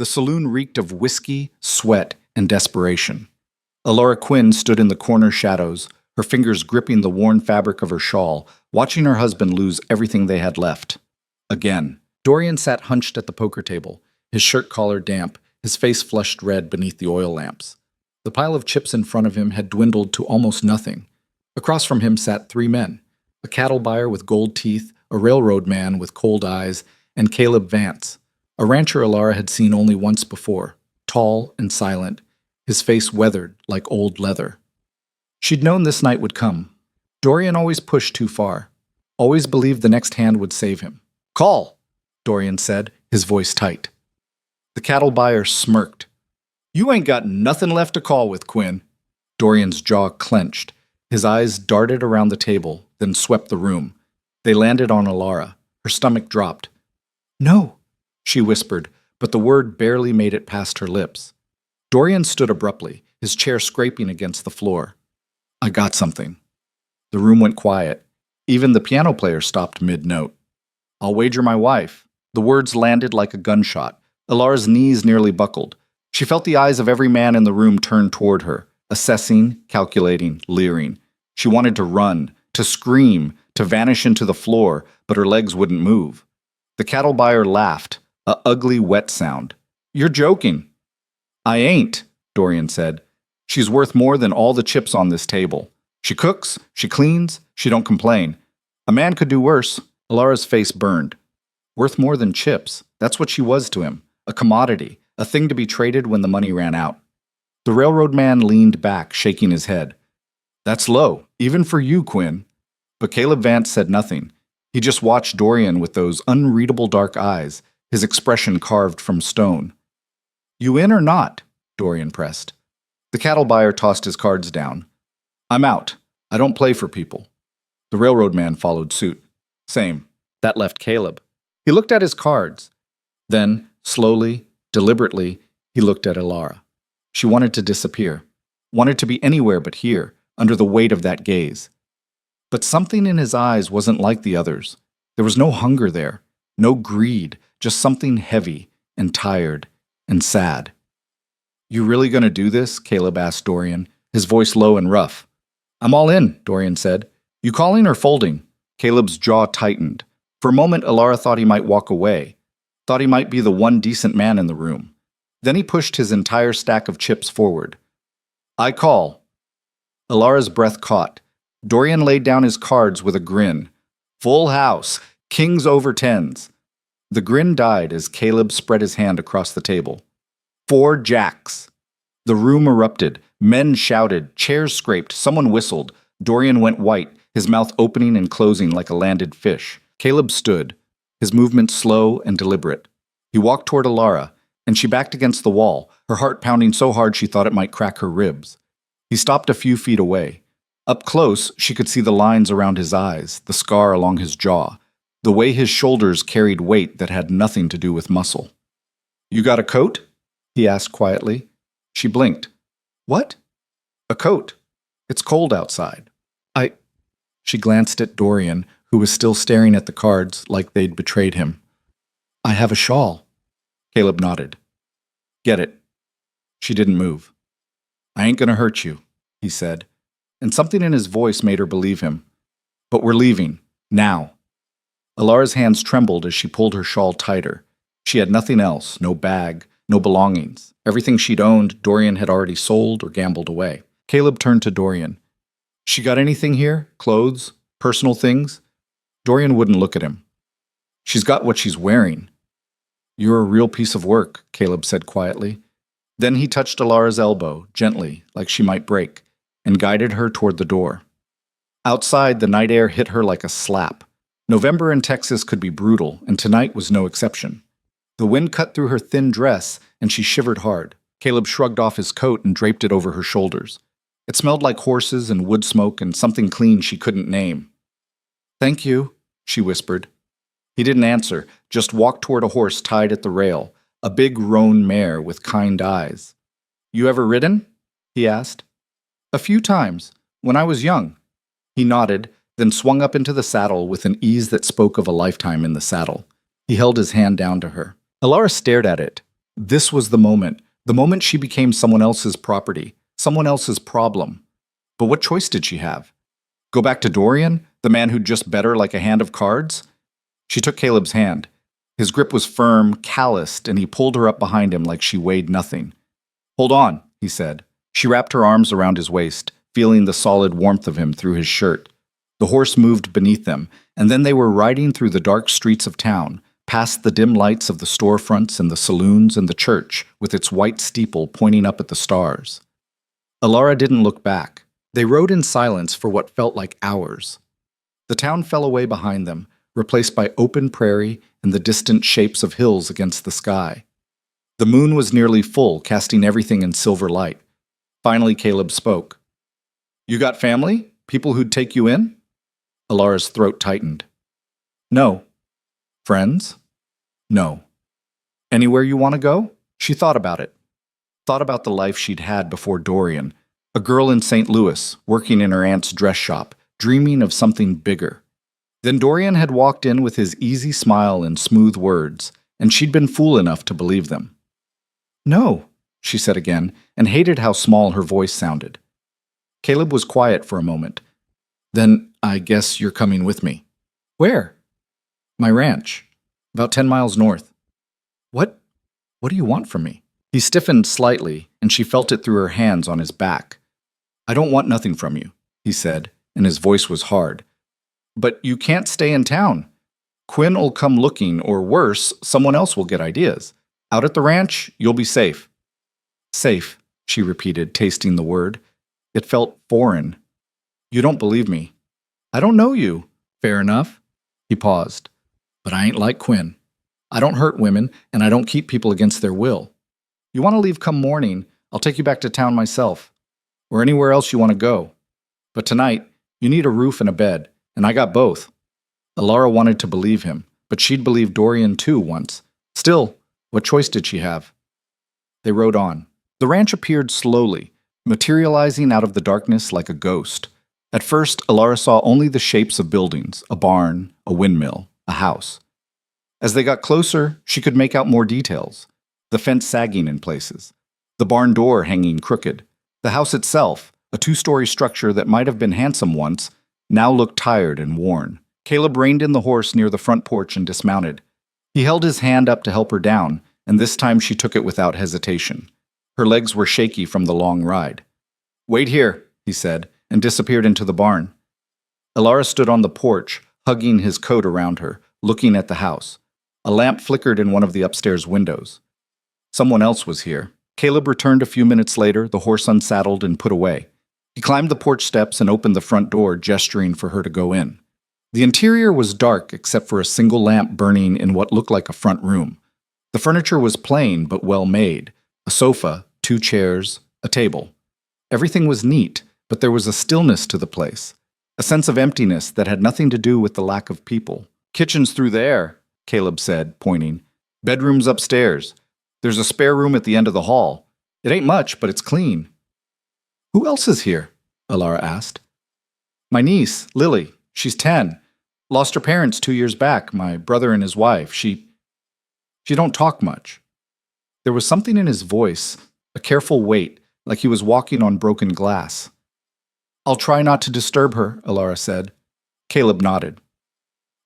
The saloon reeked of whiskey, sweat, and desperation. Alora Quinn stood in the corner shadows, her fingers gripping the worn fabric of her shawl, watching her husband lose everything they had left. Again. Dorian sat hunched at the poker table, his shirt collar damp, his face flushed red beneath the oil lamps. The pile of chips in front of him had dwindled to almost nothing. Across from him sat three men, a cattle buyer with gold teeth, a railroad man with cold eyes, and Caleb Vance, a rancher Alara had seen only once before, tall and silent, his face weathered like old leather. She'd known this night would come. Dorian always pushed too far, always believed the next hand would save him. "Call," Dorian said, his voice tight. The cattle buyer smirked. "You ain't got nothing left to call with, Quinn." Dorian's jaw clenched. His eyes darted around the table, then swept the room. They landed on Alara. Her stomach dropped. "No," she whispered, but the word barely made it past her lips. Dorian stood abruptly, his chair scraping against the floor. "I got something." The room went quiet. Even the piano player stopped mid-note. "I'll wager my wife." The words landed like a gunshot. Alara's knees nearly buckled. She felt the eyes of every man in the room turn toward her, assessing, calculating, leering. She wanted to run, to scream, to vanish into the floor, but her legs wouldn't move. The cattle buyer laughed, a ugly, wet sound. "You're joking." "I ain't," Dorian said. "She's worth more than all the chips on this table. She cooks, she cleans, she don't complain. A man could do worse." Alara's face burned. Worth more than chips. That's what she was to him. A commodity, a thing to be traded when the money ran out. The railroad man leaned back, shaking his head. "That's low, even for you, Quinn." But Caleb Vance said nothing. He just watched Dorian with those unreadable dark eyes, his expression carved from stone. "You in or not?" Dorian pressed. The cattle buyer tossed his cards down. "I'm out. I don't play for people." The railroad man followed suit. "Same." That left Caleb. He looked at his cards. Then, slowly, deliberately, he looked at Alara. She wanted to disappear, wanted to be anywhere but here, under the weight of that gaze. But something in his eyes wasn't like the others. There was no hunger there, no greed, just something heavy and tired and sad. "You really gonna do this?" Caleb asked Dorian, his voice low and rough. "I'm all in," Dorian said. "You calling or folding?" Caleb's jaw tightened. For a moment, Alara thought he might walk away, thought he might be the one decent man in the room. Then he pushed his entire stack of chips forward. "I call." Alara's breath caught. Dorian laid down his cards with a grin. "Full house, kings over tens." The grin died as Caleb spread his hand across the table. "4 jacks." The room erupted. Men shouted, chairs scraped, someone whistled. Dorian went white, his mouth opening and closing like a landed fish. Caleb stood, his movements slow and deliberate. He walked toward Alara, and she backed against the wall, her heart pounding so hard she thought it might crack her ribs. He stopped a few feet away. Up close, she could see the lines around his eyes, the scar along his jaw, the way his shoulders carried weight that had nothing to do with muscle. "You got a coat?" he asked quietly. She blinked. "What?" "A coat. It's cold outside." She glanced at Dorian, who was still staring at the cards like they'd betrayed him. "I have a shawl." Caleb nodded. "Get it." She didn't move. "I ain't gonna hurt you," he said, and something in his voice made her believe him. "But we're leaving. Now." Alara's hands trembled as she pulled her shawl tighter. She had nothing else, no bag, no belongings. Everything she'd owned, Dorian had already sold or gambled away. Caleb turned to Dorian. "She got anything here? Clothes? Personal things?" Dorian wouldn't look at him. "She's got what she's wearing." "You're a real piece of work," Caleb said quietly. Then he touched Alara's elbow, gently, like she might break, and guided her toward the door. Outside, the night air hit her like a slap. November in Texas could be brutal, and tonight was no exception. The wind cut through her thin dress, and she shivered hard. Caleb shrugged off his coat and draped it over her shoulders. It smelled like horses and wood smoke and something clean she couldn't name. "Thank you," she whispered. He didn't answer, just walked toward a horse tied at the rail, a big roan mare with kind eyes. "You ever ridden?" he asked. "A few times, when I was young." He nodded, then swung up into the saddle with an ease that spoke of a lifetime in the saddle. He held his hand down to her. Alara stared at it, This was the moment she became someone else's property, someone else's problem. But what choice did she have? Go back to Dorian, the man who'd just bet her like a hand of cards? She took Caleb's hand. His grip was firm, calloused, and he pulled her up behind him like she weighed nothing. Hold on, he said. She wrapped her arms around his waist, feeling the solid warmth of him through his shirt. The horse moved beneath them, and then they were riding through the dark streets of town, past the dim lights of the storefronts and the saloons and the church, with its white steeple pointing up at the stars. Alara didn't look back. They rode in silence for what felt like hours. The town fell away behind them, replaced by open prairie and the distant shapes of hills against the sky. The moon was nearly full, casting everything in silver light. Finally, Caleb spoke. You got family? People who'd take you in? Alara's throat tightened. No. Friends? No. Anywhere you want to go? She thought about it. Thought about the life she'd had before Dorian. A girl in St. Louis, working in her aunt's dress shop, dreaming of something bigger. Then Dorian had walked in with his easy smile and smooth words, and she'd been fool enough to believe them. No, she said again, and hated how small her voice sounded. Caleb was quiet for a moment. Then I guess you're coming with me. Where? My ranch. About 10 miles north. What do you want from me? He stiffened slightly, and she felt it through her hands on his back. I don't want nothing from you, he said, and his voice was hard. But you can't stay in town. Quinn'll come looking, or worse, someone else will get ideas. Out at the ranch, you'll be safe. Safe, she repeated, tasting the word. It felt foreign. You don't believe me. I don't know you. Fair enough. He paused. But I ain't like Quinn. I don't hurt women, and I don't keep people against their will. You want to leave come morning, I'll take you back to town myself. Or anywhere else you want to go. But tonight, you need a roof and a bed, and I got both. Alara wanted to believe him, but she'd believed Dorian too once. Still, what choice did she have? They rode on. The ranch appeared slowly, materializing out of the darkness like a ghost. At first, Alara saw only the shapes of buildings, a barn, a windmill, a house. As they got closer, she could make out more details. The fence sagging in places, the barn door hanging crooked. The house itself, a 2-story structure that might have been handsome once, now looked tired and worn. Caleb reined in the horse near the front porch and dismounted. He held his hand up to help her down, and this time she took it without hesitation. Her legs were shaky from the long ride. Wait here, he said, and disappeared into the barn. Alara stood on the porch, hugging his coat around her, looking at the house. A lamp flickered in one of the upstairs windows. Someone else was here. Caleb returned a few minutes later, the horse unsaddled and put away. He climbed the porch steps and opened the front door, gesturing for her to go in. The interior was dark except for a single lamp burning in what looked like a front room. The furniture was plain but well made. A sofa, 2 chairs, a table. Everything was neat, but there was a stillness to the place, a sense of emptiness that had nothing to do with the lack of people. Kitchen's through there, Caleb said, pointing. Bedroom's upstairs. There's a spare room at the end of the hall. It ain't much, but it's clean. Who else is here? Alara asked. My niece, Lily. She's 10. Lost her parents 2 years back, my brother and his wife. She don't talk much. There was something in his voice, a careful weight, like he was walking on broken glass. I'll try not to disturb her, Alara said. Caleb nodded.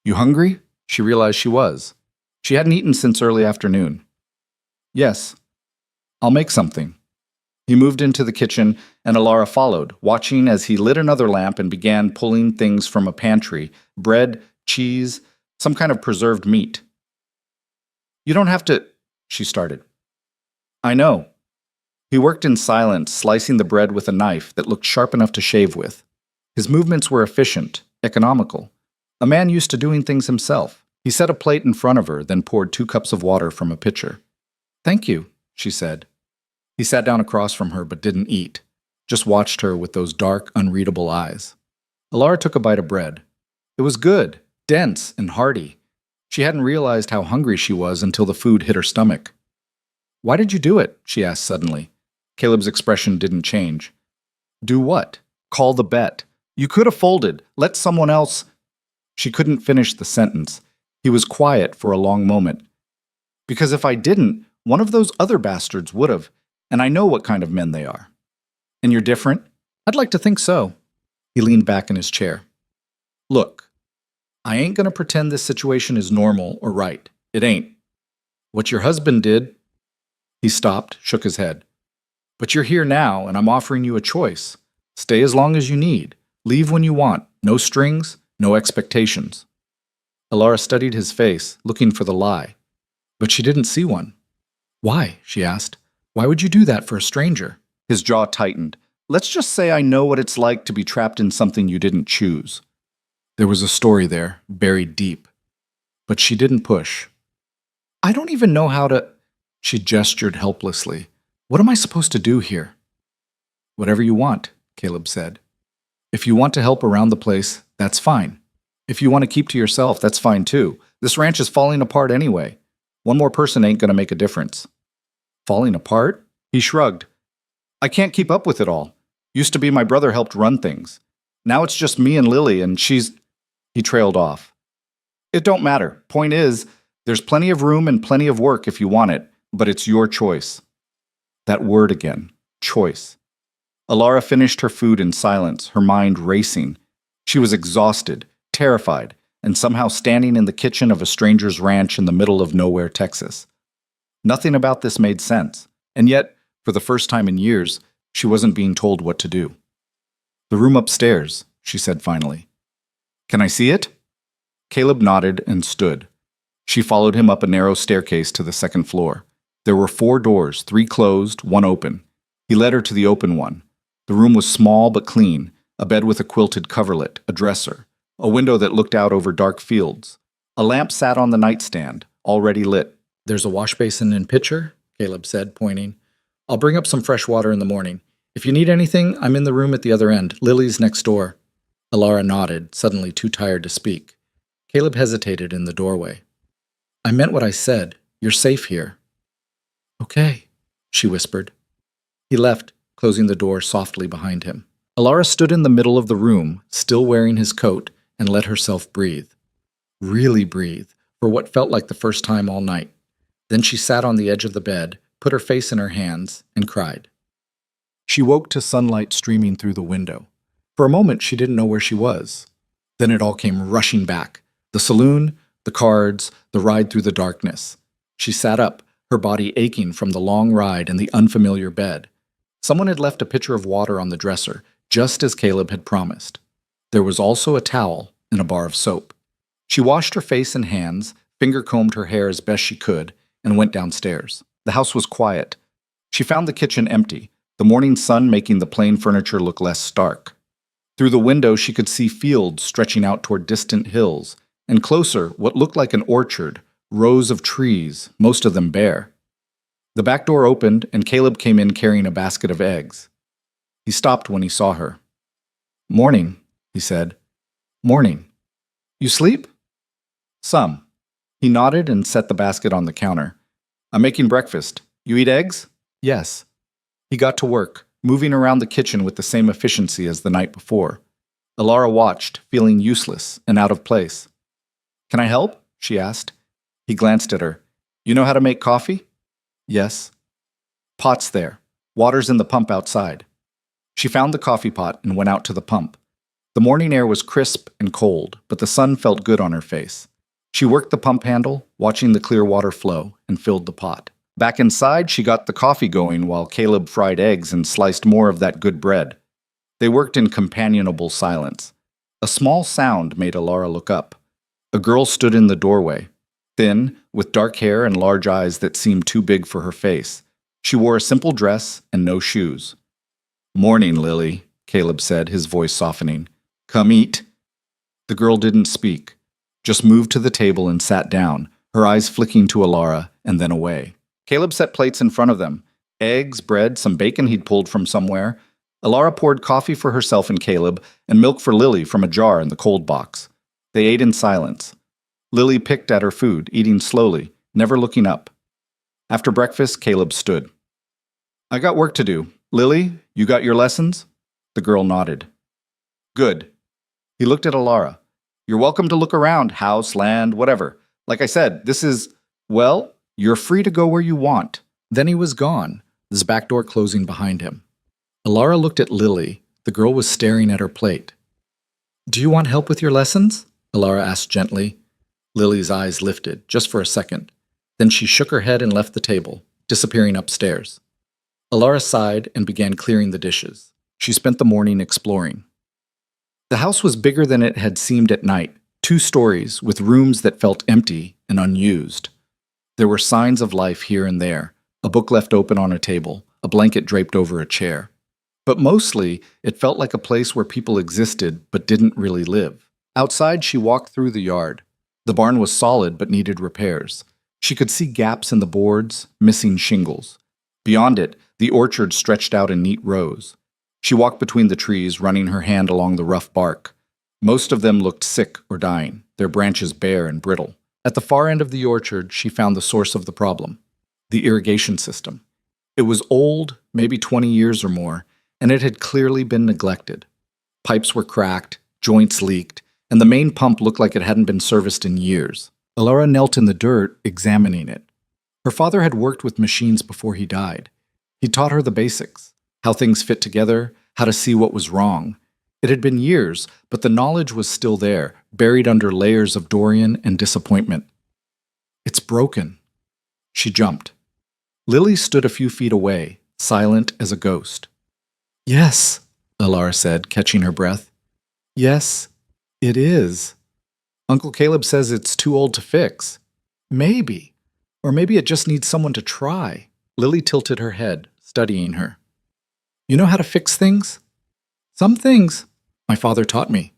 You hungry? She realized she was. She hadn't eaten since early afternoon. Yes. I'll make something. He moved into the kitchen, and Alara followed, watching as he lit another lamp and began pulling things from a pantry, bread, cheese, some kind of preserved meat. You don't have to, she started. I know. He worked in silence, slicing the bread with a knife that looked sharp enough to shave with. His movements were efficient, economical. A man used to doing things himself. He set a plate in front of her, then poured 2 cups of water from a pitcher. Thank you, she said. He sat down across from her but didn't eat, just watched her with those dark, unreadable eyes. Alara took a bite of bread. It was good, dense, and hearty. She hadn't realized how hungry she was until the food hit her stomach. Why did you do it? She asked suddenly. Caleb's expression didn't change. Do what? Call the bet. You could have folded. Let someone else... She couldn't finish the sentence. He was quiet for a long moment. Because if I didn't, One of those other bastards would have, and I know what kind of men they are. And you're different? I'd like to think so. He leaned back in his chair. Look, I ain't gonna pretend this situation is normal or right. It ain't. What your husband did... He stopped, shook his head. But you're here now, and I'm offering you a choice. Stay as long as you need. Leave when you want. No strings, no expectations. Alara studied his face, looking for the lie. But she didn't see one. Why? She asked. Why would you do that for a stranger? His jaw tightened. Let's just say I know what it's like to be trapped in something you didn't choose. There was a story there, buried deep. But she didn't push. I don't even know how to... She gestured helplessly. What am I supposed to do here? Whatever you want, Caleb said. If you want to help around the place, that's fine. If you want to keep to yourself, that's fine too. This ranch is falling apart anyway. One more person ain't going to make a difference. Falling apart? He shrugged. I can't keep up with it all. Used to be my brother helped run things. Now it's just me and Lily, and she's... He trailed off. It don't matter. Point is, there's plenty of room and plenty of work if you want it, but it's your choice. That word again. Choice. Alara finished her food in silence, her mind racing. She was exhausted, terrified, and somehow standing in the kitchen of a stranger's ranch in the middle of nowhere, Texas. Nothing about this made sense, and yet, for the first time in years, she wasn't being told what to do. The room upstairs, she said finally. Can I see it? Caleb nodded and stood. She followed him up a narrow staircase to the second floor. There were 4 doors, 3 closed, 1 open. He led her to the open one. The room was small but clean, a bed with a quilted coverlet, a dresser, a window that looked out over dark fields. A lamp sat on the nightstand, already lit. There's a wash basin and pitcher, Caleb said, pointing. I'll bring up some fresh water in the morning. If you need anything, I'm in the room at the other end. Lily's next door. Alara nodded, suddenly too tired to speak. Caleb hesitated in the doorway. I meant what I said. You're safe here. Okay, she whispered. He left, closing the door softly behind him. Alara stood in the middle of the room, still wearing his coat, and let herself breathe. Really breathe, for what felt like the first time all night. Then she sat on the edge of the bed, put her face in her hands, and cried. She woke to sunlight streaming through the window. For a moment, she didn't know where she was. Then it all came rushing back. The saloon, the cards, the ride through the darkness. She sat up, her body aching from the long ride and the unfamiliar bed. Someone had left a pitcher of water on the dresser, just as Caleb had promised. There was also a towel and a bar of soap. She washed her face and hands, finger-combed her hair as best she could, and went downstairs. The house was quiet. She found the kitchen empty, the morning sun making the plain furniture look less stark. Through the window she could see fields stretching out toward distant hills, and closer, what looked like an orchard, rows of trees, most of them bare. The back door opened, and Caleb came in carrying a basket of eggs. He stopped when he saw her. Morning, he said. Morning. You sleep? Some. He nodded and set the basket on the counter. I'm making breakfast. You eat eggs? Yes. He got to work, moving around the kitchen with the same efficiency as the night before. Alara watched, feeling useless and out of place. Can I help? She asked. He glanced at her. You know how to make coffee? Yes. Pot's there. Water's in the pump outside. She found the coffee pot and went out to the pump. The morning air was crisp and cold, but the sun felt good on her face. She worked the pump handle, watching the clear water flow, and filled the pot. Back inside, she got the coffee going while Caleb fried eggs and sliced more of that good bread. They worked in companionable silence. A small sound made Alara look up. A girl stood in the doorway, thin, with dark hair and large eyes that seemed too big for her face. She wore a simple dress and no shoes. Morning, Lily, Caleb said, his voice softening. Come eat. The girl didn't speak, just moved to the table and sat down, her eyes flicking to Alara and then away. Caleb set plates in front of them. Eggs, bread, some bacon he'd pulled from somewhere. Alara poured coffee for herself and Caleb and milk for Lily from a jar in the cold box. They ate in silence. Lily picked at her food, eating slowly, never looking up. After breakfast, Caleb stood. I got work to do. Lily, you got your lessons? The girl nodded. Good. He looked at Alara. You're welcome to look around, house, land, whatever. Like I said, this is, well, You're free to go where you want." Then he was gone, his back door closing behind him. Alara looked at Lily. The girl was staring at her plate. "Do you want help with your lessons?" Alara asked gently. Lily's eyes lifted, just for a second. Then she shook her head and left the table, disappearing upstairs. Alara sighed and began clearing the dishes. She spent the morning exploring. The house was bigger than it had seemed at night, 2 stories with rooms that felt empty and unused. There were signs of life here and there, a book left open on a table, a blanket draped over a chair. But mostly, it felt like a place where people existed but didn't really live. Outside, she walked through the yard. The barn was solid but needed repairs. She could see gaps in the boards, missing shingles. Beyond it, the orchard stretched out in neat rows. She walked between the trees, running her hand along the rough bark. Most of them looked sick or dying, their branches bare and brittle. At the far end of the orchard, she found the source of the problem: the irrigation system. It was old, maybe 20 years or more, and it had clearly been neglected. Pipes were cracked, joints leaked, and the main pump looked like it hadn't been serviced in years. Alara knelt in the dirt, examining it. Her father had worked with machines before he died. He taught her the basics: how things fit together, how to see what was wrong. It had been years, but the knowledge was still there, buried under layers of durian and disappointment. "It's broken." She jumped. Lily stood a few feet away, silent as a ghost. "Yes," Alara said, catching her breath. "Yes, it is. Uncle Caleb says it's too old to fix. Maybe. Or maybe it just needs someone to try." Lily tilted her head, studying her. "You know how to fix things?" "Some things. My father taught me."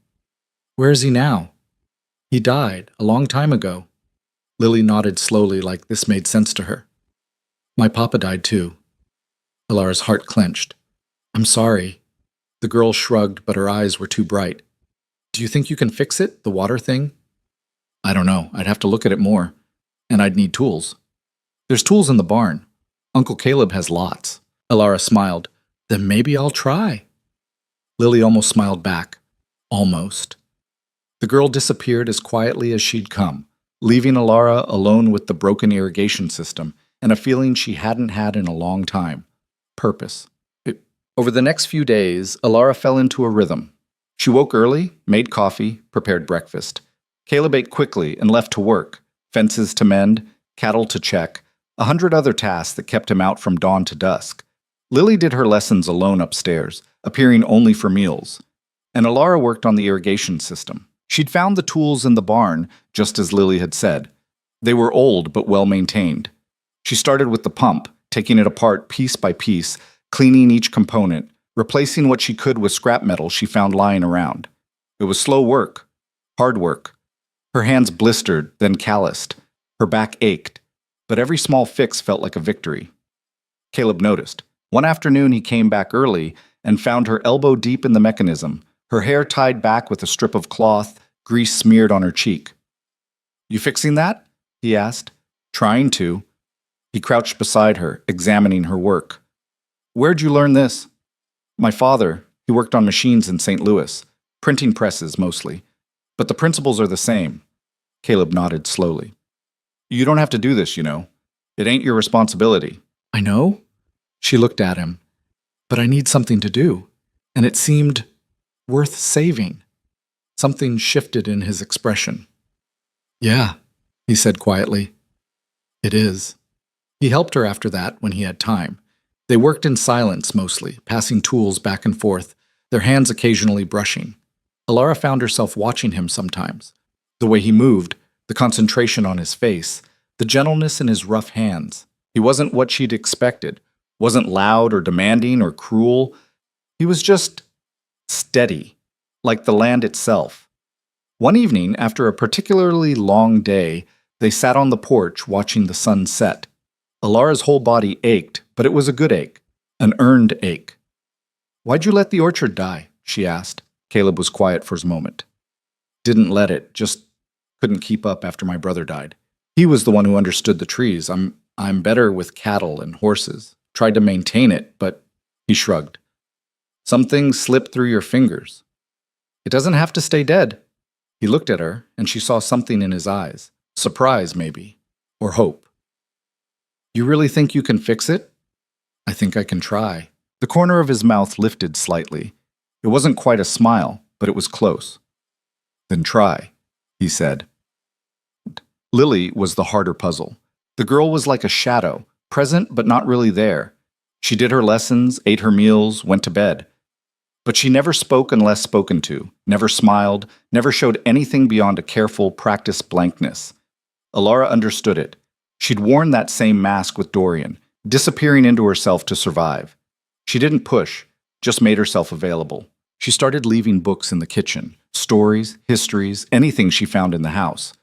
"Where is he now?" "He died a long time ago." Lily nodded slowly, like this made sense to her. "My papa died too." Alara's heart clenched. "I'm sorry." The girl shrugged, but her eyes were too bright. "Do you think you can fix it, the water thing?" "I don't know. I'd have to look at it more. And I'd need tools." "There's tools in the barn. Uncle Caleb has lots." Alara smiled. "Then maybe I'll try." Lily almost smiled back. Almost. The girl disappeared as quietly as she'd come, leaving Alara alone with the broken irrigation system and a feeling she hadn't had in a long time: purpose. Over the next few days, Alara fell into a rhythm. She woke early, made coffee, prepared breakfast. Caleb ate quickly and left to work: fences to mend, cattle to check, 100 other tasks that kept him out from dawn to dusk. Lily did her lessons alone upstairs, appearing only for meals. And Alara worked on the irrigation system. She'd found the tools in the barn, just as Lily had said. They were old but well maintained. She started with the pump, taking it apart piece by piece, cleaning each component, replacing what she could with scrap metal she found lying around. It was slow work, hard work. Her hands blistered, then calloused. Her back ached, but every small fix felt like a victory. Caleb noticed. One afternoon he came back early and found her elbow deep in the mechanism, her hair tied back with a strip of cloth, grease smeared on her cheek. "You fixing that?" he asked. "Trying to." He crouched beside her, examining her work. "Where'd you learn this?" "My father. He worked on machines in St. Louis. Printing presses, mostly. But the principles are the same." Caleb nodded slowly. "You don't have to do this, you know. It ain't your responsibility." "I know." She looked at him. "But I need something to do." And it seemed worth saving. Something shifted in his expression. "Yeah," he said quietly. "It is." He helped her after that when he had time. They worked in silence mostly, passing tools back and forth, their hands occasionally brushing. Alara found herself watching him sometimes. The way he moved, the concentration on his face, the gentleness in his rough hands. He wasn't what she'd expected, wasn't loud or demanding or cruel. He was just steady, like the land itself. One evening, after a particularly long day, they sat on the porch watching the sun set. Alara's whole body ached, but it was a good ache, an earned ache. "Why'd you let the orchard die?" she asked. Caleb was quiet for a moment. "Didn't let it, just couldn't keep up after my brother died. He was the one who understood the trees. I'm better with cattle and horses. Tried to maintain it, but..." He shrugged. "Some things slip through your fingers. It doesn't have to stay dead." He looked at her, and she saw something in his eyes. Surprise, maybe. Or hope. You really think you can fix it? I think I can try. The corner of his mouth lifted slightly. It wasn't quite a smile, but it was close. Then try, he said. Lily was the harder puzzle. The girl was like a shadow, present but not really there. She did her lessons, ate her meals, went to bed. But she never spoke unless spoken to, never smiled, never showed anything beyond a careful, practiced blankness. Alara understood it. She'd worn that same mask with Dorian, disappearing into herself to survive. She didn't push, just made herself available. She started leaving books in the kitchen, stories, histories, anything she found in the house.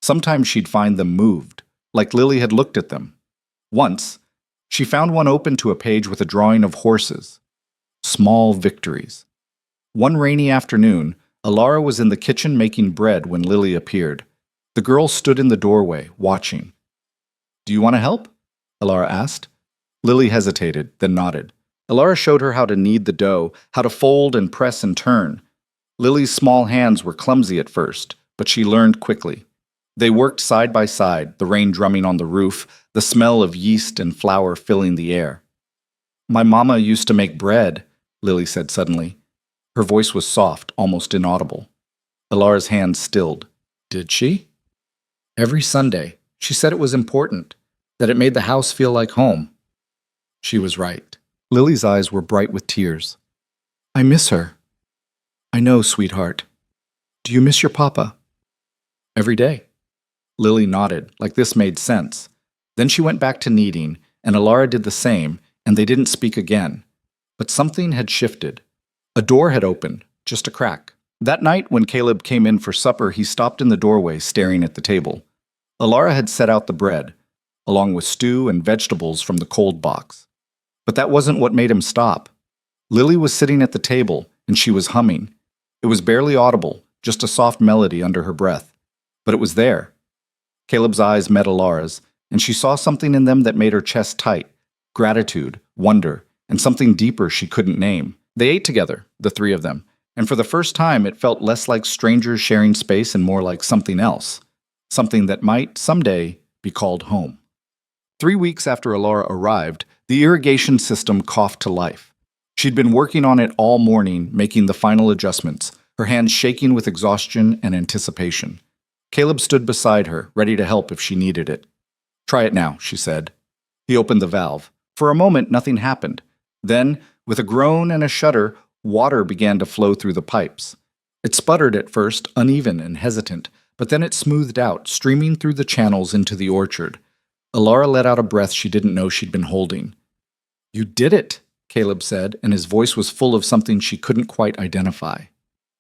Sometimes she'd find them moved, like Lily had looked at them. Once, she found one open to a page with a drawing of horses. Small victories. One rainy afternoon, Alara was in the kitchen making bread when Lily appeared. The girl stood in the doorway, watching. Do you want to help? Alara asked. Lily hesitated, then nodded. Alara showed her how to knead the dough, how to fold and press and turn. Lily's small hands were clumsy at first, but she learned quickly. They worked side by side, the rain drumming on the roof, the smell of yeast and flour filling the air. My mama used to make bread, Lily said suddenly. Her voice was soft, almost inaudible. Alara's hands stilled. Did she? Every Sunday. She said it was important, that it made the house feel like home. She was right. Lily's eyes were bright with tears. I miss her. I know, sweetheart. Do you miss your papa? Every day. Lily nodded, like this made sense. Then she went back to kneading, and Alara did the same, and they didn't speak again. But something had shifted. A door had opened, just a crack. That night, when Caleb came in for supper, he stopped in the doorway, staring at the table. Alara had set out the bread, along with stew and vegetables from the cold box. But that wasn't what made him stop. Lily was sitting at the table, and she was humming. It was barely audible, just a soft melody under her breath. But it was there. Caleb's eyes met Alara's, and she saw something in them that made her chest tight. Gratitude, wonder, and something deeper she couldn't name. They ate together, the three of them, and for the first time it felt less like strangers sharing space and more like something else. Something that might, someday, be called home. 3 weeks after Alara arrived, the irrigation system coughed to life. She'd been working on it all morning, making the final adjustments, her hands shaking with exhaustion and anticipation. Caleb stood beside her, ready to help if she needed it. Try it now, she said. He opened the valve. For a moment, nothing happened. Then, with a groan and a shudder, water began to flow through the pipes. It sputtered at first, uneven and hesitant, but then it smoothed out, streaming through the channels into the orchard. Alara let out a breath she didn't know she'd been holding. You did it, Caleb said, and his voice was full of something she couldn't quite identify.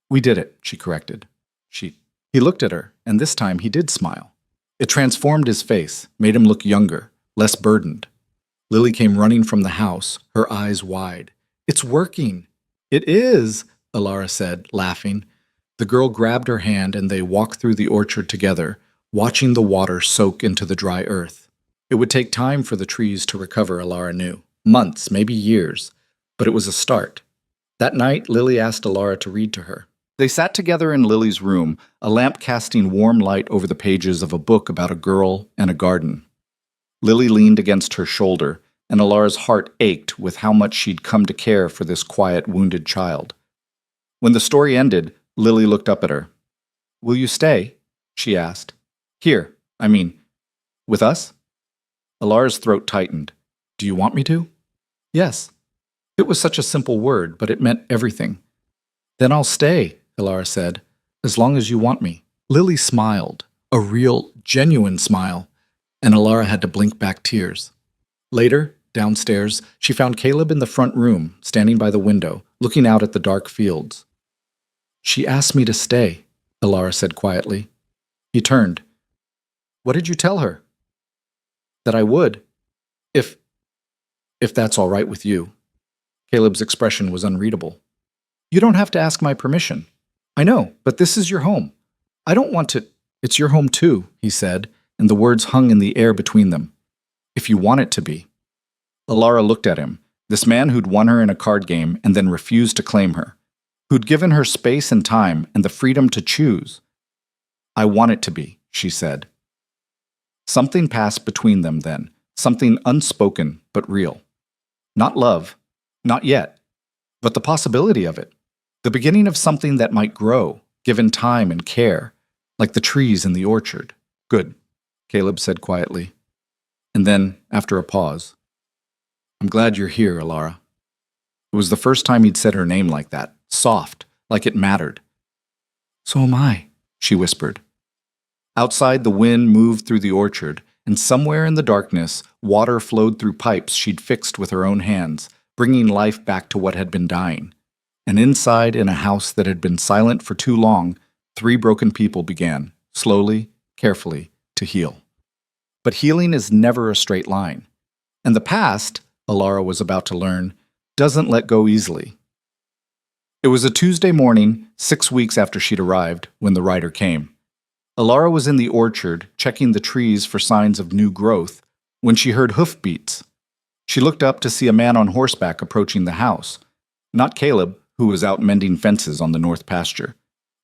We did it, she corrected. He looked at her, and this time he did smile. It transformed his face, made him look younger, less burdened. Lily came running from the house, her eyes wide. It's working. It is, Alara said, laughing. The girl grabbed her hand and they walked through the orchard together, watching the water soak into the dry earth. It would take time for the trees to recover, Alara knew. Months, maybe years. But it was a start. That night, Lily asked Alara to read to her. They sat together in Lily's room, a lamp casting warm light over the pages of a book about a girl and a garden. Lily leaned against her shoulder, and Alara's heart ached with how much she'd come to care for this quiet, wounded child. When the story ended, Lily looked up at her. Will you stay? She asked. Here, with us? Alara's throat tightened. Do you want me to? Yes. It was such a simple word, but it meant everything. Then I'll stay, Alara said, as long as you want me. Lily smiled, a real, genuine smile, and Alara had to blink back tears. Later, downstairs, she found Caleb in the front room, standing by the window, looking out at the dark fields. She asked me to stay, Alara said quietly. He turned. What did you tell her? That I would. If that's all right with you. Caleb's expression was unreadable. You don't have to ask my permission. I know, but this is your home. I don't want to. It's your home too, he said, and the words hung in the air between them. If you want it to be. Alara looked at him, this man who'd won her in a card game and then refused to claim her, who'd given her space and time and the freedom to choose. I want it to be, she said. Something passed between them then, something unspoken but real. Not love, not yet, but the possibility of it. The beginning of something that might grow, given time and care, like the trees in the orchard. Good, Caleb said quietly. And then, after a pause, I'm glad you're here, Alara. It was the first time he'd said her name like that, soft, like it mattered. So am I, she whispered. Outside, the wind moved through the orchard, and somewhere in the darkness, water flowed through pipes she'd fixed with her own hands, bringing life back to what had been dying. And inside, in a house that had been silent for too long, 3 broken people began, slowly, carefully, to heal. But healing is never a straight line. And the past, Alara was about to learn, doesn't let go easily. It was a Tuesday morning, 6 weeks after she'd arrived, when the rider came. Alara was in the orchard, checking the trees for signs of new growth, when she heard hoofbeats. She looked up to see a man on horseback approaching the house. Not Caleb, who was out mending fences on the north pasture.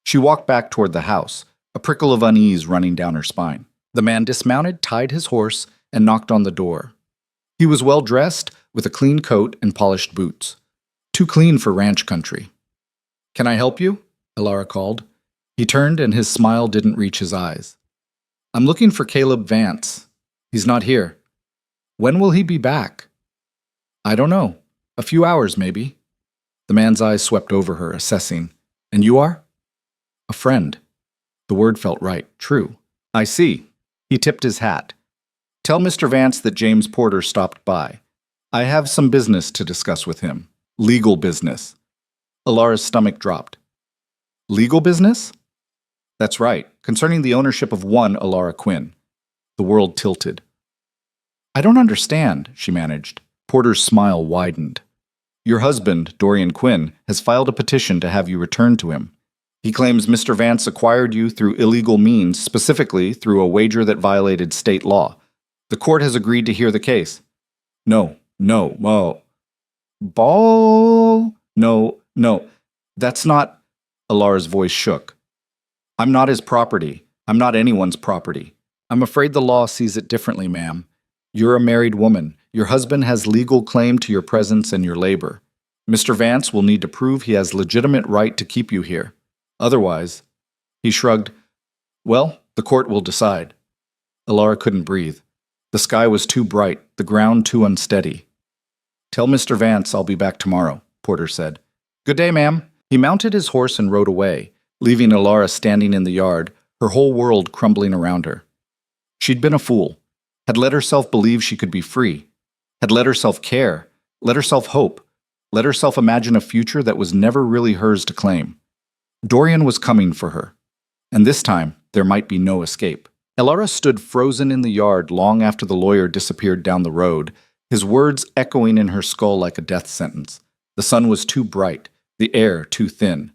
She walked back toward the house, a prickle of unease running down her spine. The man dismounted, tied his horse, and knocked on the door. He was well dressed, with a clean coat and polished boots. Too clean for ranch country. "Can I help you?" Alara called. He turned and his smile didn't reach his eyes. "I'm looking for Caleb Vance. He's not here." "When will he be back?" "I don't know. A few hours, maybe." The man's eyes swept over her, assessing. "And you are?" "A friend." The word felt right, true. "I see." He tipped his hat. "Tell Mr. Vance that James Porter stopped by. I have some business to discuss with him. Legal business." Alara's stomach dropped. "Legal business?" "That's right, concerning the ownership of one Alara Quinn." The world tilted. "I don't understand," she managed. Porter's smile widened. "Your husband, Dorian Quinn, has filed a petition to have you returned to him. He claims Mr. Vance acquired you through illegal means, specifically through a wager that violated state law. The court has agreed to hear the case." No. Ball? No. That's not... Alara's voice shook. "I'm not his property. I'm not anyone's property. I'm afraid the law sees it differently, ma'am. You're a married woman. Your husband has legal claim to your presence and your labor. Mr. Vance will need to prove he has legitimate right to keep you here. Otherwise..." He shrugged. "Well, the court will decide." Alara couldn't breathe. The sky was too bright, the ground too unsteady. "Tell Mr. Vance I'll be back tomorrow," Porter said. "Good day, ma'am." He mounted his horse and rode away, leaving Alara standing in the yard, her whole world crumbling around her. She'd been a fool, had let herself believe she could be free, had let herself care, let herself hope, let herself imagine a future that was never really hers to claim. Dorian was coming for her, and this time there might be no escape. Alara stood frozen in the yard long after the lawyer disappeared down the road, his words echoing in her skull like a death sentence. The sun was too bright, the air too thin.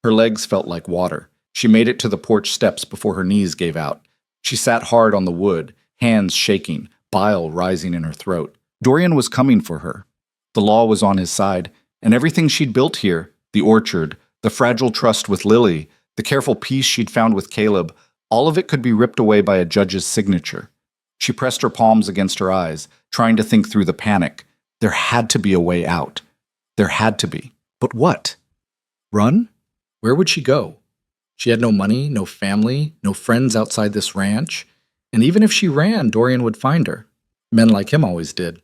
Her legs felt like water. She made it to the porch steps before her knees gave out. She sat hard on the wood, hands shaking, bile rising in her throat. Dorian was coming for her. The law was on his side, and everything she'd built here, the orchard, the fragile trust with Lily, the careful peace she'd found with Caleb, all of it could be ripped away by a judge's signature. She pressed her palms against her eyes, trying to think through the panic. There had to be a way out. There had to be. But what? Run? Where would she go? She had no money, no family, no friends outside this ranch. And even if she ran, Dorian would find her. Men like him always did.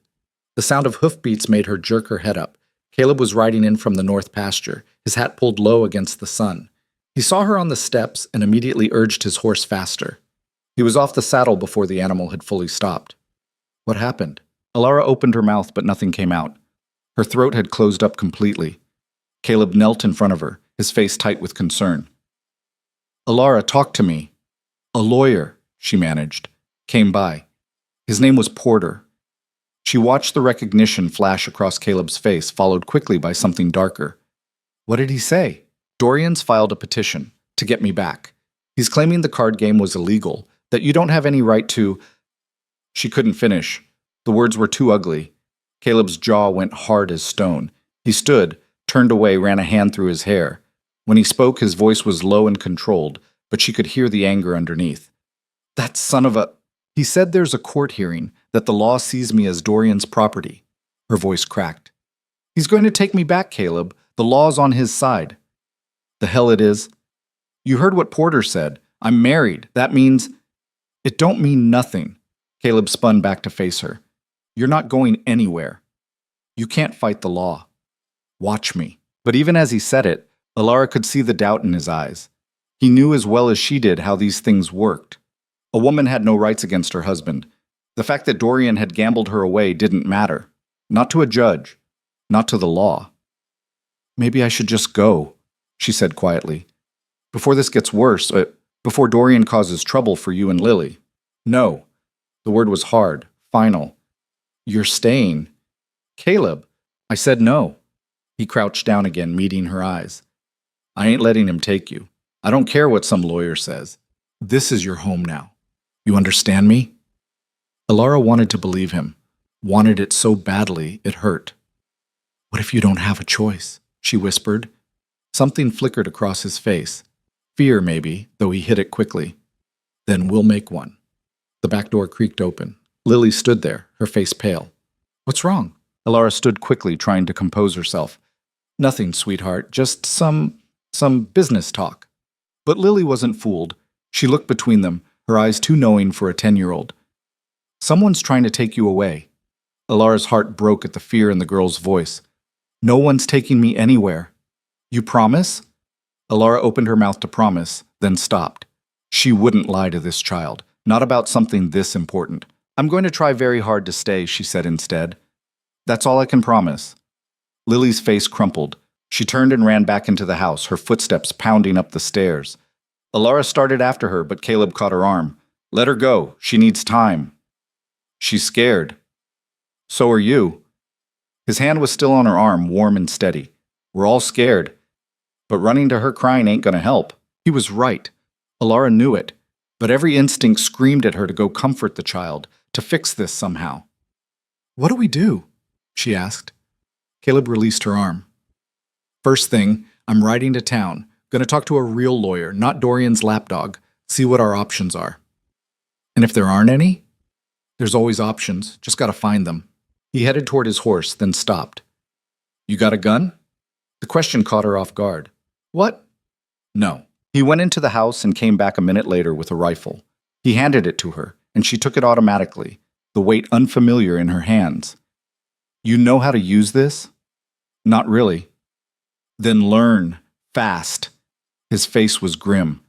The sound of hoofbeats made her jerk her head up. Caleb was riding in from the north pasture, his hat pulled low against the sun. He saw her on the steps and immediately urged his horse faster. He was off the saddle before the animal had fully stopped. What happened? Alara opened her mouth, but nothing came out. Her throat had closed up completely. Caleb knelt in front of her, his face tight with concern. "Alara, talk to me." "A lawyer," she managed, came by. His name was Porter. She watched the recognition flash across Caleb's face, followed quickly by something darker. "What did he say?" "Dorian's filed a petition to get me back. He's claiming the card game was illegal, that you don't have any right to..." She couldn't finish. The words were too ugly. Caleb's jaw went hard as stone. He stood, turned away, ran a hand through his hair. When he spoke, his voice was low and controlled, but she could hear the anger underneath. "That son of a..." "He said there's a court hearing, that the law sees me as Dorian's property. Her voice cracked. He's going to take me back, Caleb. The law's on his side. The hell it is. You heard what Porter said. I'm married. That means... It don't mean nothing. Caleb spun back to face her. You're not going anywhere. You can't fight the law. Watch me. But even as he said it, Alara could see the doubt in his eyes. He knew as well as she did how these things worked. A woman had no rights against her husband. The fact that Dorian had gambled her away didn't matter. Not to a judge. Not to the law. Maybe I should just go, she said quietly. Before this gets worse, before Dorian causes trouble for you and Lily. No. The word was hard, final. You're staying. Caleb. I said no. He crouched down again, meeting her eyes. I ain't letting him take you. I don't care what some lawyer says. This is your home now. You understand me? Alara wanted to believe him. Wanted it so badly it hurt. What if you don't have a choice? She whispered. Something flickered across his face. Fear, maybe, though he hid it quickly. Then we'll make one. The back door creaked open. Lily stood there, her face pale. What's wrong? Alara stood quickly, trying to compose herself. Nothing, sweetheart, just some business talk. But Lily wasn't fooled. She looked between them, her eyes too knowing for a 10-year-old. Someone's trying to take you away. Alara's heart broke at the fear in the girl's voice. No one's taking me anywhere. You promise? Alara opened her mouth to promise, then stopped. She wouldn't lie to this child, not about something this important. I'm going to try very hard to stay, she said instead. That's all I can promise. Lily's face crumpled. She turned and ran back into the house, her footsteps pounding up the stairs. Alara started after her, but Caleb caught her arm. Let her go. She needs time. She's scared. So are you. His hand was still on her arm, warm and steady. We're all scared. But running to her crying ain't gonna help. He was right. Alara knew it. But every instinct screamed at her to go comfort the child, to fix this somehow. What do we do? She asked. Caleb released her arm. First thing, I'm riding to town. Gonna talk to a real lawyer, not Dorian's lapdog. See what our options are. And if there aren't any? There's always options. Just gotta find them. He headed toward his horse, then stopped. You got a gun? The question caught her off guard. What? No. He went into the house and came back a minute later with a rifle. He handed it to her, and she took it automatically, the weight unfamiliar in her hands. You know how to use this? Not really. Then learn, fast. His face was grim.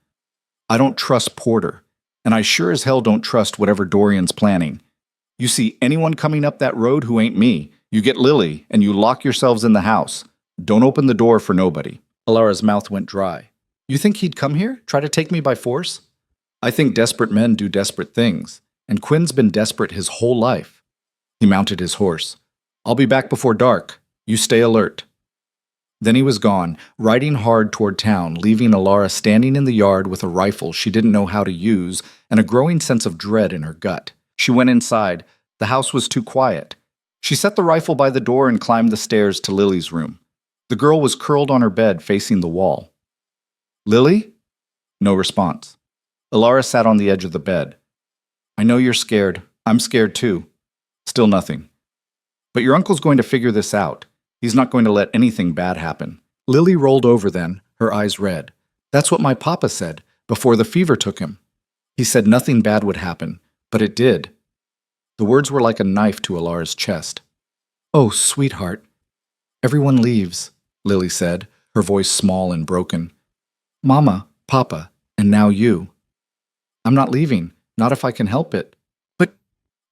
I don't trust Porter, and I sure as hell don't trust whatever Dorian's planning. You see anyone coming up that road who ain't me, you get Lily, and you lock yourselves in the house. Don't open the door for nobody. Alara's mouth went dry. You think he'd come here? Try to take me by force? I think desperate men do desperate things, and Quinn's been desperate his whole life. He mounted his horse. I'll be back before dark. You stay alert. Then he was gone, riding hard toward town, leaving Alara standing in the yard with a rifle she didn't know how to use and a growing sense of dread in her gut. She went inside. The house was too quiet. She set the rifle by the door and climbed the stairs to Lily's room. The girl was curled on her bed facing the wall. Lily? No response. Alara sat on the edge of the bed. I know you're scared. I'm scared too. Still nothing. But your uncle's going to figure this out. He's not going to let anything bad happen. Lily rolled over then, her eyes red. That's what my papa said, before the fever took him. He said nothing bad would happen, but it did. The words were like a knife to Alara's chest. Oh, sweetheart. Everyone leaves, Lily said, her voice small and broken. Mama, Papa, and now you. I'm not leaving, not if I can help it. But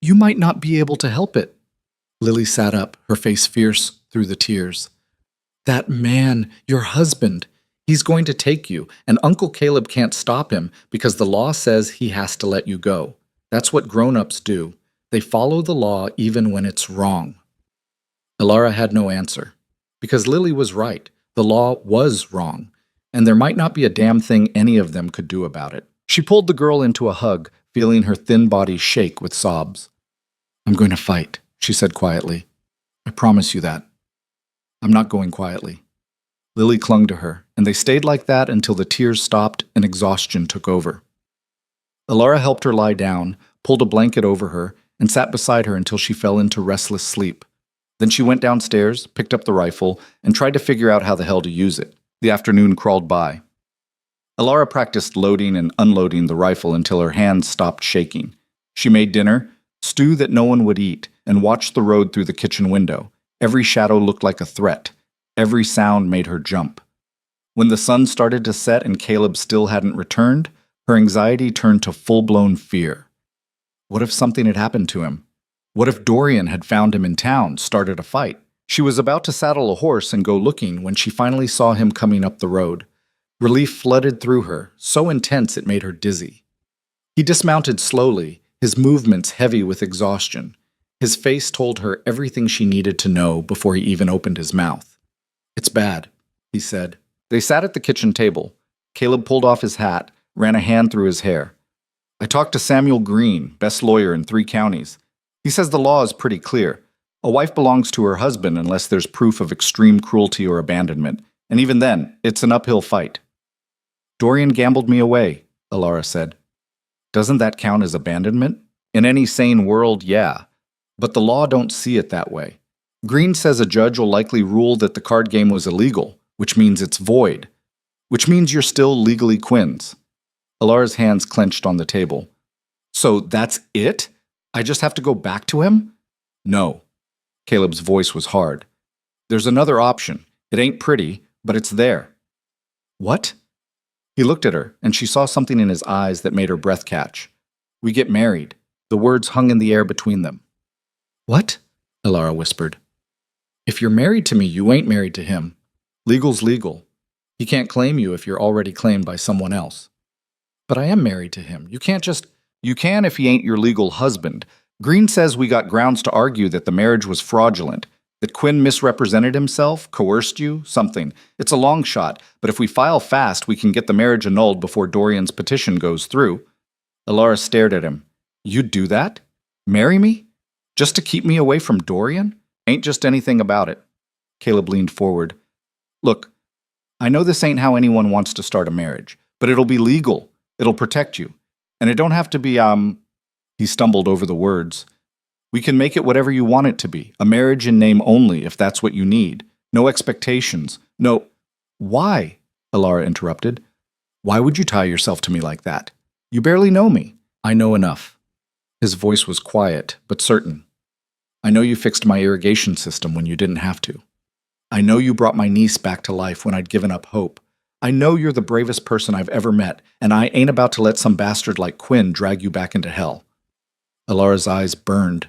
you might not be able to help it. Lily sat up, her face fierce through the tears. That man, your husband, he's going to take you, and Uncle Caleb can't stop him because the law says he has to let you go. That's what grown-ups do. They follow the law even when it's wrong. Alara had no answer. Because Lily was right. The law was wrong, and there might not be a damn thing any of them could do about it. She pulled the girl into a hug, feeling her thin body shake with sobs. I'm going to fight, she said quietly. I promise you that. I'm not going quietly. Lily clung to her, and they stayed like that until the tears stopped and exhaustion took over. Alara helped her lie down, pulled a blanket over her, and sat beside her until she fell into restless sleep. Then she went downstairs, picked up the rifle, and tried to figure out how the hell to use it. The afternoon crawled by. Alara practiced loading and unloading the rifle until her hands stopped shaking. She made dinner, stew that no one would eat, and watched the road through the kitchen window. Every shadow looked like a threat. Every sound made her jump. When the sun started to set and Caleb still hadn't returned, her anxiety turned to full-blown fear. What if something had happened to him? What if Dorian had found him in town, started a fight? She was about to saddle a horse and go looking when she finally saw him coming up the road. Relief flooded through her, so intense it made her dizzy. He dismounted slowly, his movements heavy with exhaustion. His face told her everything she needed to know before he even opened his mouth. "It's bad," he said. They sat at the kitchen table. Caleb pulled off his hat, ran a hand through his hair. "I talked to Samuel Green, best lawyer in 3 counties. He says the law is pretty clear. A wife belongs to her husband unless there's proof of extreme cruelty or abandonment, and even then, it's an uphill fight." "Dorian gambled me away," Alara said. "Doesn't that count as abandonment? In any sane world, yeah. But the law don't see it that way. Green says a judge will likely rule that the card game was illegal, which means it's void, which means you're still legally Quinn's." Alara's hands clenched on the table. "So that's it? I just have to go back to him?" "No." Caleb's voice was hard. "There's another option. It ain't pretty, but it's there." "What?" He looked at her, and she saw something in his eyes that made her breath catch. "We get married." The words hung in the air between them. "What?" Alara whispered. "If you're married to me, you ain't married to him. Legal's legal. He can't claim you if you're already claimed by someone else." "But I am married to him. You can't just—" "You can if he ain't your legal husband. Green says we got grounds to argue that the marriage was fraudulent, that Quinn misrepresented himself, coerced you, something. It's a long shot, but if we file fast, we can get the marriage annulled before Dorian's petition goes through." Alara stared at him. "You'd do that? Marry me? Just to keep me away from Dorian? Ain't just anything about it." Caleb leaned forward. "Look, I know this ain't how anyone wants to start a marriage, but it'll be legal. It'll protect you. And it don't have to be, He stumbled over the words. "We can make it whatever you want it to be. A marriage in name only, if that's what you need. No expectations. No—" "Why?" Alara interrupted. "Why would you tie yourself to me like that? You barely know me." "I know enough." His voice was quiet, but certain. "I know you fixed my irrigation system when you didn't have to. I know you brought my niece back to life when I'd given up hope. I know you're the bravest person I've ever met, and I ain't about to let some bastard like Quinn drag you back into hell." Alara's eyes burned.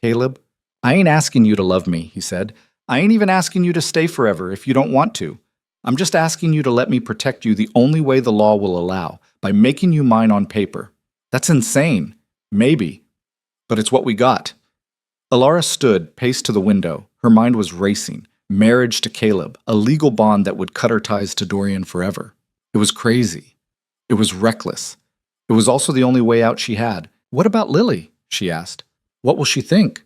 "Caleb, I ain't asking you to love me," he said. "I ain't even asking you to stay forever if you don't want to. I'm just asking you to let me protect you the only way the law will allow, by making you mine on paper. That's insane. Maybe. But it's what we got." Alara stood, paced to the window. Her mind was racing. Marriage to Caleb, a legal bond that would cut her ties to Dorian forever. It was crazy. It was reckless. It was also the only way out she had. "What about Lily?" she asked. "What will she think?"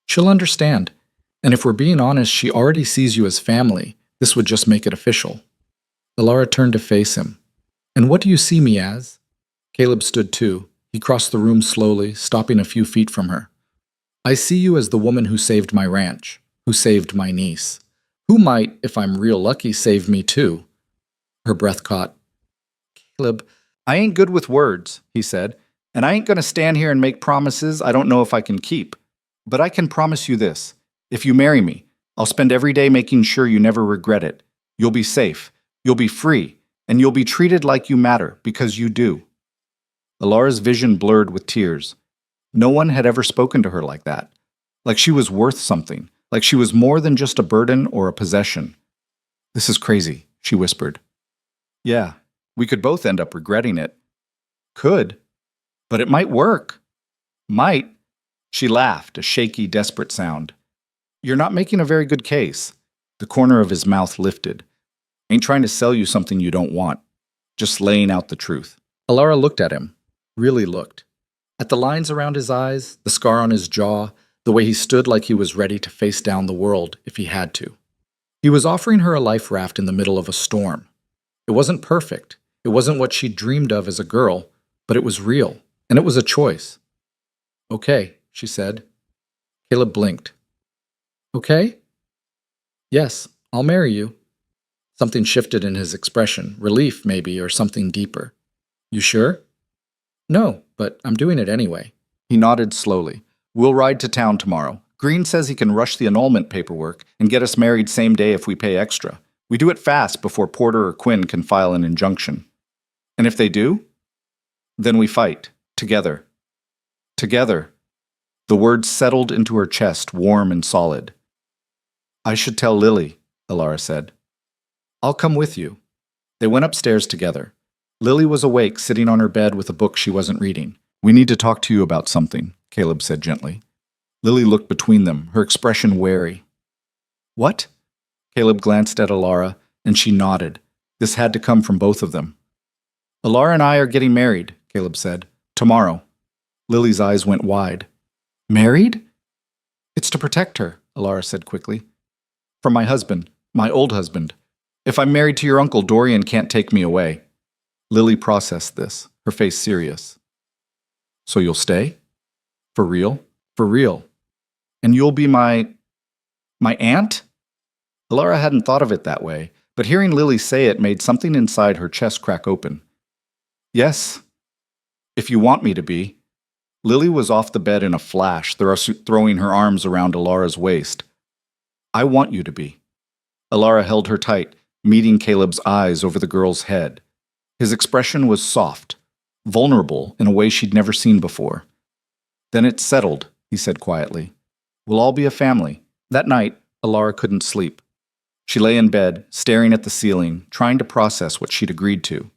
"She'll understand. And if we're being honest, she already sees you as family. This would just make it official." Alara turned to face him. "And what do you see me as?" Caleb stood too. He crossed the room slowly, stopping a few feet from her. "I see you as the woman who saved my ranch, who saved my niece, who might, if I'm real lucky, save me too." Her breath caught. "Caleb, I ain't good with words," he said, "and I ain't going to stand here and make promises I don't know if I can keep. But I can promise you this. If you marry me, I'll spend every day making sure you never regret it. You'll be safe, you'll be free, and you'll be treated like you matter, because you do." Alara's vision blurred with tears. No one had ever spoken to her like that. Like she was worth something. Like she was more than just a burden or a possession. "This is crazy," she whispered. "Yeah, we could both end up regretting it." "Could. But it might work." "Might." She laughed, a shaky, desperate sound. "You're not making a very good case." The corner of his mouth lifted. "Ain't trying to sell you something you don't want. Just laying out the truth." Alara looked at him. Really looked. At the lines around his eyes, the scar on his jaw, the way he stood like he was ready to face down the world if he had to. He was offering her a life raft in the middle of a storm. It wasn't perfect. It wasn't what she dreamed of as a girl, but it was real, and it was a choice. Okay, she said. Caleb blinked. Okay? Yes, I'll marry you. Something shifted in his expression, relief maybe, or something deeper. You sure? No, but I'm doing it anyway. He nodded slowly. We'll ride to town tomorrow. Green says he can rush the annulment paperwork and get us married same day if we pay extra. We do it fast before Porter or Quinn can file an injunction. And if they do, then we fight. Together. Together. The words settled into her chest, warm and solid. I should tell Lily, Alara said. I'll come with you. They went upstairs together. Lily was awake, sitting on her bed with a book she wasn't reading. We need to talk to you about something, Caleb said gently. Lily looked between them, her expression wary. What? Caleb glanced at Alara, and she nodded. This had to come from both of them. Alara and I are getting married, Caleb said. Tomorrow. Lily's eyes went wide. Married? It's to protect her, Alara said quickly. From my husband, my old husband. If I'm married to your uncle, Dorian can't take me away. Lily processed this, her face serious. So you'll stay? For real? For real. And you'll be my aunt? Alara hadn't thought of it that way, but hearing Lily say it made something inside her chest crack open. Yes, if you want me to be. Lily was off the bed in a flash, throwing her arms around Alara's waist. I want you to be. Alara held her tight, meeting Caleb's eyes over the girl's head. His expression was soft, vulnerable in a way she'd never seen before. Then it's settled, he said quietly. We'll all be a family. That night, Alara couldn't sleep. She lay in bed, staring at the ceiling, trying to process what she'd agreed to.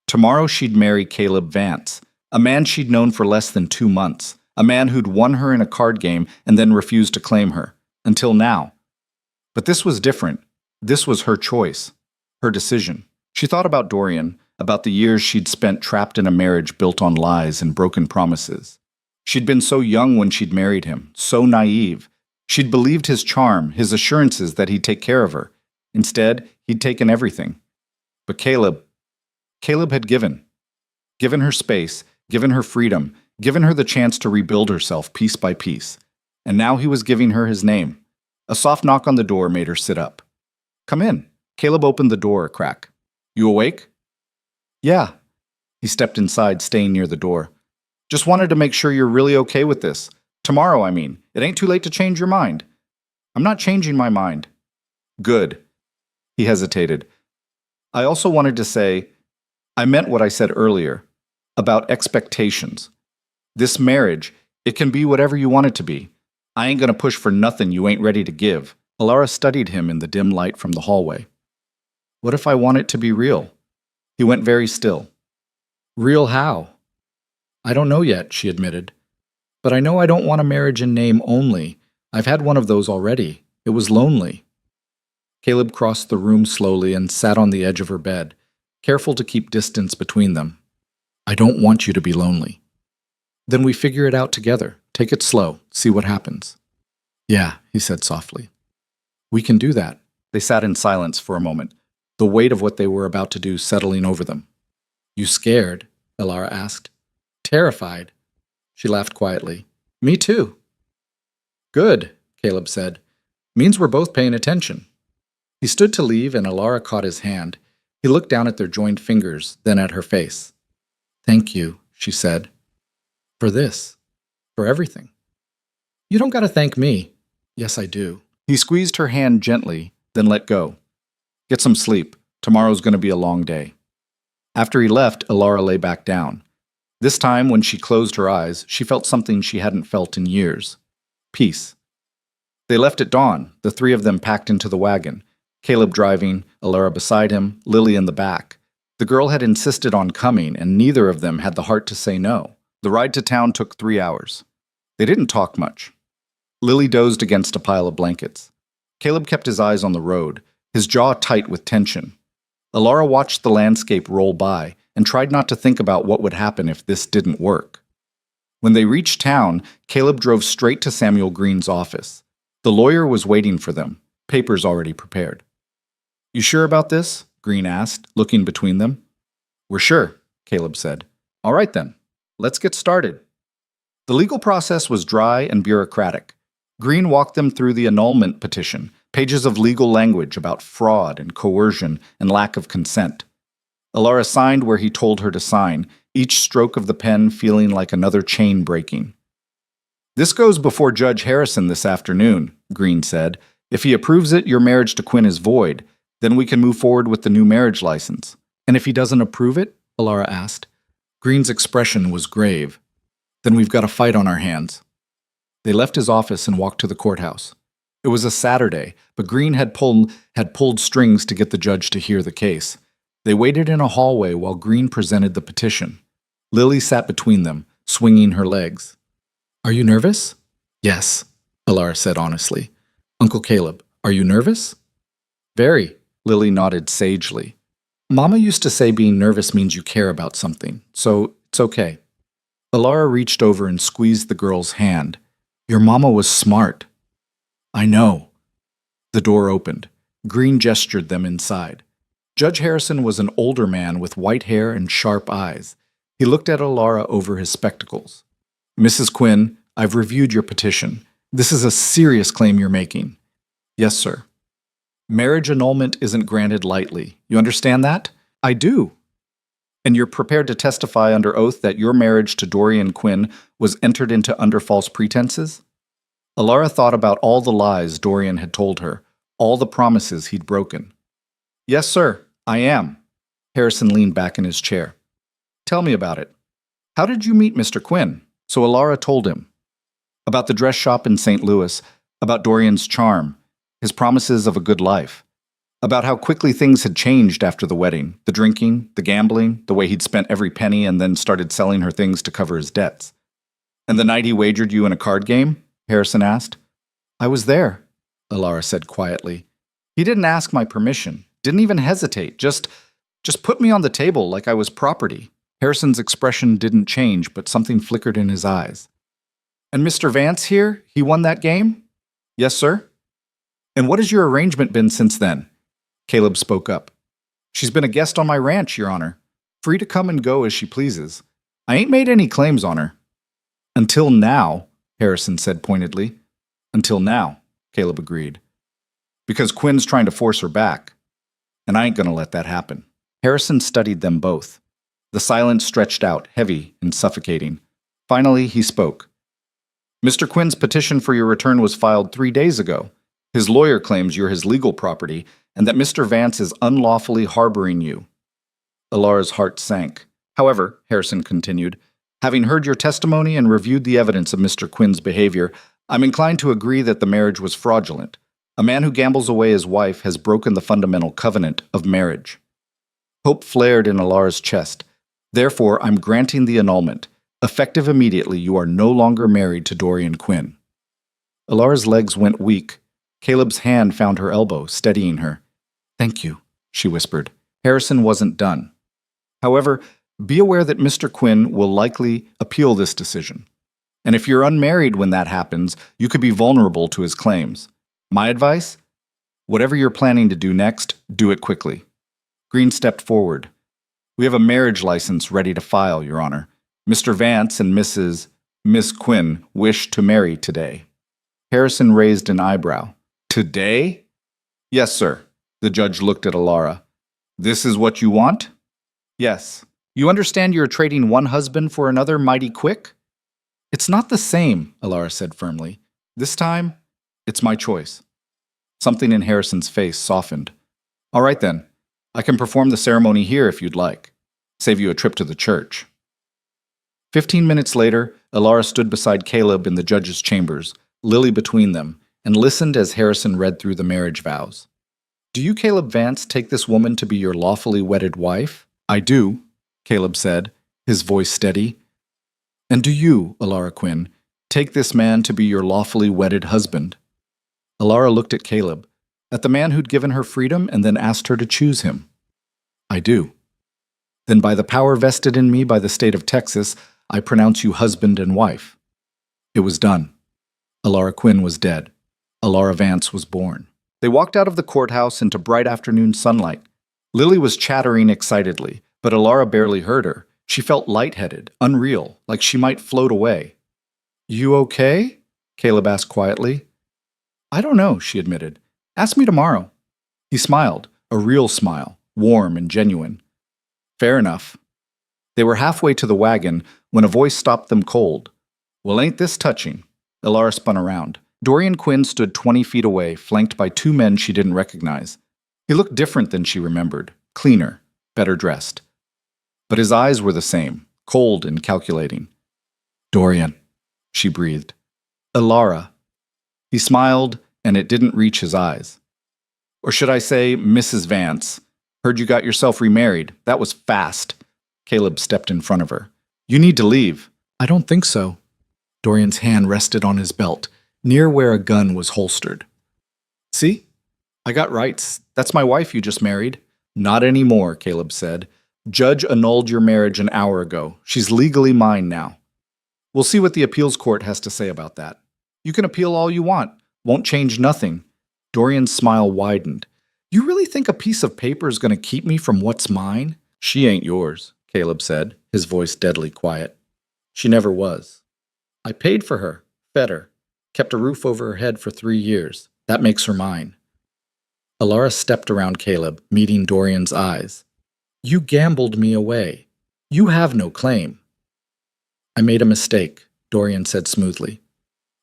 Tomorrow she'd marry Caleb Vance, a man she'd known for less than 2 months, a man who'd won her in a card game and then refused to claim her, until now. But this was different. This was her choice, her decision. She thought about Dorian, about the years she'd spent trapped in a marriage built on lies and broken promises. She'd been so young when she'd married him, so naive. She'd believed his charm, his assurances that he'd take care of her. Instead, he'd taken everything. But Caleb had given her space, given her freedom, given her the chance to rebuild herself piece by piece. And now he was giving her his name. A soft knock on the door made her sit up. Come in. Caleb opened the door a crack. You awake? Yeah. He stepped inside, staying near the door. Just wanted to make sure you're really okay with this. Tomorrow, I mean. It ain't too late to change your mind. I'm not changing my mind. Good. He hesitated. I also wanted to say, I meant what I said earlier, about expectations. This marriage, it can be whatever you want it to be. I ain't gonna push for nothing you ain't ready to give. Alara studied him in the dim light from the hallway. What if I want it to be real? He went very still. Real how? I don't know yet, she admitted. But I know I don't want a marriage in name only. I've had one of those already. It was lonely. Caleb crossed the room slowly and sat on the edge of her bed, careful to keep distance between them. I don't want you to be lonely. Then we figure it out together. Take it slow. See what happens. Yeah, he said softly. We can do that. They sat in silence for a moment, the weight of what they were about to do settling over them. You scared? Alara asked. Terrified. She laughed quietly. Me too. Good, Caleb said. Means we're both paying attention. He stood to leave and Alara caught his hand. He looked down at their joined fingers, then at her face. Thank you, she said. For this. For everything. You don't gotta thank me. Yes, I do. He squeezed her hand gently, then let go. Get some sleep. Tomorrow's gonna be a long day. After he left, Alara lay back down. This time, when she closed her eyes, she felt something she hadn't felt in years. Peace. They left at dawn, the three of them packed into the wagon. Caleb driving, Alara beside him, Lily in the back. The girl had insisted on coming, and neither of them had the heart to say no. The ride to town took 3 hours. They didn't talk much. Lily dozed against a pile of blankets. Caleb kept his eyes on the road, his jaw tight with tension. Alara watched the landscape roll by and tried not to think about what would happen if this didn't work. When they reached town, Caleb drove straight to Samuel Green's office. The lawyer was waiting for them, papers already prepared. You sure about this? Green asked, looking between them. We're sure, Caleb said. All right then, let's get started. The legal process was dry and bureaucratic. Green walked them through the annulment petition, pages of legal language about fraud and coercion and lack of consent. Alara signed where he told her to sign, each stroke of the pen feeling like another chain breaking. "This goes before Judge Harrison this afternoon," Green said. "If he approves it, your marriage to Quinn is void. Then we can move forward with the new marriage license." "And if he doesn't approve it?" Alara asked. Green's expression was grave. "Then we've got a fight on our hands." They left his office and walked to the courthouse. It was a Saturday, but Green had pulled strings to get the judge to hear the case. They waited in a hallway while Green presented the petition. Lily sat between them, swinging her legs. "Are you nervous?" "Yes," Alara said honestly. "Uncle Caleb, are you nervous?" "Very," Lily nodded sagely. "Mama used to say being nervous means you care about something, so it's okay." Alara reached over and squeezed the girl's hand. "Your mama was smart." "I know." The door opened. Green gestured them inside. Judge Harrison was an older man with white hair and sharp eyes. He looked at Alara over his spectacles. "Mrs. Quinn, I've reviewed your petition. This is a serious claim you're making." "Yes, sir." "Marriage annulment isn't granted lightly. You understand that?" "I do." "And you're prepared to testify under oath that your marriage to Dorian Quinn was entered into under false pretenses?" Alara thought about all the lies Dorian had told her, all the promises he'd broken. "Yes, sir, I am." Harrison leaned back in his chair. "Tell me about it. How did you meet Mr. Quinn?" So Alara told him. About the dress shop in St. Louis, about Dorian's charm, his promises of a good life, about how quickly things had changed after the wedding, the drinking, the gambling, the way he'd spent every penny and then started selling her things to cover his debts. "And the night he wagered you in a card game?" Harrison asked. "I was there," Alara said quietly. "He didn't ask my permission, didn't even hesitate, just put me on the table like I was property." Harrison's expression didn't change, but something flickered in his eyes. "And Mr. Vance here, he won that game?" "Yes, sir." "And what has your arrangement been since then?" Caleb spoke up. "She's been a guest on my ranch, Your Honor. Free to come and go as she pleases. I ain't made any claims on her." "Until now," Harrison said pointedly. "Until now," Caleb agreed. "Because Quinn's trying to force her back. And I ain't gonna let that happen." Harrison studied them both. The silence stretched out, heavy and suffocating. Finally, he spoke. "Mr. Quinn's petition for your return was filed 3 days ago. His lawyer claims you're his legal property and that Mr. Vance is unlawfully harboring you." Alara's heart sank. "However," Harrison continued, "having heard your testimony and reviewed the evidence of Mr. Quinn's behavior, I'm inclined to agree that the marriage was fraudulent. A man who gambles away his wife has broken the fundamental covenant of marriage." Hope flared in Alara's chest. "Therefore, I'm granting the annulment. Effective immediately, you are no longer married to Dorian Quinn." Alara's legs went weak. Caleb's hand found her elbow, steadying her. "Thank you," she whispered. Harrison wasn't done. "However, be aware that Mr. Quinn will likely appeal this decision. And if you're unmarried when that happens, you could be vulnerable to his claims. My advice? Whatever you're planning to do next, do it quickly." Green stepped forward. "We have a marriage license ready to file, Your Honor. Mr. Vance and Miss Quinn wish to marry today." Harrison raised an eyebrow. "Today?" "Yes, sir." The judge looked at Alara. "This is what you want?" "Yes. You understand you're trading one husband for another mighty quick?" "It's not the same," Alara said firmly. "This time, it's my choice." Something in Harrison's face softened. "All right then. I can perform the ceremony here if you'd like. Save you a trip to the church." 15 minutes later, Alara stood beside Caleb in the judge's chambers, Lily between them, and listened as Harrison read through the marriage vows. "Do you, Caleb Vance, take this woman to be your lawfully wedded wife?" "I do," Caleb said, his voice steady. "And do you, Alara Quinn, take this man to be your lawfully wedded husband?" Alara looked at Caleb, at the man who'd given her freedom and then asked her to choose him. "I do." "Then by the power vested in me by the state of Texas, I pronounce you husband and wife." It was done. Alara Quinn was dead. Alara Vance was born. They walked out of the courthouse into bright afternoon sunlight. Lily was chattering excitedly, but Alara barely heard her. She felt lightheaded, unreal, like she might float away. You okay? Caleb asked quietly. I don't know, she admitted. Ask me tomorrow. He smiled, a real smile, warm and genuine. Fair enough. They were halfway to the wagon when a voice stopped them cold. Well, ain't this touching? Elara spun around. Dorian Quinn stood 20 feet away, flanked by two men she didn't recognize. He looked different than she remembered, cleaner, better dressed. But his eyes were the same, cold and calculating. Dorian, she breathed. Elara. He smiled, and it didn't reach his eyes. Or should I say, Mrs. Vance. Heard you got yourself remarried. That was fast. Caleb stepped in front of her. You need to leave. I don't think so. Dorian's hand rested on his belt, near where a gun was holstered. See? I got rights. That's my wife you just married. Not anymore, Caleb said. Judge annulled your marriage an hour ago. She's legally mine now. We'll see what the appeals court has to say about that. You can appeal all you want. Won't change nothing. Dorian's smile widened. You really think a piece of paper is going to keep me from what's mine? She ain't yours, Caleb said, his voice deadly quiet. She never was. I paid for her, fed her, kept a roof over her head for 3 years. That makes her mine. Elara stepped around Caleb, meeting Dorian's eyes. You gambled me away. You have no claim. I made a mistake, Dorian said smoothly.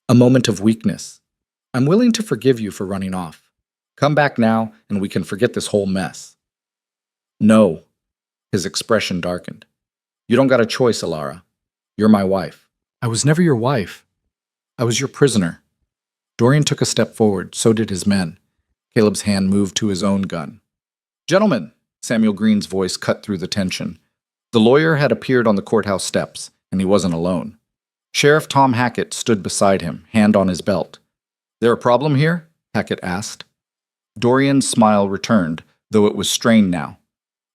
A moment of weakness. I'm willing to forgive you for running off. Come back now, and we can forget this whole mess. No. His expression darkened. You don't got a choice, Elara. You're my wife. I was never your wife. I was your prisoner. Dorian took a step forward, so did his men. Caleb's hand moved to his own gun. Gentlemen, Samuel Green's voice cut through the tension. The lawyer had appeared on the courthouse steps, and he wasn't alone. Sheriff Tom Hackett stood beside him, hand on his belt. There a problem here? Hackett asked. Dorian's smile returned, though it was strained now.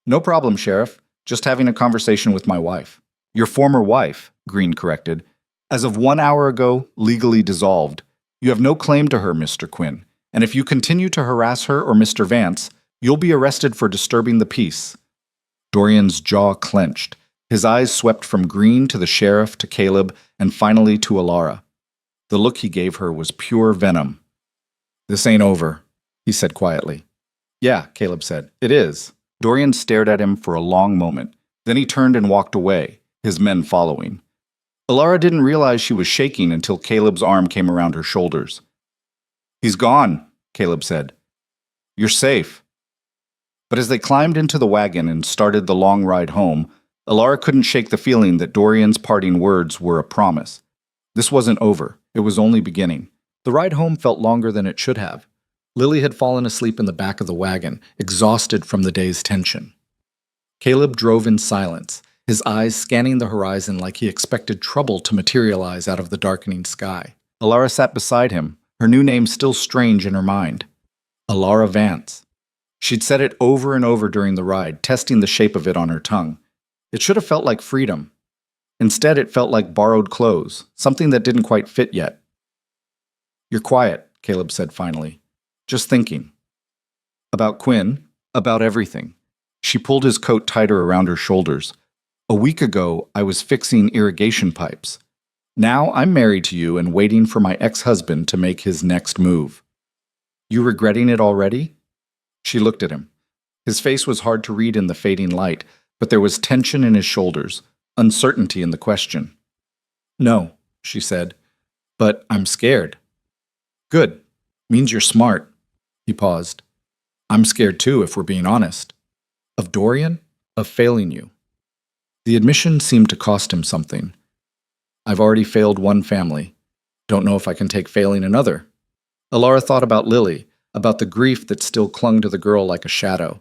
No problem, Sheriff. Just having a conversation with my wife. Your former wife, Green corrected. As of 1 hour ago, legally dissolved. You have no claim to her, Mr. Quinn. And if you continue to harass her or Mr. Vance, you'll be arrested for disturbing the peace. Dorian's jaw clenched. His eyes swept from Green to the sheriff to Caleb and finally to Elara. The look he gave her was pure venom. This ain't over, he said quietly. Yeah, Caleb said. It is. Dorian stared at him for a long moment. Then he turned and walked away, his men following. Elara didn't realize she was shaking until Caleb's arm came around her shoulders. He's gone, Caleb said. You're safe. But as they climbed into the wagon and started the long ride home, Elara couldn't shake the feeling that Dorian's parting words were a promise. This wasn't over. It was only beginning. The ride home felt longer than it should have. Lily had fallen asleep in the back of the wagon, exhausted from the day's tension. Caleb drove in silence, his eyes scanning the horizon like he expected trouble to materialize out of the darkening sky. Elara sat beside him, her new name still strange in her mind. Elara Vance. She'd said it over and over during the ride, testing the shape of it on her tongue. It should have felt like freedom. Instead, it felt like borrowed clothes, something that didn't quite fit yet. You're quiet, Caleb said finally. Just thinking. About Quinn, about everything. She pulled his coat tighter around her shoulders. A week ago, I was fixing irrigation pipes. Now I'm married to you and waiting for my ex-husband to make his next move. You regretting it already? She looked at him. His face was hard to read in the fading light, but there was tension in his shoulders, uncertainty in the question. No, she said, but I'm scared. Good. Means you're smart. He paused. I'm scared too, if we're being honest. Of Dorian? Of failing you. The admission seemed to cost him something. I've already failed one family. Don't know if I can take failing another. Elara thought about Lily, about the grief that still clung to the girl like a shadow.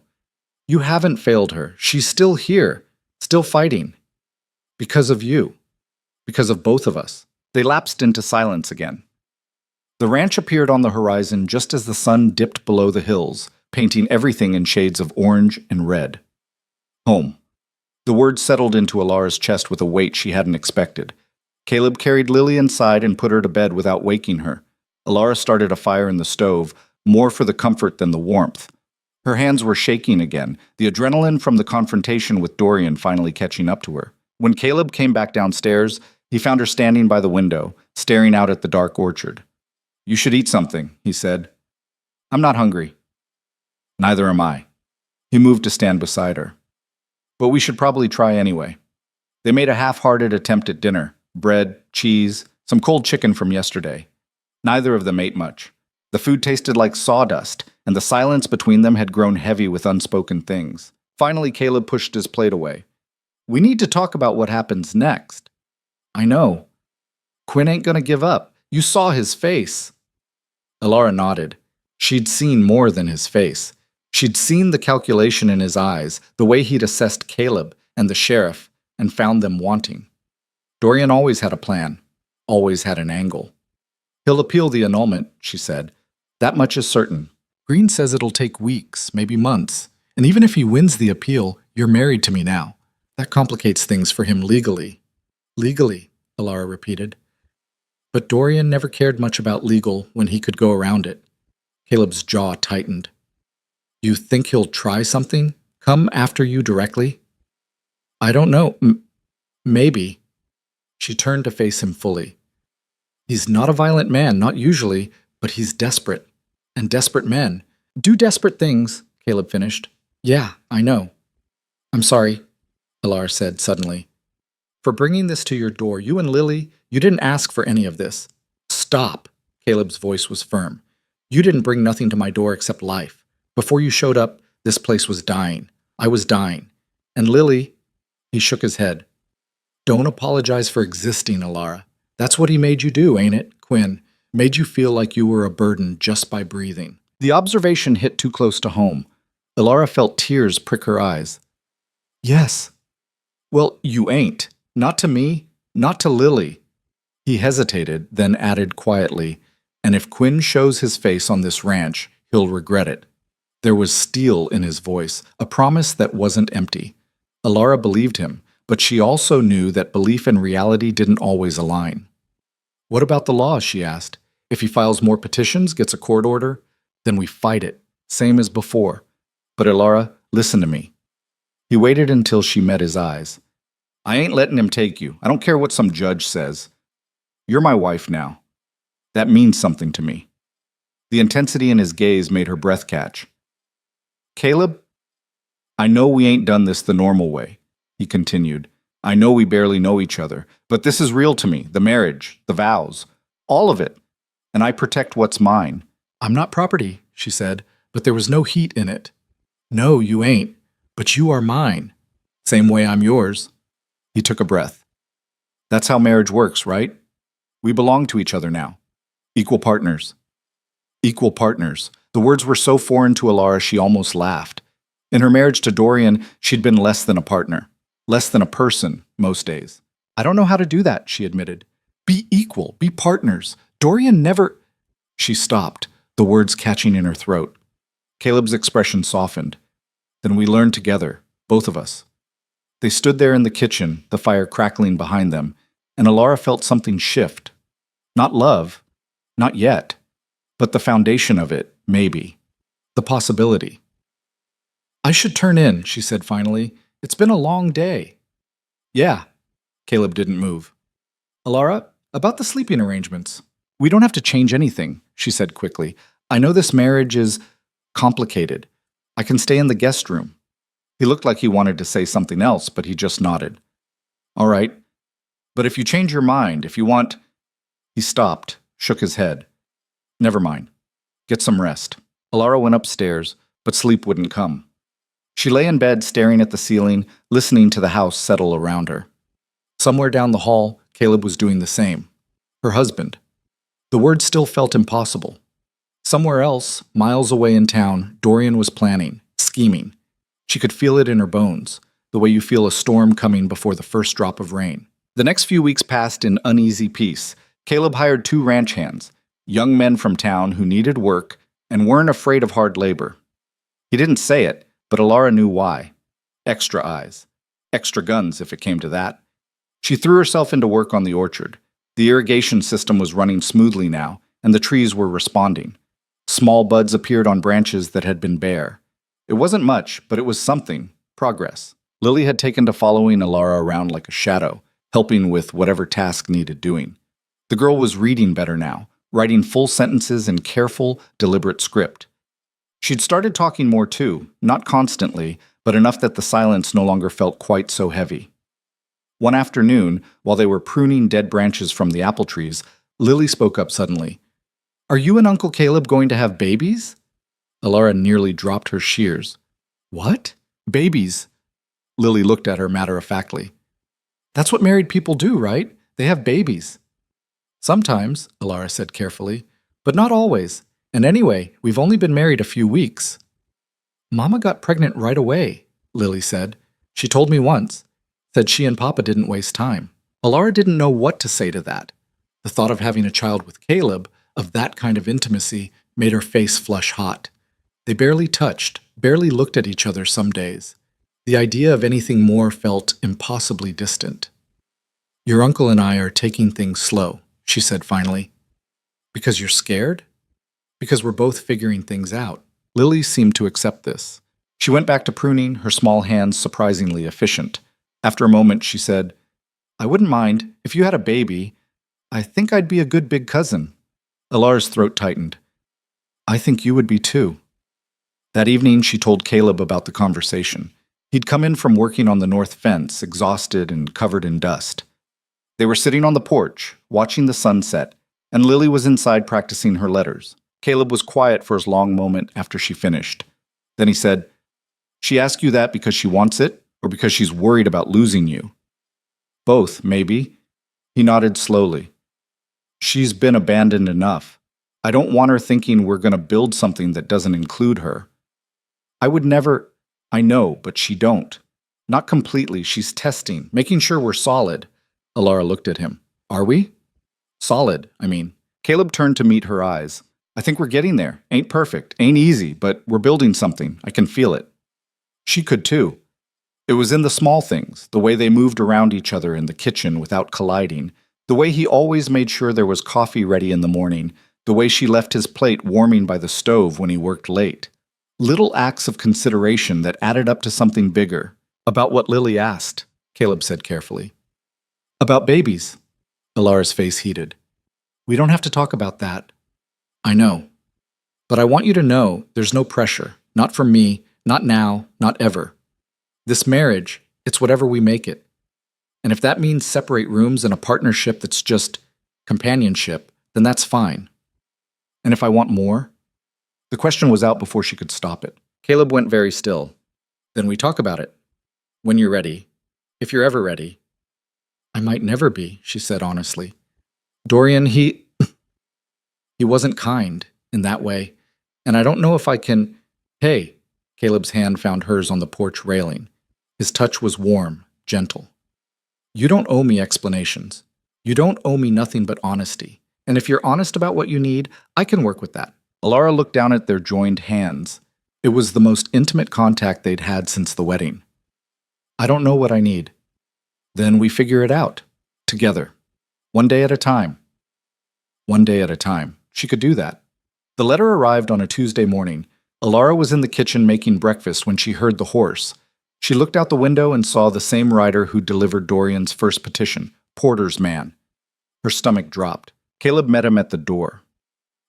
You haven't failed her. She's still here, still fighting. Because of you. Because of both of us. They lapsed into silence again. The ranch appeared on the horizon just as the sun dipped below the hills, painting everything in shades of orange and red. Home. The word settled into Elara's chest with a weight she hadn't expected. Caleb carried Lily inside and put her to bed without waking her. Elara started a fire in the stove, more for the comfort than the warmth. Her hands were shaking again, the adrenaline from the confrontation with Dorian finally catching up to her. When Caleb came back downstairs, He found her standing by the window, staring out at the dark orchard. "You should eat something," he said. "I'm not hungry." "Neither am I." He moved to stand beside her. "But we should probably try anyway." They made a half-hearted attempt at dinner: bread, cheese, some cold chicken from yesterday. Neither of them ate much. The food tasted like sawdust, and the silence between them had grown heavy with unspoken things. Finally, Caleb pushed his plate away. "We need to talk about what happens next." "I know. Quinn ain't gonna give up. You saw his face." Elara nodded. She'd seen more than his face. She'd seen the calculation in his eyes, the way he'd assessed Caleb and the sheriff, and found them wanting. Dorian always had a plan, always had an angle. "He'll appeal the annulment," she said. "That much is certain. Green says it'll take weeks, maybe months. And even if he wins the appeal, you're married to me now. That complicates things for him legally." "Legally," Elara repeated. But Dorian never cared much about legal when he could go around it. Caleb's jaw tightened. "You think he'll try something? Come after you directly?" "I don't know. Maybe." She turned to face him fully. "He's not a violent man, not usually, but he's desperate. And desperate men do desperate things," Caleb finished. "Yeah, I know." "I'm sorry," Elara said suddenly. "For bringing this to your door. You and Lily, you didn't ask for any of this." "Stop." Caleb's voice was firm. "You didn't bring nothing to my door except life. Before you showed up, this place was dying. I was dying. And Lily," he shook his head. "Don't apologize for existing, Elara. That's what he made you do, ain't it, Quinn? Made you feel like you were a burden just by breathing." The observation hit too close to home. Elara felt tears prick her eyes. "Yes." "Well, you ain't. Not to me, not to Lily." He hesitated, then added quietly, "And if Quinn shows his face on this ranch, he'll regret it." There was steel in his voice, a promise that wasn't empty. Elara believed him, but she also knew that belief and reality didn't always align. "What about the law?" she asked. "If he files more petitions, gets a court order, then we fight it, same as before. But Elara, listen to me." He waited until she met his eyes. "I ain't letting him take you. I don't care what some judge says. You're my wife now. That means something to me." The intensity in his gaze made her breath catch. "Caleb, I know we ain't done this the normal way," he continued. "I know we barely know each other, but this is real to me, the marriage, the vows, all of it, and I protect what's mine." "I'm not property," she said, "but there was no heat in it." "No, you ain't, but you are mine. Same way I'm yours." He took a breath. "That's how marriage works, right? We belong to each other now. Equal partners." Equal partners. The words were so foreign to Elara she almost laughed. In her marriage to Dorian, she'd been less than a partner, less than a person most days. "I don't know how to do that," she admitted. "Be equal, be partners. Dorian never—" She stopped, the words catching in her throat. Caleb's expression softened. "Then we learned together, both of us." They stood there in the kitchen, the fire crackling behind them, and Elara felt something shift. Not love, not yet, but the foundation of it, maybe. The possibility. "I should turn in," she said finally. "It's been a long day." "Yeah." Caleb didn't move. "Elara, about the sleeping arrangements. We don't have to change anything," she said quickly. "I know this marriage is complicated. I can stay in the guest room." He looked like he wanted to say something else, but he just nodded. "All right. But if you change your mind, if you want—" He stopped, shook his head. "Never mind. Get some rest." Elara went upstairs, but sleep wouldn't come. She lay in bed staring at the ceiling, listening to the house settle around her. Somewhere down the hall, Caleb was doing the same. Her husband. The word still felt impossible. Somewhere else, miles away in town, Dorian was planning, scheming. She could feel it in her bones, the way you feel a storm coming before the first drop of rain. The next few weeks passed in uneasy peace. Caleb hired 2 ranch hands, young men from town who needed work and weren't afraid of hard labor. He didn't say it, but Elara knew why. Extra eyes. Extra guns, if it came to that. She threw herself into work on the orchard. The irrigation system was running smoothly now, and the trees were responding. Small buds appeared on branches that had been bare. It wasn't much, but it was something. Progress. Lily had taken to following Elara around like a shadow, helping with whatever task needed doing. The girl was reading better now, writing full sentences in careful, deliberate script. She'd started talking more too, not constantly, but enough that the silence no longer felt quite so heavy. One afternoon, while they were pruning dead branches from the apple trees, Lily spoke up suddenly. "Are you and Uncle Caleb going to have babies?" Alara nearly dropped her shears. "What? Babies?" Lily looked at her matter-of-factly. "That's what married people do, right? They have babies." "Sometimes," Alara said carefully, "but not always. And anyway, we've only been married a few weeks." "Mama got pregnant right away," Lily said. "She told me once. Said she and Papa didn't waste time." Alara didn't know what to say to that. The thought of having a child with Caleb, of that kind of intimacy, made her face flush hot. They barely touched, barely looked at each other some days. The idea of anything more felt impossibly distant. "Your uncle and I are taking things slow," she said finally. "Because you're scared?" "Because we're both figuring things out." Lily seemed to accept this. She went back to pruning, her small hands surprisingly efficient. After a moment, she said, "I wouldn't mind. If you had a baby, I think I'd be a good big cousin." Alara's throat tightened. "I think you would be too." That evening, she told Caleb about the conversation. He'd come in from working on the north fence, exhausted and covered in dust. They were sitting on the porch, watching the sunset, and Lily was inside practicing her letters. Caleb was quiet for a long moment after she finished. Then he said, "She asked you that because she wants it, or because she's worried about losing you?" "Both, maybe." He nodded slowly. "She's been abandoned enough. I don't want her thinking we're going to build something that doesn't include her." "I would never—" "I know, but she don't. Not completely. She's testing, making sure we're solid." Alara looked at him. "Are we?" "Solid, I mean." Caleb turned to meet her eyes. "I think we're getting there. Ain't perfect, ain't easy, but we're building something. I can feel it." She could too. It was in the small things, the way they moved around each other in the kitchen without colliding, the way he always made sure there was coffee ready in the morning, the way she left his plate warming by the stove when he worked late. Little acts of consideration that added up to something bigger. "About what Lily asked," Caleb said carefully. "About babies." Alara's face heated. "We don't have to talk about that." "I know. But I want you to know there's no pressure. Not from me, not now, not ever. This marriage, it's whatever we make it. And if that means separate rooms in a partnership that's just companionship, then that's fine. And if I want more?" The question was out before she could stop it. Caleb went very still. "Then we talk about it. When you're ready. If you're ever ready." "I might never be," she said honestly. "Dorian, he wasn't kind in that way. And I don't know if I can—" "Hey." Caleb's hand found hers on the porch railing. His touch was warm, gentle. "You don't owe me explanations. You don't owe me nothing but honesty. And if you're honest about what you need, I can work with that." Alara looked down at their joined hands. It was the most intimate contact they'd had since the wedding. "I don't know what I need." "Then we figure it out. Together. One day at a time." One day at a time. She could do that. The letter arrived on a Tuesday morning. Alara was in the kitchen making breakfast when she heard the horse. She looked out the window and saw the same rider who delivered Dorian's first petition, Porter's man. Her stomach dropped. Caleb met him at the door.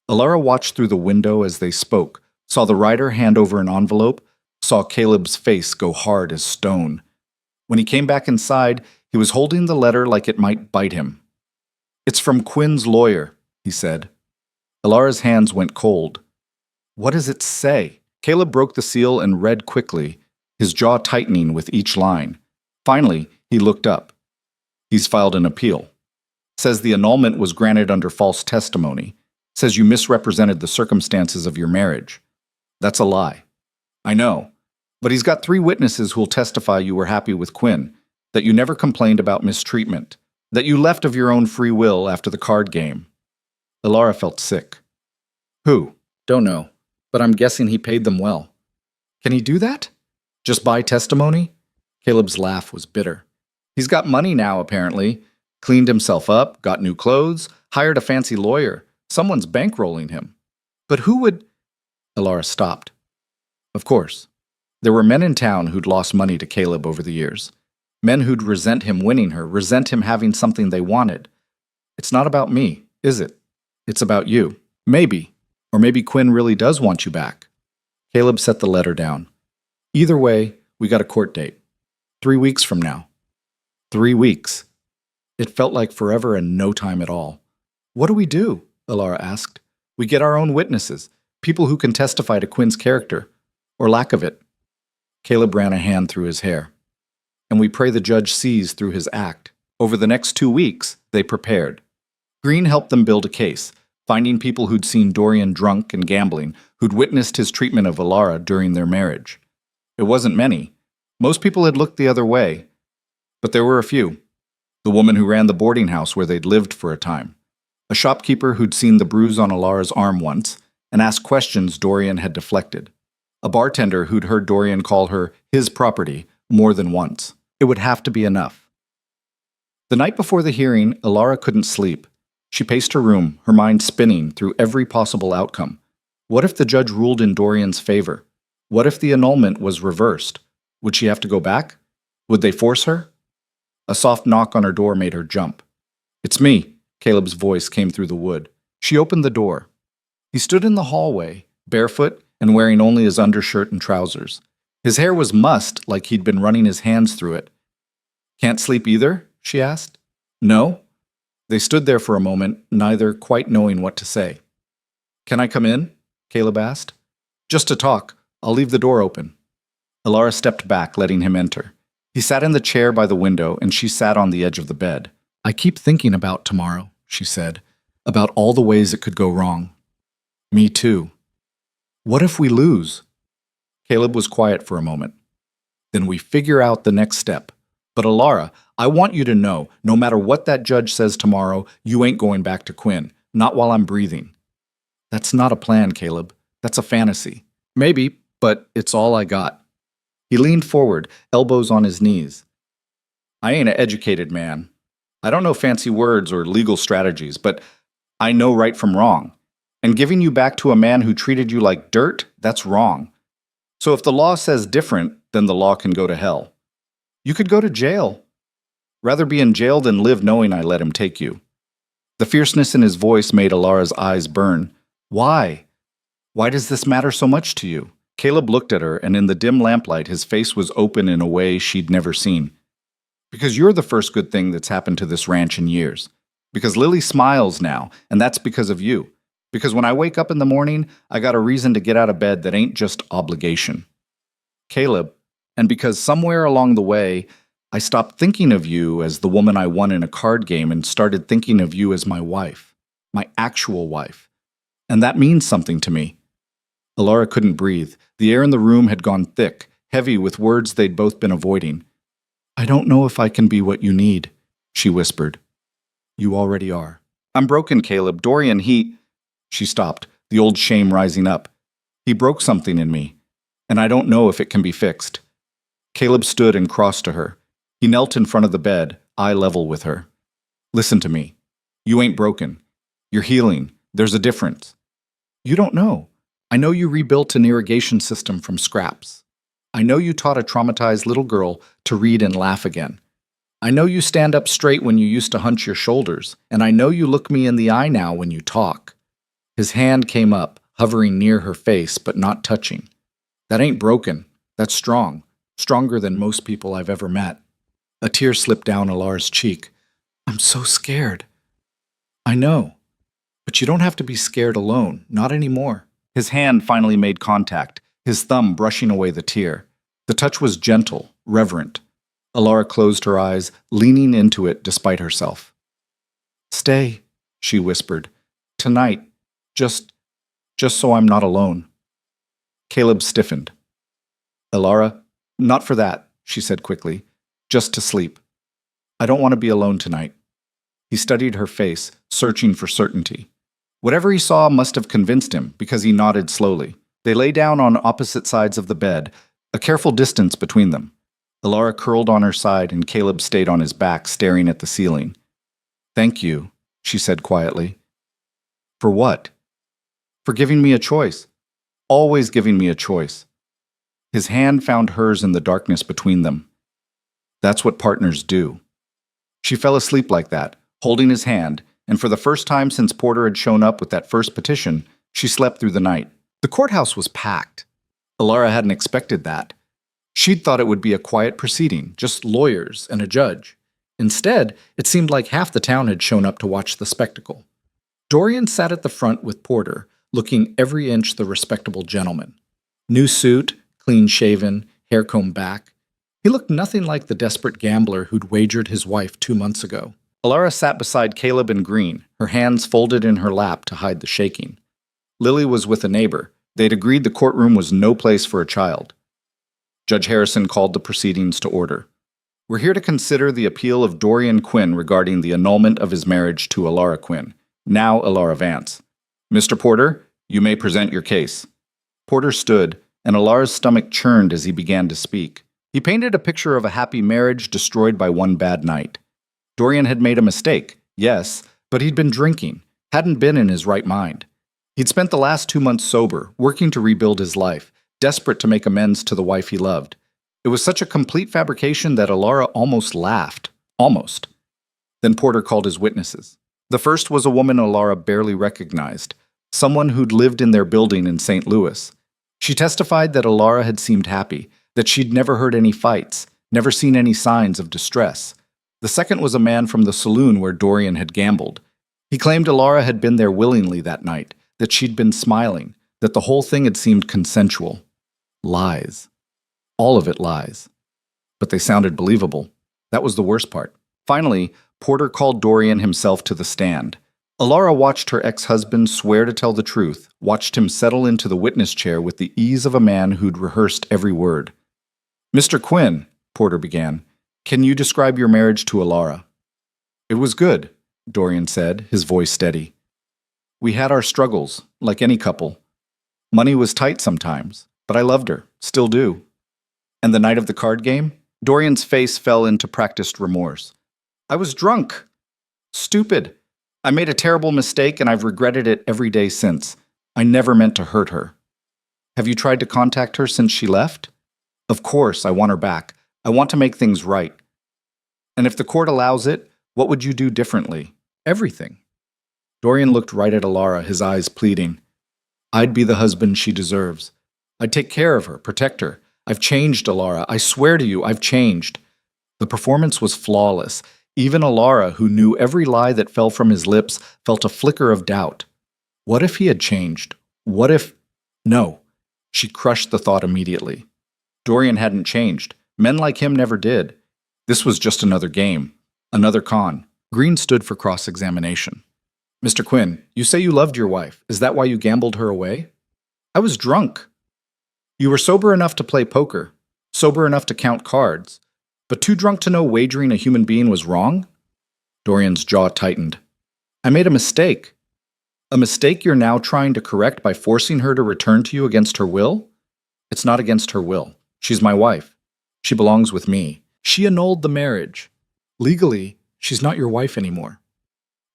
Alara watched through the window as they spoke, saw the rider hand over an envelope, saw Caleb's face go hard as stone. When he came back inside, he was holding the letter like it might bite him. "It's from Quinn's lawyer," he said. Alara's hands went cold. "What does it say?" Caleb broke the seal and read quickly, his jaw tightening with each line. Finally, he looked up. "He's filed an appeal. Says the annulment was granted under false testimony. Says you misrepresented the circumstances of your marriage. That's a lie. I know. But he's got 3 witnesses who'll testify you were happy with Quinn, that you never complained about mistreatment, that you left of your own free will after the card game." Alara felt sick. "Who?" "Don't know, but I'm guessing he paid them well." "Can he do that? Just buy testimony?" Caleb's laugh was bitter. "He's got money now, apparently. Cleaned himself up, got new clothes, hired a fancy lawyer. Someone's bankrolling him. But who would—" Alara stopped. Of course. There were men in town who'd lost money to Caleb over the years. Men who'd resent him winning her, resent him having something they wanted. It's not about me, is it? It's about you. Maybe. Or maybe Quinn really does want you back. Caleb set the letter down. Either way, we got a court date. 3 weeks from now. 3 weeks. It felt like forever and no time at all. What do we do? Alara asked. We get our own witnesses, people who can testify to Quinn's character, or lack of it. Caleb ran a hand through his hair. And we pray the judge sees through his act. Over the next 2 weeks, they prepared. Green helped them build a case, finding people who'd seen Dorian drunk and gambling, who'd witnessed his treatment of Alara during their marriage. It wasn't many. Most people had looked the other way, but there were a few. The woman who ran the boarding house where they'd lived for a time. A shopkeeper who'd seen the bruise on Alara's arm once and asked questions Dorian had deflected. A bartender who'd heard Dorian call her his property more than once. It would have to be enough. The night before the hearing, Alara couldn't sleep. She paced her room, her mind spinning through every possible outcome. What if the judge ruled in Dorian's favor? What if the annulment was reversed? Would she have to go back? Would they force her? A soft knock on her door made her jump. It's me, Caleb's voice came through the wood. She opened the door. He stood in the hallway, barefoot and wearing only his undershirt and trousers. His hair was mussed like he'd been running his hands through it. Can't sleep either? She asked. No? They stood there for a moment, neither quite knowing what to say. Can I come in? Caleb asked. Just to talk. I'll leave the door open. Alara stepped back, letting him enter. He sat in the chair by the window, and she sat on the edge of the bed. I keep thinking about tomorrow, she said, about all the ways it could go wrong. Me too. What if we lose? Caleb was quiet for a moment. Then we figure out the next step. But Alara, I want you to know, no matter what that judge says tomorrow, you ain't going back to Quinn. Not while I'm breathing. That's not a plan, Caleb. That's a fantasy. Maybe, but it's all I got. He leaned forward, elbows on his knees. I ain't an educated man. I don't know fancy words or legal strategies, but I know right from wrong. And giving you back to a man who treated you like dirt, that's wrong. So if the law says different, then the law can go to hell. You could go to jail. Rather be in jail than live knowing I let him take you. The fierceness in his voice made Alara's eyes burn. Why? Why does this matter so much to you? Caleb looked at her, and in the dim lamplight, his face was open in a way she'd never seen. Because you're the first good thing that's happened to this ranch in years. Because Lily smiles now, and that's because of you. Because when I wake up in the morning, I got a reason to get out of bed that ain't just obligation. Caleb, and because somewhere along the way, I stopped thinking of you as the woman I won in a card game and started thinking of you as my wife. My actual wife. And that means something to me. Alara couldn't breathe. The air in the room had gone thick, heavy with words they'd both been avoiding. I don't know if I can be what you need, she whispered. You already are. I'm broken, Caleb. Dorian, he... She stopped, the old shame rising up. He broke something in me, and I don't know if it can be fixed. Caleb stood and crossed to her. He knelt in front of the bed, eye level with her. Listen to me. You ain't broken. You're healing. There's a difference. You don't know. I know you rebuilt an irrigation system from scraps. I know you taught a traumatized little girl to read and laugh again. I know you stand up straight when you used to hunch your shoulders, and I know you look me in the eye now when you talk. His hand came up, hovering near her face, but not touching. That ain't broken. That's strong. Stronger than most people I've ever met. A tear slipped down Alara's cheek. I'm so scared. I know. But you don't have to be scared alone. Not anymore. His hand finally made contact, his thumb brushing away the tear. The touch was gentle, reverent. Alara closed her eyes, leaning into it despite herself. Stay, she whispered. Tonight. Just so I'm not alone. Caleb stiffened. Alara, not for that, she said quickly. Just to sleep. I don't want to be alone tonight. He studied her face, searching for certainty. Whatever he saw must have convinced him, because he nodded slowly. They lay down on opposite sides of the bed, a careful distance between them. Alara curled on her side, and Caleb stayed on his back, staring at the ceiling. Thank you, she said quietly. For what? For giving me a choice. Always giving me a choice. His hand found hers in the darkness between them. That's what partners do. She fell asleep like that, holding his hand, and for the first time since Porter had shown up with that first petition, she slept through the night. The courthouse was packed. Alara hadn't expected that. She'd thought it would be a quiet proceeding, just lawyers and a judge. Instead, it seemed like half the town had shown up to watch the spectacle. Dorian sat at the front with Porter, looking every inch the respectable gentleman. New suit, clean-shaven, hair combed back. He looked nothing like the desperate gambler who'd wagered his wife 2 months ago. Alara sat beside Caleb and Green, her hands folded in her lap to hide the shaking. Lily was with a neighbor. They'd agreed the courtroom was no place for a child. Judge Harrison called the proceedings to order. We're here to consider the appeal of Dorian Quinn regarding the annulment of his marriage to Alara Quinn, now Alara Vance. Mr. Porter, you may present your case. Porter stood, and Alara's stomach churned as he began to speak. He painted a picture of a happy marriage destroyed by one bad night. Dorian had made a mistake, yes, but he'd been drinking, hadn't been in his right mind. He'd spent the last 2 months sober, working to rebuild his life, desperate to make amends to the wife he loved. It was such a complete fabrication that Alara almost laughed. Almost. Then Porter called his witnesses. The first was a woman Alara barely recognized, someone who'd lived in their building in St. Louis. She testified that Alara had seemed happy, that she'd never heard any fights, never seen any signs of distress. The second was a man from the saloon where Dorian had gambled. He claimed Alara had been there willingly that night, that she'd been smiling, that the whole thing had seemed consensual. Lies. All of it lies. But they sounded believable. That was the worst part. Finally, Porter called Dorian himself to the stand. Alara watched her ex-husband swear to tell the truth, watched him settle into the witness chair with the ease of a man who'd rehearsed every word. Mr. Quinn, Porter began, can you describe your marriage to Alara? It was good, Dorian said, his voice steady. We had our struggles, like any couple. Money was tight sometimes, but I loved her, still do. And the night of the card game? Dorian's face fell into practiced remorse. I was drunk. Stupid. I made a terrible mistake and I've regretted it every day since. I never meant to hurt her. Have you tried to contact her since she left? Of course, I want her back. I want to make things right. And if the court allows it, what would you do differently? Everything. Dorian looked right at Alara, his eyes pleading. I'd be the husband she deserves. I'd take care of her, protect her. I've changed, Alara. I swear to you, I've changed. The performance was flawless. Even Alara, who knew every lie that fell from his lips, felt a flicker of doubt. What if he had changed? What if... No. She crushed the thought immediately. Dorian hadn't changed. Men like him never did. This was just another game. Another con. Green stood for cross-examination. Mr. Quinn, you say you loved your wife. Is that why you gambled her away? I was drunk. You were sober enough to play poker, sober enough to count cards, but too drunk to know wagering a human being was wrong? Dorian's jaw tightened. I made a mistake. A mistake you're now trying to correct by forcing her to return to you against her will? It's not against her will. She's my wife. She belongs with me. She annulled the marriage. Legally, she's not your wife anymore.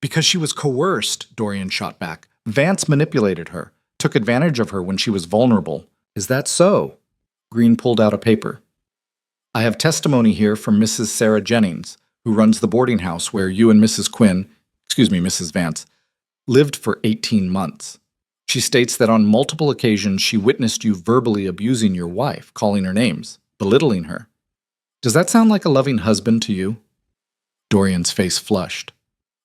Because she was coerced, Dorian shot back. Vance manipulated her, took advantage of her when she was vulnerable. Is that so? Green pulled out a paper. I have testimony here from Mrs. Sarah Jennings, who runs the boarding house where you and Mrs. Vance, lived for 18 months. She states that on multiple occasions she witnessed you verbally abusing your wife, calling her names, belittling her. Does that sound like a loving husband to you? Dorian's face flushed.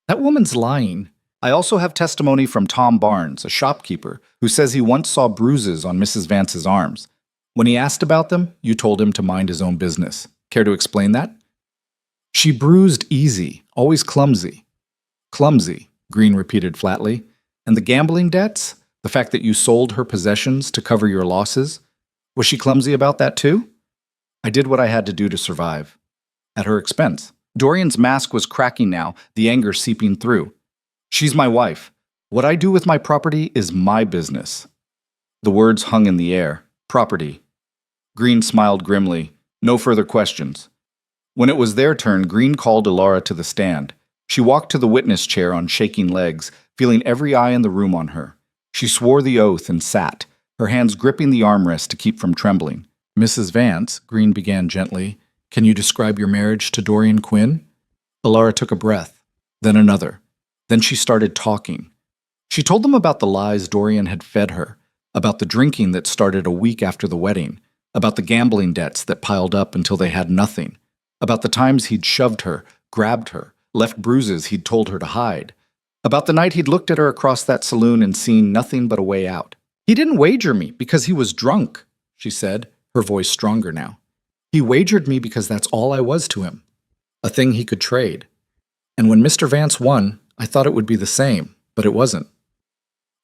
That woman's lying. I also have testimony from Tom Barnes, a shopkeeper, who says he once saw bruises on Mrs. Vance's arms. When he asked about them, you told him to mind his own business. Care to explain that? She bruised easy, always clumsy. Clumsy, Green repeated flatly. And the gambling debts? The fact that you sold her possessions to cover your losses? Was she clumsy about that too? I did what I had to do to survive. At her expense. Dorian's mask was cracking now, the anger seeping through. She's my wife. What I do with my property is my business. The words hung in the air. Property. Green smiled grimly. No further questions. When it was their turn, Green called Alara to the stand. She walked to the witness chair on shaking legs, feeling every eye in the room on her. She swore the oath and sat, her hands gripping the armrest to keep from trembling. Mrs. Vance, Green began gently, Can you describe your marriage to Dorian Quinn? Alara took a breath, then another. Then she started talking. She told them about the lies Dorian had fed her, about the drinking that started a week after the wedding, about the gambling debts that piled up until they had nothing, about the times he'd shoved her, grabbed her, left bruises he'd told her to hide, about the night he'd looked at her across that saloon and seen nothing but a way out. He didn't wager me because he was drunk, she said, her voice stronger now. He wagered me because that's all I was to him, a thing he could trade. And when Mr. Vance won, I thought it would be the same, but it wasn't.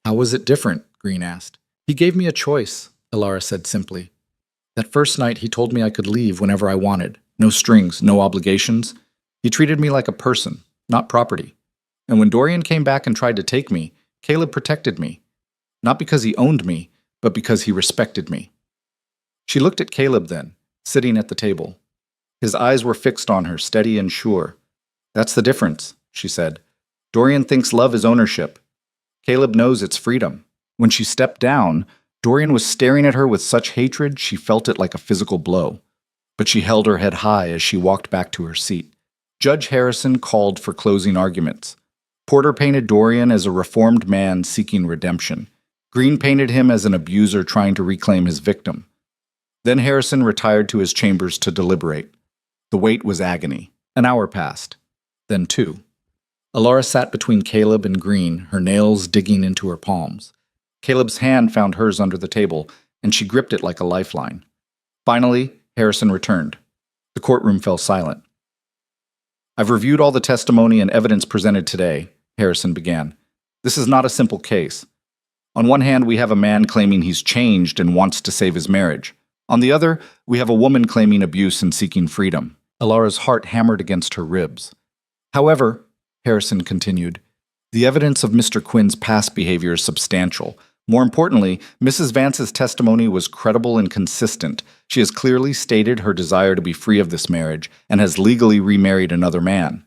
How was it different? Green asked. He gave me a choice, Alara said simply. That first night he told me I could leave whenever I wanted. No strings, no obligations. He treated me like a person, not property. And when Dorian came back and tried to take me, Caleb protected me. Not because he owned me, but because he respected me. She looked at Caleb then, sitting at the table. His eyes were fixed on her, steady and sure. That's the difference, she said. Dorian thinks love is ownership. Caleb knows it's freedom. When she stepped down, Dorian was staring at her with such hatred she felt it like a physical blow. But she held her head high as she walked back to her seat. Judge Harrison called for closing arguments. Porter painted Dorian as a reformed man seeking redemption. Green painted him as an abuser trying to reclaim his victim. Then Harrison retired to his chambers to deliberate. The wait was agony. An hour passed. Then 2. Alara sat between Caleb and Green, her nails digging into her palms. Caleb's hand found hers under the table, and she gripped it like a lifeline. Finally, Harrison returned. The courtroom fell silent. I've reviewed all the testimony and evidence presented today, Harrison began. This is not a simple case. On one hand, we have a man claiming he's changed and wants to save his marriage. On the other, we have a woman claiming abuse and seeking freedom. Alara's heart hammered against her ribs. However, Harrison continued, the evidence of Mr. Quinn's past behavior is substantial. More importantly, Mrs. Vance's testimony was credible and consistent. She has clearly stated her desire to be free of this marriage and has legally remarried another man.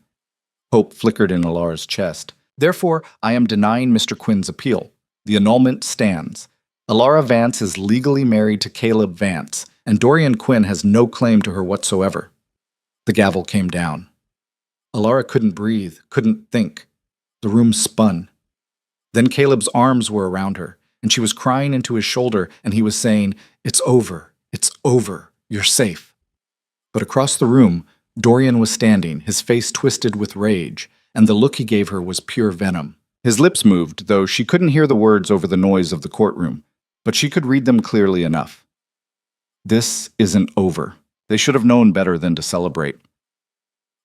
Hope flickered in Alara's chest. Therefore, I am denying Mr. Quinn's appeal. The annulment stands. Alara Vance is legally married to Caleb Vance, and Dorian Quinn has no claim to her whatsoever. The gavel came down. Alara couldn't breathe, couldn't think. The room spun. Then Caleb's arms were around her, and she was crying into his shoulder, and he was saying, it's over, you're safe. But across the room, Dorian was standing, his face twisted with rage, and the look he gave her was pure venom. His lips moved, though she couldn't hear the words over the noise of the courtroom, but she could read them clearly enough. This isn't over. They should have known better than to celebrate.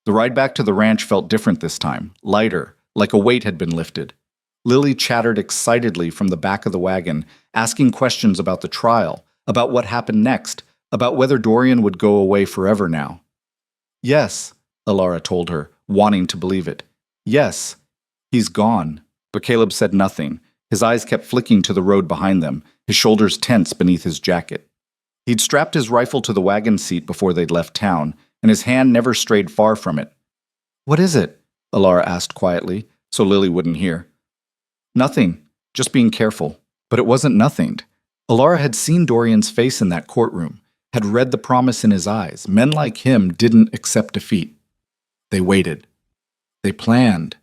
The ride back to the ranch felt different this time, lighter, like a weight had been lifted. Lily chattered excitedly from the back of the wagon, asking questions about the trial, about what happened next, about whether Dorian would go away forever now. Yes, Alara told her, wanting to believe it. Yes, he's gone. But Caleb said nothing. His eyes kept flicking to the road behind them, his shoulders tense beneath his jacket. He'd strapped his rifle to the wagon seat before they'd left town, and his hand never strayed far from it. What is it? Alara asked quietly, so Lily wouldn't hear. Nothing, just being careful. But it wasn't nothing. Alara had seen Dorian's face in that courtroom, had read the promise in his eyes. Men like him didn't accept defeat. They waited. They planned.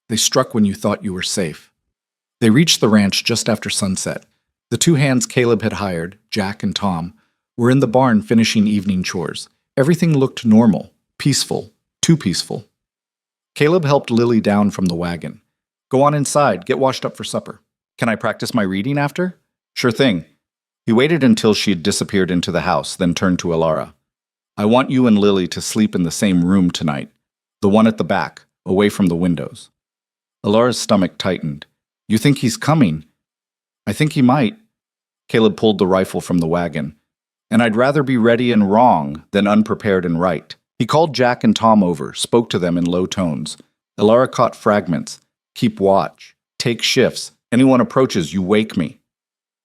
They struck when you thought you were safe. They reached the ranch just after sunset. The 2 hands Caleb had hired, Jack and Tom, were in the barn finishing evening chores. Everything looked normal, peaceful, too peaceful. Caleb helped Lily down from the wagon. Go on inside, get washed up for supper. Can I practice my reading after? Sure thing. He waited until she had disappeared into the house, then turned to Alara. I want you and Lily to sleep in the same room tonight, the one at the back, away from the windows. Alara's stomach tightened. You think he's coming? I think he might. Caleb pulled the rifle from the wagon. And I'd rather be ready and wrong than unprepared and right. He called Jack and Tom over, spoke to them in low tones. Alara caught fragments. Keep watch. Take shifts. Anyone approaches, you wake me.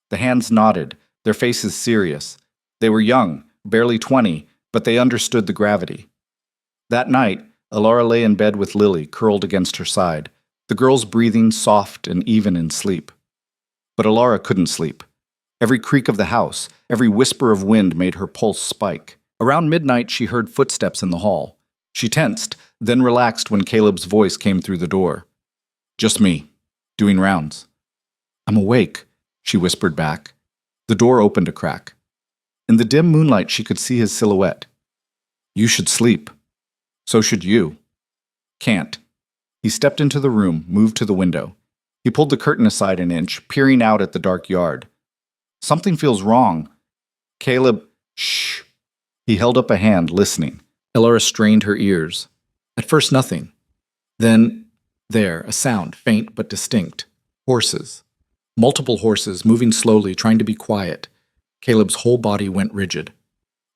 The hands nodded, their faces serious. They were young, barely 20, but they understood the gravity. That night, Alara lay in bed with Lily, curled against her side, the girls breathing soft and even in sleep. But Alara couldn't sleep. Every creak of the house, every whisper of wind made her pulse spike. Around midnight, she heard footsteps in the hall. She tensed, then relaxed when Caleb's voice came through the door. Just me, doing rounds. I'm awake, she whispered back. The door opened a crack. In the dim moonlight, she could see his silhouette. You should sleep. So should you. Can't. He stepped into the room, moved to the window. He pulled the curtain aside an inch, peering out at the dark yard. Something feels wrong. Caleb, shh. He held up a hand, listening. Elora strained her ears. At first, nothing. Then, there, a sound, faint but distinct. Horses. Multiple horses, moving slowly, trying to be quiet. Caleb's whole body went rigid.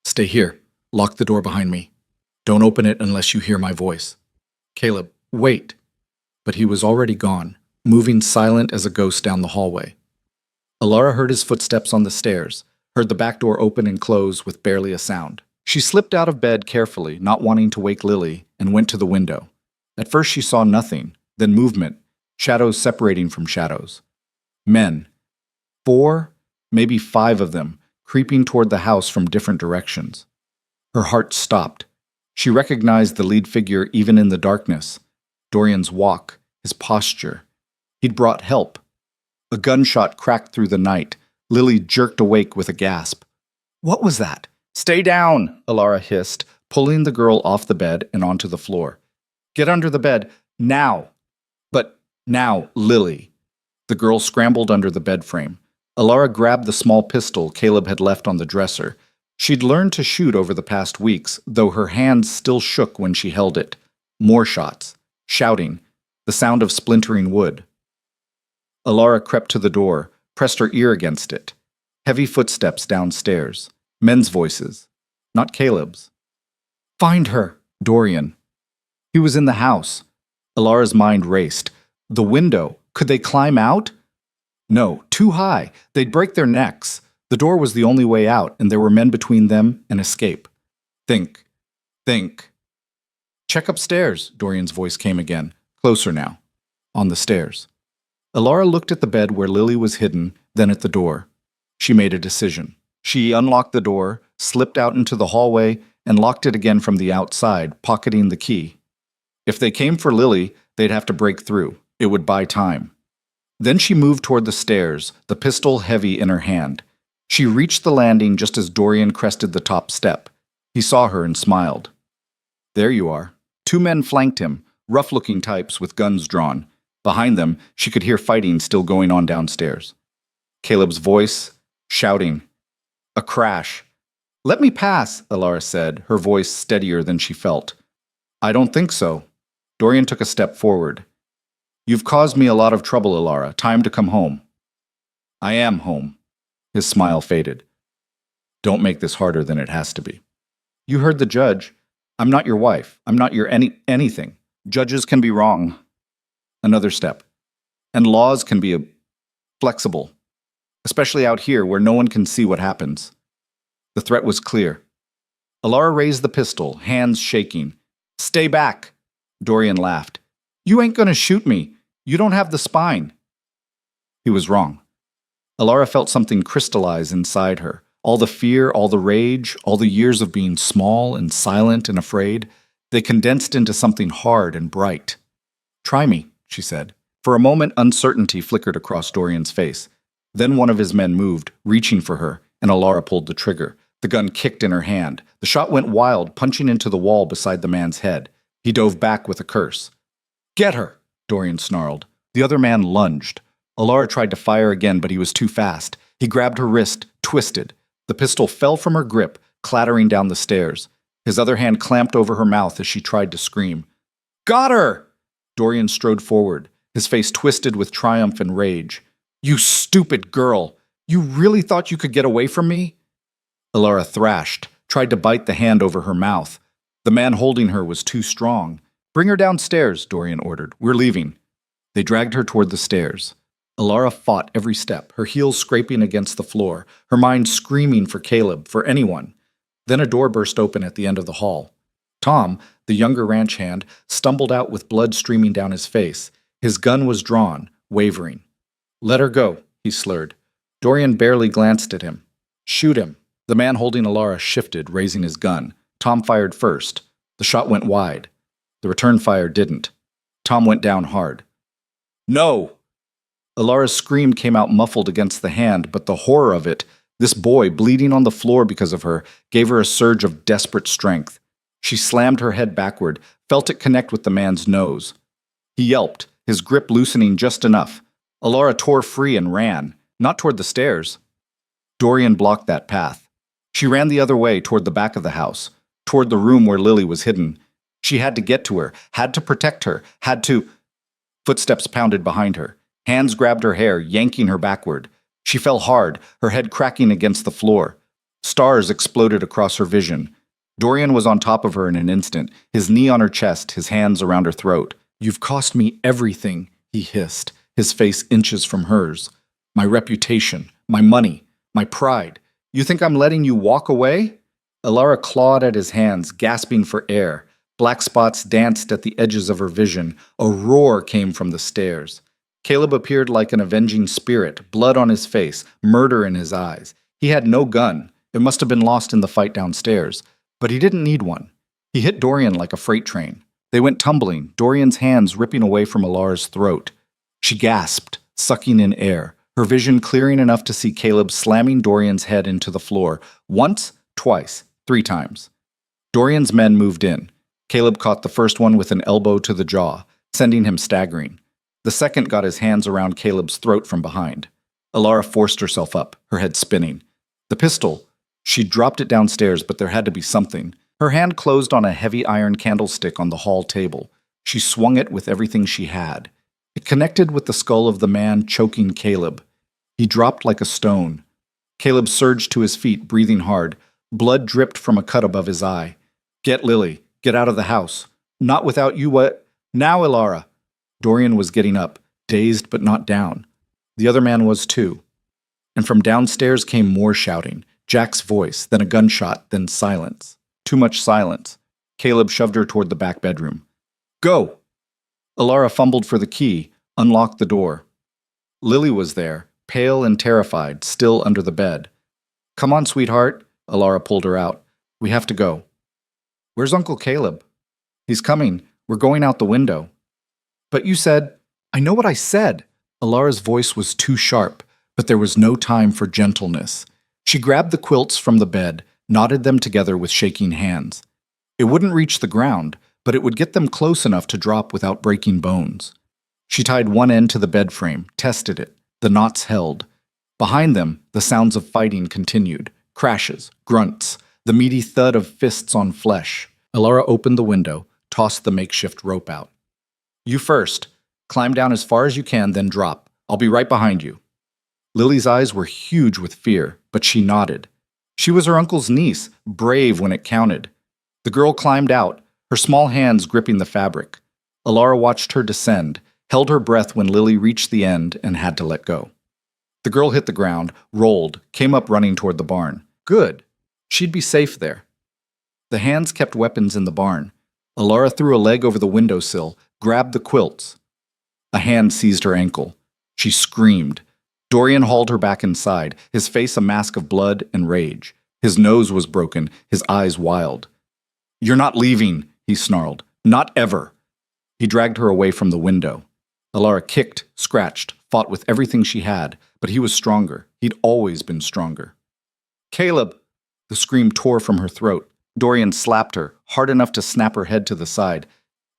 Stay here. Lock the door behind me. Don't open it unless you hear my voice. Caleb, wait. But he was already gone, moving silent as a ghost down the hallway. Elora heard his footsteps on the stairs, heard the back door open and close with barely a sound. She slipped out of bed carefully, not wanting to wake Lily, and went to the window. At first she saw nothing, then movement, shadows separating from shadows. Men. 4, maybe 5 of them, creeping toward the house from different directions. Her heart stopped. She recognized the lead figure even in the darkness. Dorian's walk, his posture. He'd brought help. A gunshot cracked through the night. Lily jerked awake with a gasp. What was that? Stay down, Elora hissed, pulling the girl off the bed and onto the floor. Get under the bed, now. But now, Lily. The girl scrambled under the bed frame. Elora grabbed the small pistol Caleb had left on the dresser. She'd learned to shoot over the past weeks, though her hands still shook when she held it. More shots. Shouting. The sound of splintering wood. Elora crept to the door, pressed her ear against it. Heavy footsteps downstairs. Men's voices. Not Caleb's. Find her, Dorian. He was in the house. Elora's mind raced. The window. Could they climb out? No, too high. They'd break their necks. The door was the only way out, and there were men between them and escape. Think. Think. Check upstairs, Dorian's voice came again, closer now. On the stairs. Elora looked at the bed where Lily was hidden, then at the door. She made a decision. She unlocked the door, slipped out into the hallway, and locked it again from the outside, pocketing the key. If they came for Lily, they'd have to break through. It would buy time. Then she moved toward the stairs, the pistol heavy in her hand. She reached the landing just as Dorian crested the top step. He saw her and smiled. There you are. 2 men flanked him, rough-looking types with guns drawn. Behind them, she could hear fighting still going on downstairs. Caleb's voice, shouting. A crash. Let me pass, Elora said, her voice steadier than she felt. I don't think so. Dorian took a step forward. You've caused me a lot of trouble, Elora. Time to come home. I am home. His smile faded. Don't make this harder than it has to be. You heard the judge. I'm not your wife. I'm not your anything. Judges can be wrong. Another step. And laws can be flexible. Especially out here where no one can see what happens. The threat was clear. Elora raised the pistol, hands shaking. Stay back. Dorian laughed. You ain't gonna shoot me. You don't have the spine. He was wrong. Elora felt something crystallize inside her. All the fear, all the rage, all the years of being small and silent and afraid, they condensed into something hard and bright. Try me, she said. For a moment, uncertainty flickered across Dorian's face. Then one of his men moved, reaching for her, and Elora pulled the trigger. The gun kicked in her hand. The shot went wild, punching into the wall beside the man's head. He dove back with a curse. Get her, Dorian snarled. The other man lunged. Elora tried to fire again, but he was too fast. He grabbed her wrist, twisted. The pistol fell from her grip, clattering down the stairs. His other hand clamped over her mouth as she tried to scream. Got her! Dorian strode forward, his face twisted with triumph and rage. You stupid girl! You really thought you could get away from me? Elora thrashed, tried to bite the hand over her mouth. The man holding her was too strong. Bring her downstairs, Dorian ordered. We're leaving. They dragged her toward the stairs. Elora fought every step, her heels scraping against the floor, her mind screaming for Caleb, for anyone. Then a door burst open at the end of the hall. Tom, the younger ranch hand, stumbled out with blood streaming down his face. His gun was drawn, wavering. Let her go, he slurred. Dorian barely glanced at him. Shoot him. The man holding Alara shifted, raising his gun. Tom fired first. The shot went wide. The return fire didn't. Tom went down hard. No! Alara's scream came out muffled against the hand, but the horror of it, this boy bleeding on the floor because of her, gave her a surge of desperate strength. She slammed her head backward, felt it connect with the man's nose. He yelped, his grip loosening just enough. Alara tore free and ran, not toward the stairs. Dorian blocked that path. She ran the other way toward the back of the house, toward the room where Lily was hidden. She had to get to her, had to protect her, had to... Footsteps pounded behind her. Hands grabbed her hair, yanking her backward. She fell hard, her head cracking against the floor. Stars exploded across her vision. Dorian was on top of her in an instant, his knee on her chest, his hands around her throat. "You've cost me everything," he hissed, his face inches from hers. "My reputation, my money, my pride. You think I'm letting you walk away?" Alara clawed at his hands, gasping for air. Black spots danced at the edges of her vision. A roar came from the stairs. Caleb appeared like an avenging spirit, blood on his face, murder in his eyes. He had no gun. It must have been lost in the fight downstairs. But he didn't need one. He hit Dorian like a freight train. They went tumbling, Dorian's hands ripping away from Alara's throat. She gasped, sucking in air, her vision clearing enough to see Caleb slamming Dorian's head into the floor. Once, twice, 3 times. Dorian's men moved in. Caleb caught the first one with an elbow to the jaw, sending him staggering. The second got his hands around Caleb's throat from behind. Alara forced herself up, her head spinning. The pistol. She dropped it downstairs, but there had to be something. Her hand closed on a heavy iron candlestick on the hall table. She swung it with everything she had. It connected with the skull of the man choking Caleb. He dropped like a stone. Caleb surged to his feet, breathing hard. Blood dripped from a cut above his eye. "Get Lily. Get out of the house. Not without you, what? Now, Alara!" Dorian was getting up, dazed but not down. The other man was too. And from downstairs came more shouting. Jack's voice, then a gunshot, then silence. Too much silence. Caleb shoved her toward the back bedroom. "Go!" Alara fumbled for the key, unlocked the door. Lily was there, pale and terrified, still under the bed. "Come on, sweetheart." Alara pulled her out. "We have to go." "Where's Uncle Caleb?" "He's coming. We're going out the window." "But you said..." "I know what I said." Alara's voice was too sharp, but there was no time for gentleness. She grabbed the quilts from the bed, knotted them together with shaking hands. It wouldn't reach the ground, but it would get them close enough to drop without breaking bones. She tied one end to the bed frame, tested it. The knots held. Behind them, the sounds of fighting continued. Crashes, grunts, the meaty thud of fists on flesh. Alara opened the window, tossed the makeshift rope out. "You first. Climb down as far as you can, then drop. I'll be right behind you." Lily's eyes were huge with fear, but she nodded. She was her uncle's niece, brave when it counted. The girl climbed out, her small hands gripping the fabric. Alara watched her descend, held her breath when Lily reached the end and had to let go. The girl hit the ground, rolled, came up running toward the barn. Good. She'd be safe there. The hands kept weapons in the barn. Alara threw a leg over the windowsill, grabbed the quilts. A hand seized her ankle. She screamed. Dorian hauled her back inside, his face a mask of blood and rage. His nose was broken, his eyes wild. "You're not leaving," he snarled. "Not ever." He dragged her away from the window. Alara kicked, scratched, fought with everything she had, but he was stronger. He'd always been stronger. "Caleb!" The scream tore from her throat. Dorian slapped her, hard enough to snap her head to the side.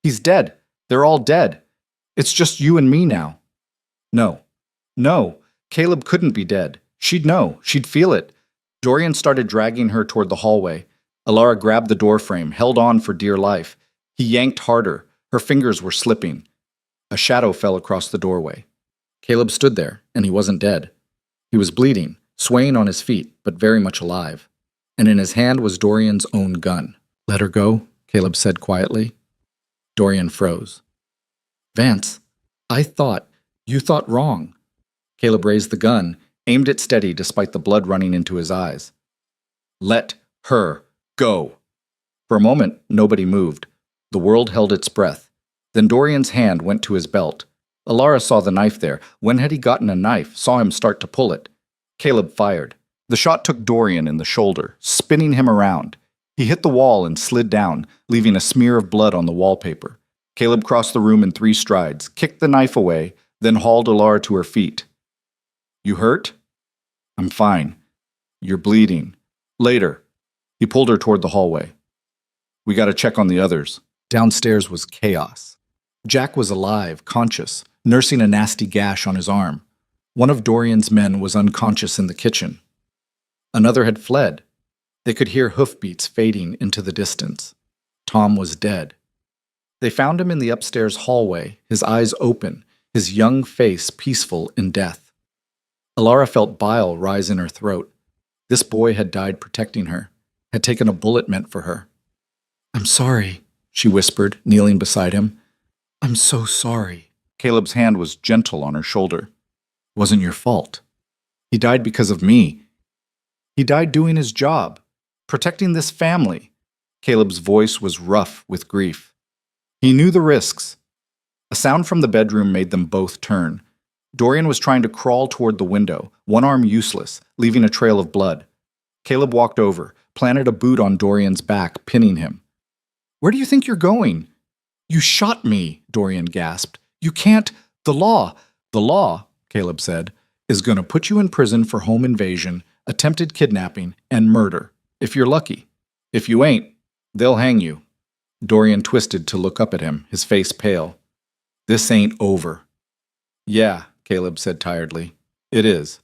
"He's dead. They're all dead. It's just you and me now." No. No. Caleb couldn't be dead. She'd know. She'd feel it. Dorian started dragging her toward the hallway. Alara grabbed the doorframe, held on for dear life. He yanked harder. Her fingers were slipping. A shadow fell across the doorway. Caleb stood there, and he wasn't dead. He was bleeding, swaying on his feet, but very much alive. And in his hand was Dorian's own gun. "Let her go," Caleb said quietly. Dorian froze. "Vance, you thought wrong." Caleb raised the gun, aimed it steady despite the blood running into his eyes. "Let her go." For a moment, nobody moved. The world held its breath. Then Dorian's hand went to his belt. Alara saw the knife there. When had he gotten a knife? Saw him start to pull it. Caleb fired. The shot took Dorian in the shoulder, spinning him around. He hit the wall and slid down, leaving a smear of blood on the wallpaper. Caleb crossed the room in 3 strides, kicked the knife away, then hauled Alara to her feet. "You hurt?" "I'm fine. You're bleeding. Later." He pulled her toward the hallway. "We gotta check on the others." Downstairs was chaos. Jack was alive, conscious, nursing a nasty gash on his arm. One of Dorian's men was unconscious in the kitchen. Another had fled. They could hear hoofbeats fading into the distance. Tom was dead. They found him in the upstairs hallway, his eyes open, his young face peaceful in death. Alara felt bile rise in her throat. This boy had died protecting her, had taken a bullet meant for her. "I'm sorry," she whispered, kneeling beside him. "I'm so sorry." Caleb's hand was gentle on her shoulder. "It wasn't your fault. He died because of me. He died doing his job, protecting this family." Caleb's voice was rough with grief. He knew the risks. A sound from the bedroom made them both turn. Dorian was trying to crawl toward the window, one arm useless, leaving a trail of blood. Caleb walked over, planted a boot on Dorian's back, pinning him. "Where do you think you're going?" "You shot me," Dorian gasped. "You can't— The law," Caleb said, "is going to put you in prison for home invasion, attempted kidnapping, and murder, if you're lucky. If you ain't, they'll hang you." Dorian twisted to look up at him, his face pale. "This ain't over." "Yeah," Caleb said tiredly. "It is."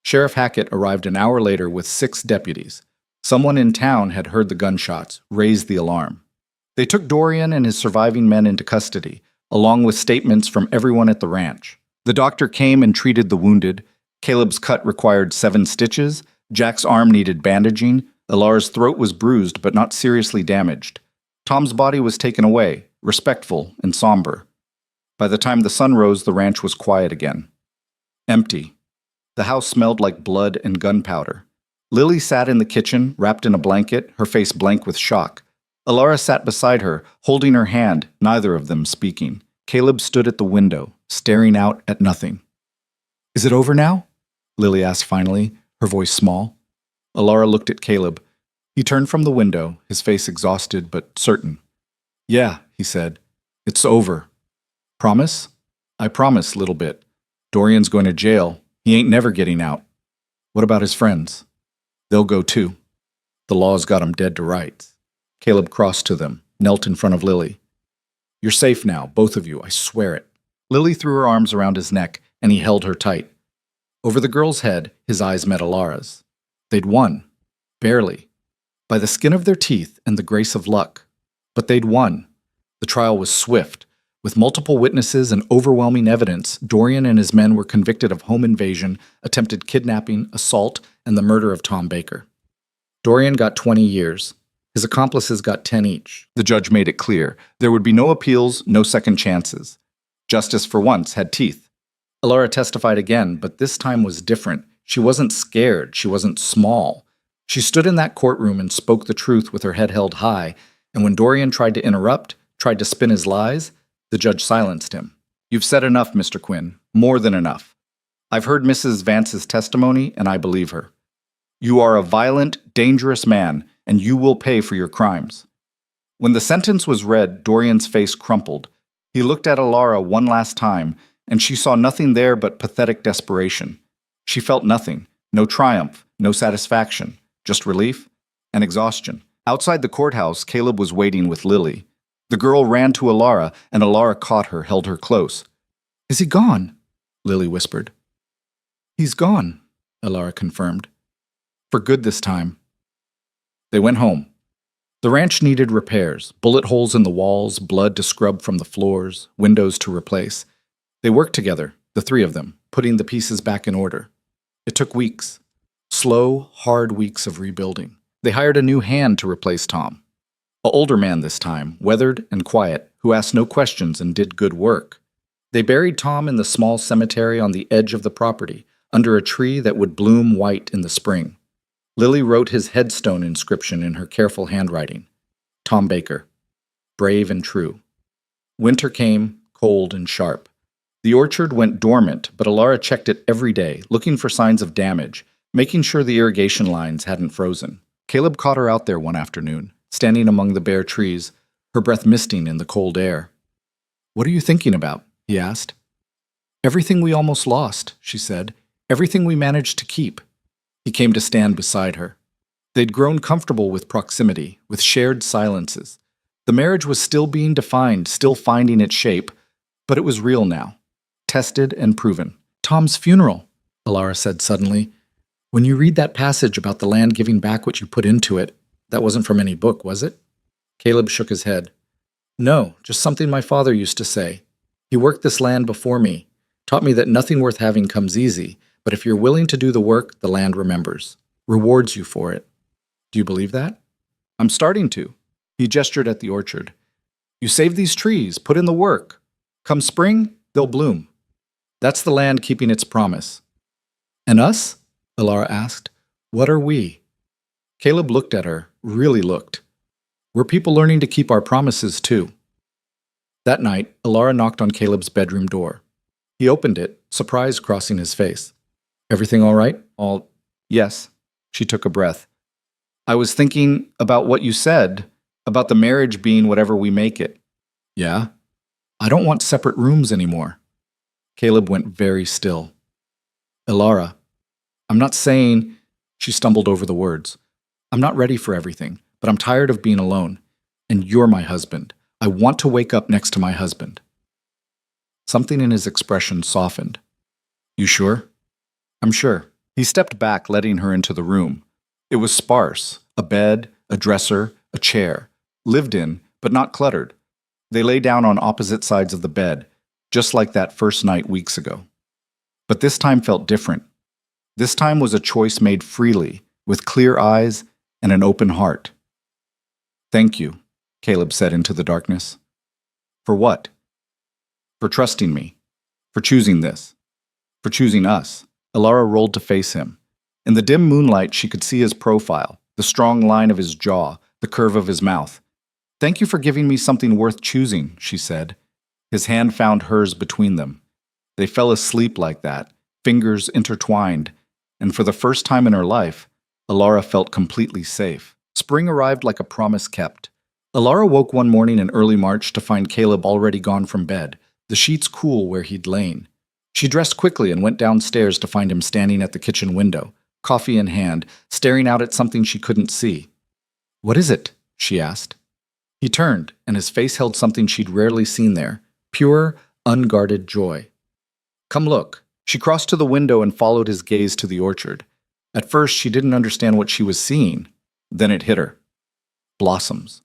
Sheriff Hackett arrived an hour later with 6 deputies. Someone in town had heard the gunshots, raised the alarm. They took Dorian and his surviving men into custody, along with statements from everyone at the ranch. The doctor came and treated the wounded. Caleb's cut required 7 stitches, Jack's arm needed bandaging, Alara's throat was bruised but not seriously damaged. Tom's body was taken away, respectful and somber. By the time the sun rose, the ranch was quiet again. Empty. The house smelled like blood and gunpowder. Lily sat in the kitchen, wrapped in a blanket, her face blank with shock. Alara sat beside her, holding her hand, neither of them speaking. Caleb stood at the window, staring out at nothing. "Is it over now?" Lily asked finally, her voice small. Alara looked at Caleb. He turned from the window, his face exhausted but certain. "Yeah," he said. "It's over." "Promise?" "I promise, little bit. Dorian's going to jail. He ain't never getting out." "What about his friends?" "They'll go too. The law's got 'em dead to rights." Caleb crossed to them, knelt in front of Lily. "You're safe now, both of you, I swear it." Lily threw her arms around his neck, and he held her tight. Over the girl's head, his eyes met Alara's. They'd won. Barely. By the skin of their teeth and the grace of luck. But they'd won. The trial was swift. With multiple witnesses and overwhelming evidence, Dorian and his men were convicted of home invasion, attempted kidnapping, assault, and the murder of Tom Baker. Dorian got 20 years. His accomplices got 10 each. The judge made it clear. There would be no appeals, no second chances. Justice for once had teeth. Alara testified again, but this time was different. She wasn't scared. She wasn't small. She stood in that courtroom and spoke the truth with her head held high, and when Dorian tried to interrupt, tried to spin his lies, the judge silenced him. "You've said enough, Mr. Quinn. More than enough. I've heard Mrs. Vance's testimony, and I believe her. You are a violent, dangerous man, and you will pay for your crimes." When the sentence was read, Dorian's face crumpled. He looked at Alara one last time, and she saw nothing there but pathetic desperation. She felt nothing. No triumph, no satisfaction, just relief and exhaustion. Outside the courthouse, Caleb was waiting with Lily. The girl ran to Alara, and Alara caught her, held her close. "Is he gone?" Lily whispered. "He's gone," Alara confirmed. "For good this time." They went home. The ranch needed repairs, bullet holes in the walls, blood to scrub from the floors, windows to replace. They worked together, the 3 of them, putting the pieces back in order. It took weeks. Slow, hard weeks of rebuilding. They hired a new hand to replace Tom. An older man this time, weathered and quiet, who asked no questions and did good work. They buried Tom in the small cemetery on the edge of the property, under a tree that would bloom white in the spring. Lily wrote his headstone inscription in her careful handwriting. Tom Baker. Brave and true. Winter came, cold and sharp. The orchard went dormant, but Alara checked it every day, looking for signs of damage, making sure the irrigation lines hadn't frozen. Caleb caught her out there one afternoon, standing among the bare trees, her breath misting in the cold air. "What are you thinking about?" he asked. "Everything we almost lost," she said. "Everything we managed to keep." He came to stand beside her. They'd grown comfortable with proximity, with shared silences. The marriage was still being defined, still finding its shape, but it was real now, tested and proven. "Tom's funeral," Alara said suddenly. "When you read that passage about the land giving back what you put into it, that wasn't from any book, was it?" Caleb shook his head. "No, just something my father used to say. He worked this land before me, taught me that nothing worth having comes easy, but if you're willing to do the work, the land remembers, rewards you for it. Do you believe that?" "I'm starting to." He gestured at the orchard. "You save these trees, put in the work. Come spring, they'll bloom. That's the land keeping its promise." "And us?" Alara asked. "What are we?" Caleb looked at her, really looked. "We're people learning to keep our promises, too." That night, Alara knocked on Caleb's bedroom door. He opened it, surprise crossing his face. "Everything all right?" Yes." She took a breath. "I was thinking about what you said, about the marriage being whatever we make it." "Yeah? I don't want separate rooms anymore." Caleb went very still. "Alara, I'm not saying," she stumbled over the words, "I'm not ready for everything, but I'm tired of being alone. And you're my husband. I want to wake up next to my husband." Something in his expression softened. "You sure?" "I'm sure." He stepped back, letting her into the room. It was sparse, a bed, a dresser, a chair, lived in, but not cluttered. They lay down on opposite sides of the bed, just like that first night weeks ago. But this time felt different. This time was a choice made freely, with clear eyes and an open heart. "Thank you," Caleb said into the darkness. "For what?" "For trusting me. For choosing this. For choosing us." Alara rolled to face him. In the dim moonlight, she could see his profile, the strong line of his jaw, the curve of his mouth. "Thank you for giving me something worth choosing," she said. His hand found hers between them. They fell asleep like that, fingers intertwined, and for the first time in her life, Alara felt completely safe. Spring arrived like a promise kept. Alara woke one morning in early March to find Caleb already gone from bed, the sheets cool where he'd lain. She dressed quickly and went downstairs to find him standing at the kitchen window, coffee in hand, staring out at something she couldn't see. "What is it?" she asked. He turned, and his face held something she'd rarely seen there, pure, unguarded joy. "Come look." She crossed to the window and followed his gaze to the orchard. At first, she didn't understand what she was seeing. Then it hit her. Blossoms.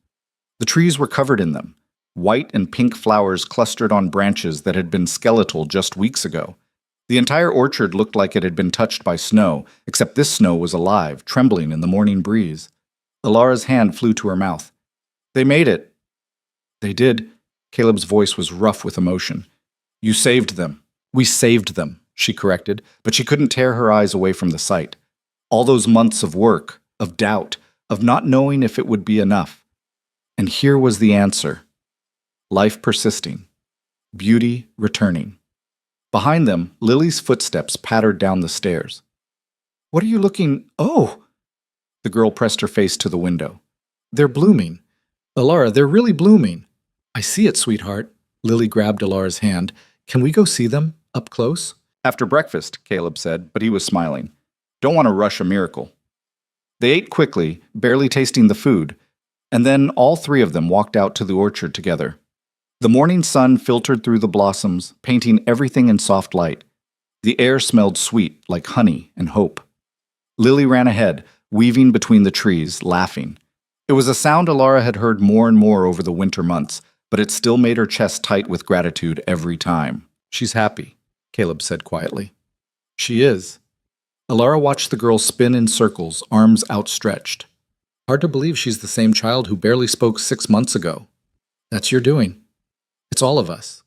The trees were covered in them. White and pink flowers clustered on branches that had been skeletal just weeks ago. The entire orchard looked like it had been touched by snow, except this snow was alive, trembling in the morning breeze. Alara's hand flew to her mouth. "They made it." "They did." Caleb's voice was rough with emotion. "You saved them." "We saved them," she corrected, but she couldn't tear her eyes away from the sight. All those months of work, of doubt, of not knowing if it would be enough. And here was the answer. Life persisting. Beauty returning. Behind them, Lily's footsteps pattered down the stairs. "What are you looking— Oh!" The girl pressed her face to the window. "They're blooming. Alara, they're really blooming." "I see it, sweetheart." Lily grabbed Alara's hand. "Can we go see them, up close?" "After breakfast," Caleb said, but he was smiling. "Don't want to rush a miracle." They ate quickly, barely tasting the food, and then all three of them walked out to the orchard together. The morning sun filtered through the blossoms, painting everything in soft light. The air smelled sweet, like honey and hope. Lily ran ahead, weaving between the trees, laughing. It was a sound Alara had heard more and more over the winter months, but it still made her chest tight with gratitude every time. "She's happy," Caleb said quietly. "She is." Alara watched the girl spin in circles, arms outstretched. "Hard to believe she's the same child who barely spoke 6 months ago." "That's your doing." "It's all of us."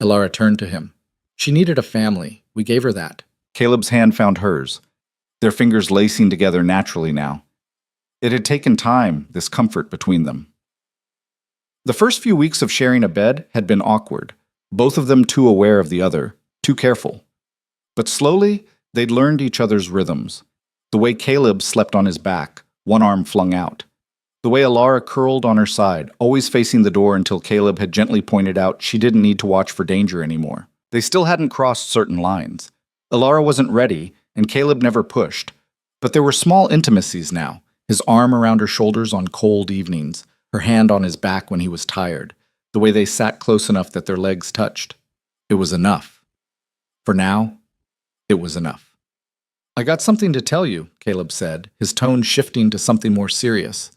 Alara turned to him. "She needed a family. We gave her that." Caleb's hand found hers, their fingers lacing together naturally now. It had taken time, this comfort between them. The first few weeks of sharing a bed had been awkward, both of them too aware of the other, too careful. But slowly, they'd learned each other's rhythms. The way Caleb slept on his back, one arm flung out. The way Alara curled on her side, always facing the door until Caleb had gently pointed out she didn't need to watch for danger anymore. They still hadn't crossed certain lines. Alara wasn't ready, and Caleb never pushed. But there were small intimacies now, his arm around her shoulders on cold evenings, her hand on his back when he was tired, the way they sat close enough that their legs touched. It was enough. For now, it was enough. "I got something to tell you," Caleb said, his tone shifting to something more serious.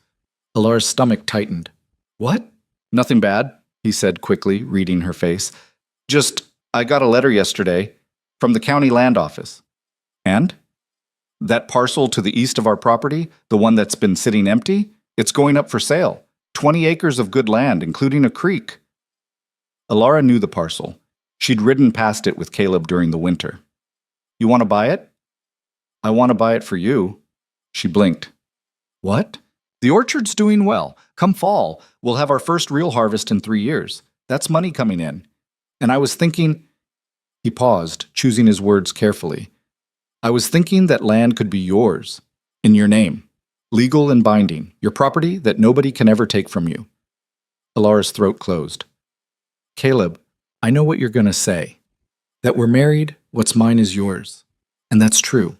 Alara's stomach tightened. "What?" "Nothing bad," he said quickly, reading her face. "Just, I got a letter yesterday from the county land office." "And?" "That parcel to the east of our property, the one that's been sitting empty, it's going up for sale. 20 acres of good land, including a creek." Alara knew the parcel. She'd ridden past it with Caleb during the winter. "You want to buy it?" "I want to buy it for you." She blinked. "What?" "The orchard's doing well. Come fall, we'll have our first real harvest in 3 years. That's money coming in. And I was thinking—" He paused, choosing his words carefully. "I was thinking that land could be yours, in your name, legal and binding, your property that nobody can ever take from you." Alara's throat closed. "Caleb, I know what you're going to say. That we're married, what's mine is yours. And that's true.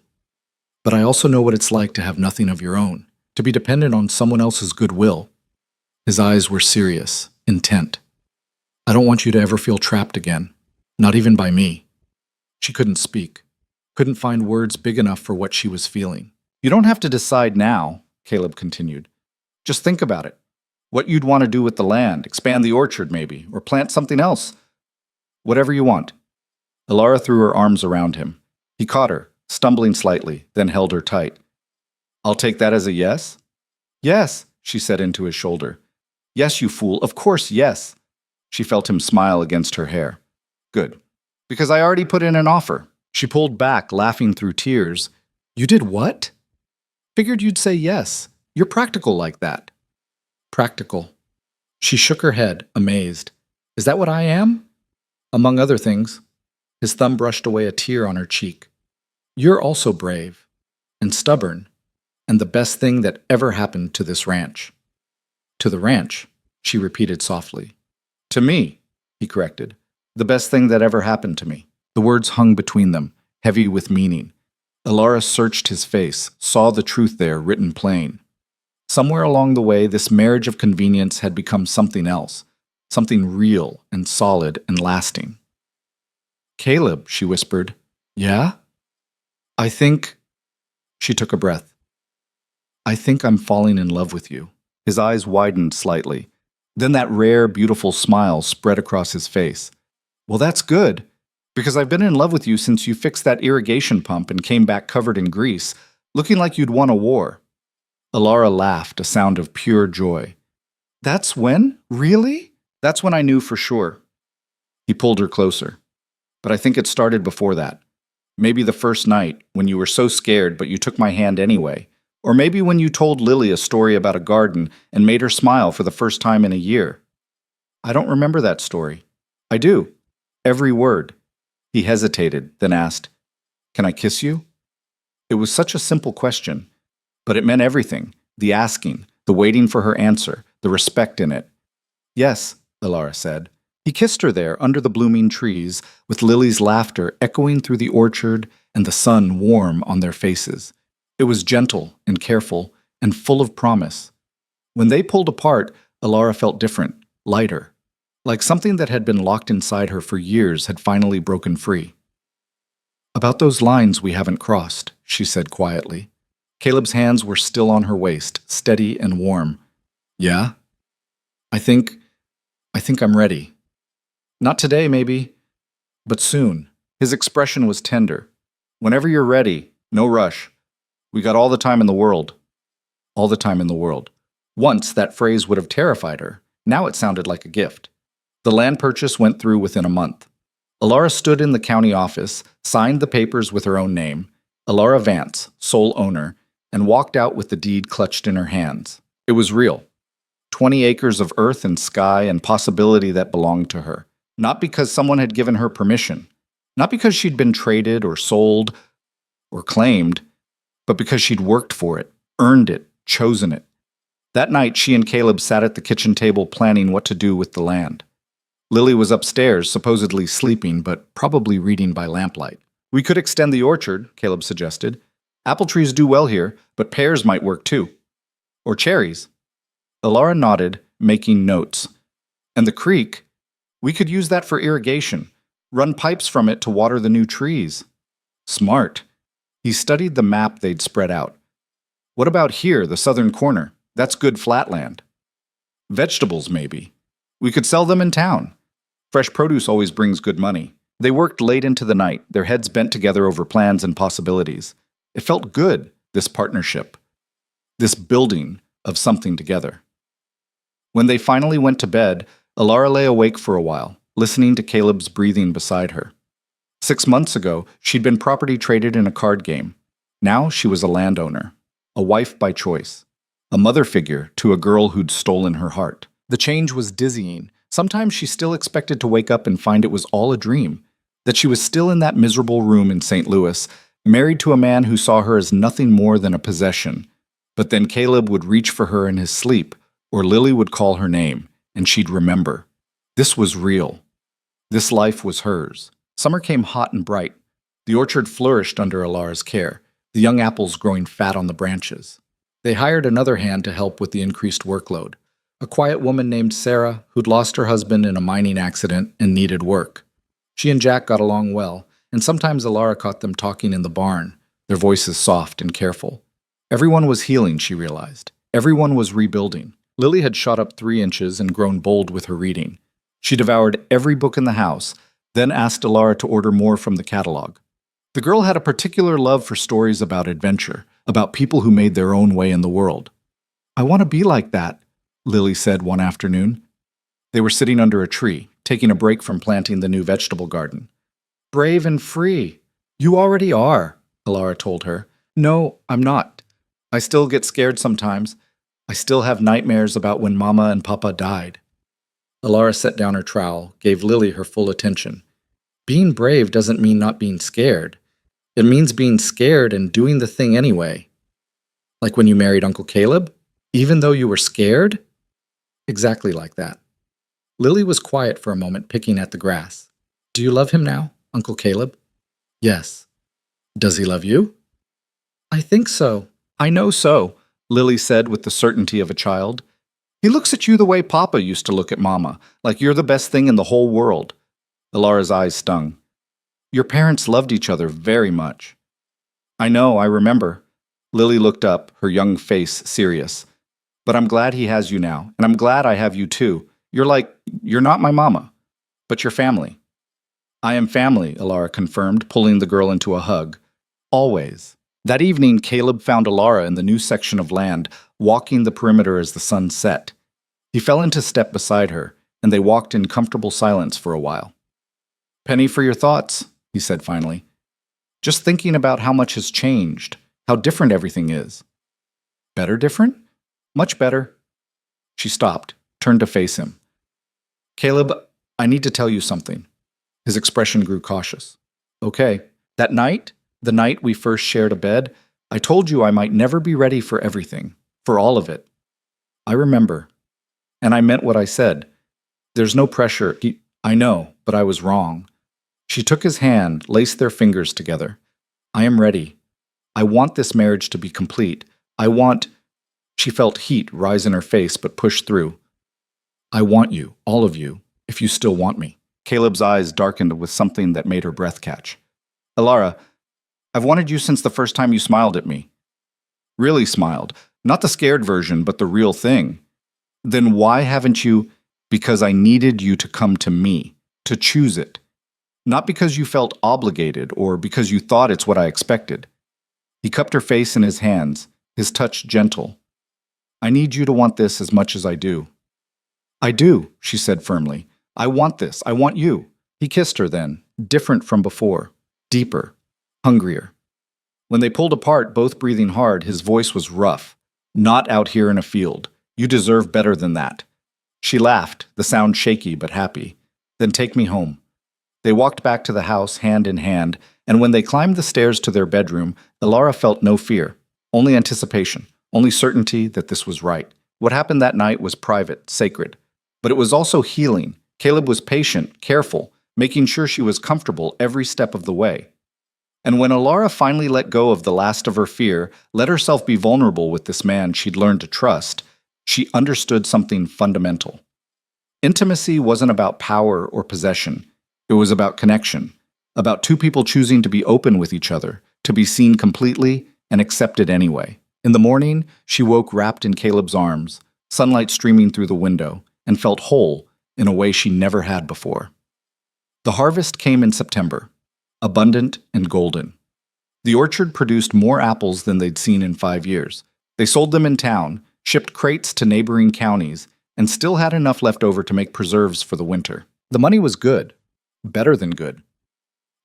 But I also know what it's like to have nothing of your own, to be dependent on someone else's goodwill." His eyes were serious, intent. "I don't want you to ever feel trapped again, not even by me." She couldn't speak, couldn't find words big enough for what she was feeling. "You don't have to decide now," Caleb continued. "Just think about it. What you'd want to do with the land, expand the orchard maybe, or plant something else. Whatever you want." Alara threw her arms around him. He caught her, stumbling slightly, then held her tight. "I'll take that as a yes?" "Yes," she said into his shoulder. "Yes, you fool, of course, yes." She felt him smile against her hair. "Good. Because I already put in an offer." She pulled back, laughing through tears. "You did what?" "Figured you'd say yes. You're practical like that." "Practical." She shook her head, amazed. "Is that what I am?" "Among other things." His thumb brushed away a tear on her cheek. "You're also brave, and stubborn, and the best thing that ever happened to this ranch." "To the ranch," she repeated softly. "To me," he corrected. "The best thing that ever happened to me." The words hung between them, heavy with meaning. Alara searched his face, saw the truth there written plain. Somewhere along the way, this marriage of convenience had become something else, something real and solid and lasting. "Caleb," she whispered. "Yeah?" "I think—" She took a breath. "I think I'm falling in love with you." His eyes widened slightly. Then that rare, beautiful smile spread across his face. "Well, that's good, because I've been in love with you since you fixed that irrigation pump and came back covered in grease, looking like you'd won a war." Alara laughed, a sound of pure joy. "That's when? Really?" "That's when I knew for sure." He pulled her closer. "But I think it started before that. Maybe the first night, when you were so scared but you took my hand anyway. Or maybe when you told Lily a story about a garden and made her smile for the first time in a year." "I don't remember that story." "I do. Every word." He hesitated, then asked, "Can I kiss you?" It was such a simple question, but it meant everything. The asking, the waiting for her answer, the respect in it. "Yes," Alara said. He kissed her there under the blooming trees, with Lily's laughter echoing through the orchard and the sun warm on their faces. It was gentle and careful and full of promise. When they pulled apart, Alara felt different, lighter, like something that had been locked inside her for years had finally broken free. "About those lines we haven't crossed," she said quietly. Caleb's hands were still on her waist, steady and warm. "Yeah? I think I'm ready. Not today, maybe, but soon." His expression was tender. "Whenever you're ready, no rush. We got all the time in the world." All the time in the world. Once that phrase would have terrified her. Now it sounded like a gift. The land purchase went through within a month. Alara stood in the county office, signed the papers with her own name, Alara Vance, sole owner, and walked out with the deed clutched in her hands. It was real. 20 acres of earth and sky and possibility that belonged to her. Not because someone had given her permission. Not because she'd been traded or sold or claimed. but because she'd worked for it, earned it, chosen it. That night, she and Caleb sat at the kitchen table planning what to do with the land. Lily was upstairs, supposedly sleeping, but probably reading by lamplight. "We could extend the orchard," Caleb suggested. "Apple trees do well here, but pears might work too. Or cherries." Alara nodded, making notes. "And the creek? We could use that for irrigation. Run pipes from it to water the new trees." Smart. He studied the map they'd spread out. "What about here, the southern corner? That's good flatland." "Vegetables, maybe. We could sell them in town. Fresh produce always brings good money." They worked late into the night, their heads bent together over plans and possibilities. It felt good, this partnership, this building of something together. When they finally went to bed, Alara lay awake for a while, listening to Caleb's breathing beside her. 6 months ago, she'd been property traded in a card game. Now she was a landowner, a wife by choice, a mother figure to a girl who'd stolen her heart. The change was dizzying. Sometimes she still expected to wake up and find it was all a dream, that she was still in that miserable room in St. Louis, married to a man who saw her as nothing more than a possession. But then Caleb would reach for her in his sleep, or Lily would call her name, and she'd remember. This was real. This life was hers. Summer came hot and bright. The orchard flourished under Alara's care, the young apples growing fat on the branches. They hired another hand to help with the increased workload, a quiet woman named Sarah who'd lost her husband in a mining accident and needed work. She and Jack got along well, and sometimes Alara caught them talking in the barn, their voices soft and careful. Everyone was healing, she realized. Everyone was rebuilding. Lily had shot up 3 inches and grown bold with her reading. She devoured every book in the house, then asked Alara to order more from the catalog. The girl had a particular love for stories about adventure, about people who made their own way in the world. "I want to be like that," Lily said one afternoon. They were sitting under a tree, taking a break from planting the new vegetable garden. "Brave and free." "You already are," Alara told her. "No, I'm not. I still get scared sometimes. I still have nightmares about when Mama and Papa died." Alara set down her trowel, gave Lily her full attention. "Being brave doesn't mean not being scared. It means being scared and doing the thing anyway." "Like when you married Uncle Caleb? Even though you were scared?" "Exactly like that." Lily was quiet for a moment, picking at the grass. "Do you love him now, Uncle Caleb?" "Yes." "Does he love you?" "I think so." "I know so," Lily said with the certainty of a child. "He looks at you the way Papa used to look at Mama, like you're the best thing in the whole world." Alara's eyes stung. "Your parents loved each other very much." "I know, I remember." Lily looked up, her young face serious. "But I'm glad he has you now, and I'm glad I have you too. You're not my mama, but you're family." "I am family," Alara confirmed, pulling the girl into a hug. "Always." That evening, Caleb found Alara in the new section of land, walking the perimeter as the sun set. He fell into step beside her, and they walked in comfortable silence for a while. "Penny for your thoughts," he said finally. "Just thinking about how much has changed, how different everything is." "Better different?" "Much better." She stopped, turned to face him. "Caleb, I need to tell you something." His expression grew cautious. "Okay. That night, the night we first shared a bed, I told you I might never be ready for everything, for all of it. I remember. And I meant what I said. There's no pressure. I know, but I was wrong." She took his hand, laced their fingers together. "I am ready. I want this marriage to be complete. I want—" She felt heat rise in her face but pushed through. "I want you, all of you, if you still want me." Caleb's eyes darkened with something that made her breath catch. "Alara, I've wanted you since the first time you smiled at me." "Really smiled. Not the scared version, but the real thing." "Then why haven't you—" "Because I needed you to come to me, to choose it. Not because you felt obligated or because you thought it's what I expected." He cupped her face in his hands, his touch gentle. "I need you to want this as much as I do." "I do," she said firmly. "I want this. I want you." He kissed her then, different from before, deeper, hungrier. When they pulled apart, both breathing hard, his voice was rough. "Not out here in a field. You deserve better than that." She laughed, the sound shaky but happy. "Then take me home." They walked back to the house hand in hand, and when they climbed the stairs to their bedroom, Alara felt no fear. Only anticipation, only certainty that this was right. What happened that night was private, sacred. But it was also healing. Caleb was patient, careful, making sure she was comfortable every step of the way. And when Alara finally let go of the last of her fear, let herself be vulnerable with this man she'd learned to trust, she understood something fundamental. Intimacy wasn't about power or possession. It was about connection, about two people choosing to be open with each other, to be seen completely and accepted anyway. In the morning, she woke wrapped in Caleb's arms, sunlight streaming through the window, and felt whole in a way she never had before. The harvest came in September, abundant and golden. The orchard produced more apples than they'd seen in 5 years. They sold them in town, shipped crates to neighboring counties, and still had enough left over to make preserves for the winter. The money was good, better than good.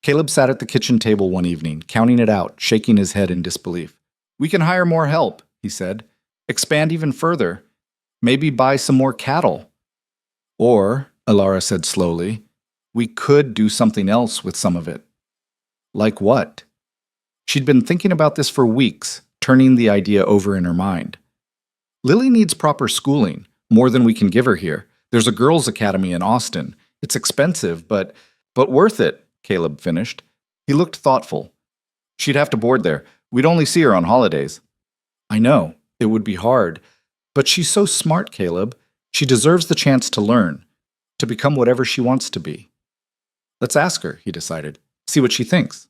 Caleb sat at the kitchen table one evening, counting it out, shaking his head in disbelief. "We can hire more help," he said. "Expand even further. Maybe buy some more cattle." "Or," Alara said slowly, "we could do something else with some of it." Like what? She'd been thinking about this for weeks, turning the idea over in her mind. "Lily needs proper schooling, more than we can give her here. There's a girls' academy in Austin. It's expensive, but worth it," Caleb finished. He looked thoughtful. "She'd have to board there. We'd only see her on holidays." "I know. It would be hard. But she's so smart, Caleb. She deserves the chance to learn, to become whatever she wants to be." "Let's ask her," he decided. "See what she thinks."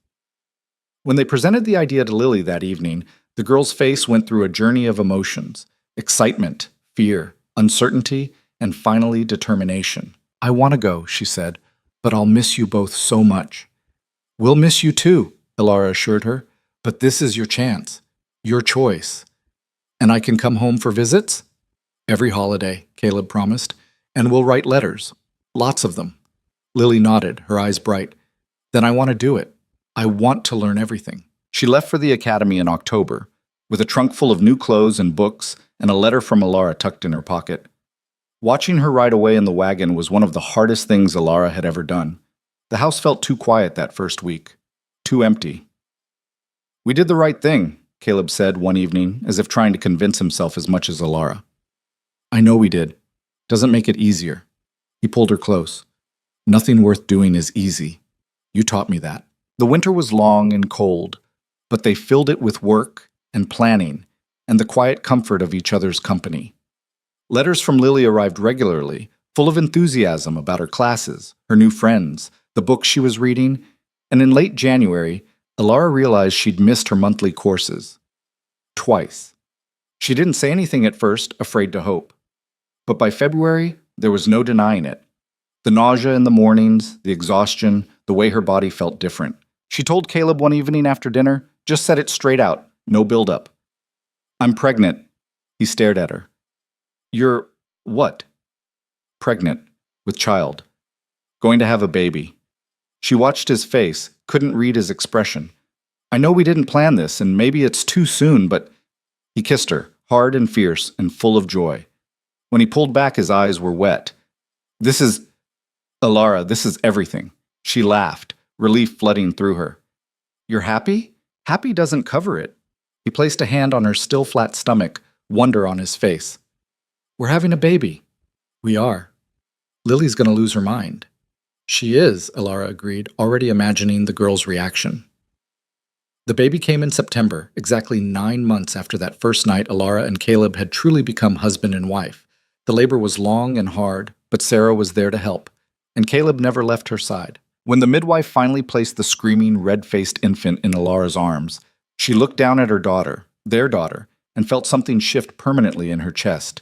When they presented the idea to Lily that evening, the girl's face went through a journey of emotions: excitement, fear, uncertainty, and finally determination. "I want to go," she said, "but I'll miss you both so much." "We'll miss you too," Alara assured her, "but this is your chance, your choice." "And I can come home for visits?" "Every holiday," Caleb promised, "and we'll write letters. Lots of them." Lily nodded, her eyes bright. "Then I want to do it. I want to learn everything." She left for the academy in October, with a trunk full of new clothes and books and a letter from Alara tucked in her pocket. Watching her ride away in the wagon was one of the hardest things Alara had ever done. The house felt too quiet that first week, too empty. "We did the right thing," Caleb said one evening, as if trying to convince himself as much as Alara. "I know we did. Doesn't make it easier." He pulled her close. "Nothing worth doing is easy. You taught me that." The winter was long and cold, but they filled it with work and planning and the quiet comfort of each other's company. Letters from Lily arrived regularly, full of enthusiasm about her classes, her new friends, the books she was reading, and in late January, Alara realized she'd missed her monthly courses. Twice. She didn't say anything at first, afraid to hope. But by February, there was no denying it. The nausea in the mornings, the exhaustion, the way her body felt different. She told Caleb one evening after dinner, just said it straight out, no build-up. "I'm pregnant." He stared at her. "You're what?" "Pregnant, with child. Going to have a baby." She watched his face, couldn't read his expression. "I know we didn't plan this, and maybe it's too soon, but..." He kissed her, hard and fierce and full of joy. When he pulled back, his eyes were wet. "This is... Alara, this is everything." She laughed, relief flooding through her. "You're happy? Happy doesn't cover it." He placed a hand on her still flat stomach, wonder on his face. "We're having a baby." "We are. Lily's going to lose her mind." "She is," Alara agreed, already imagining the girl's reaction. The baby came in September, exactly 9 months after that first night Alara and Caleb had truly become husband and wife. The labor was long and hard, but Sarah was there to help, and Caleb never left her side. When the midwife finally placed the screaming, red-faced infant in Alara's arms, she looked down at her daughter, their daughter, and felt something shift permanently in her chest.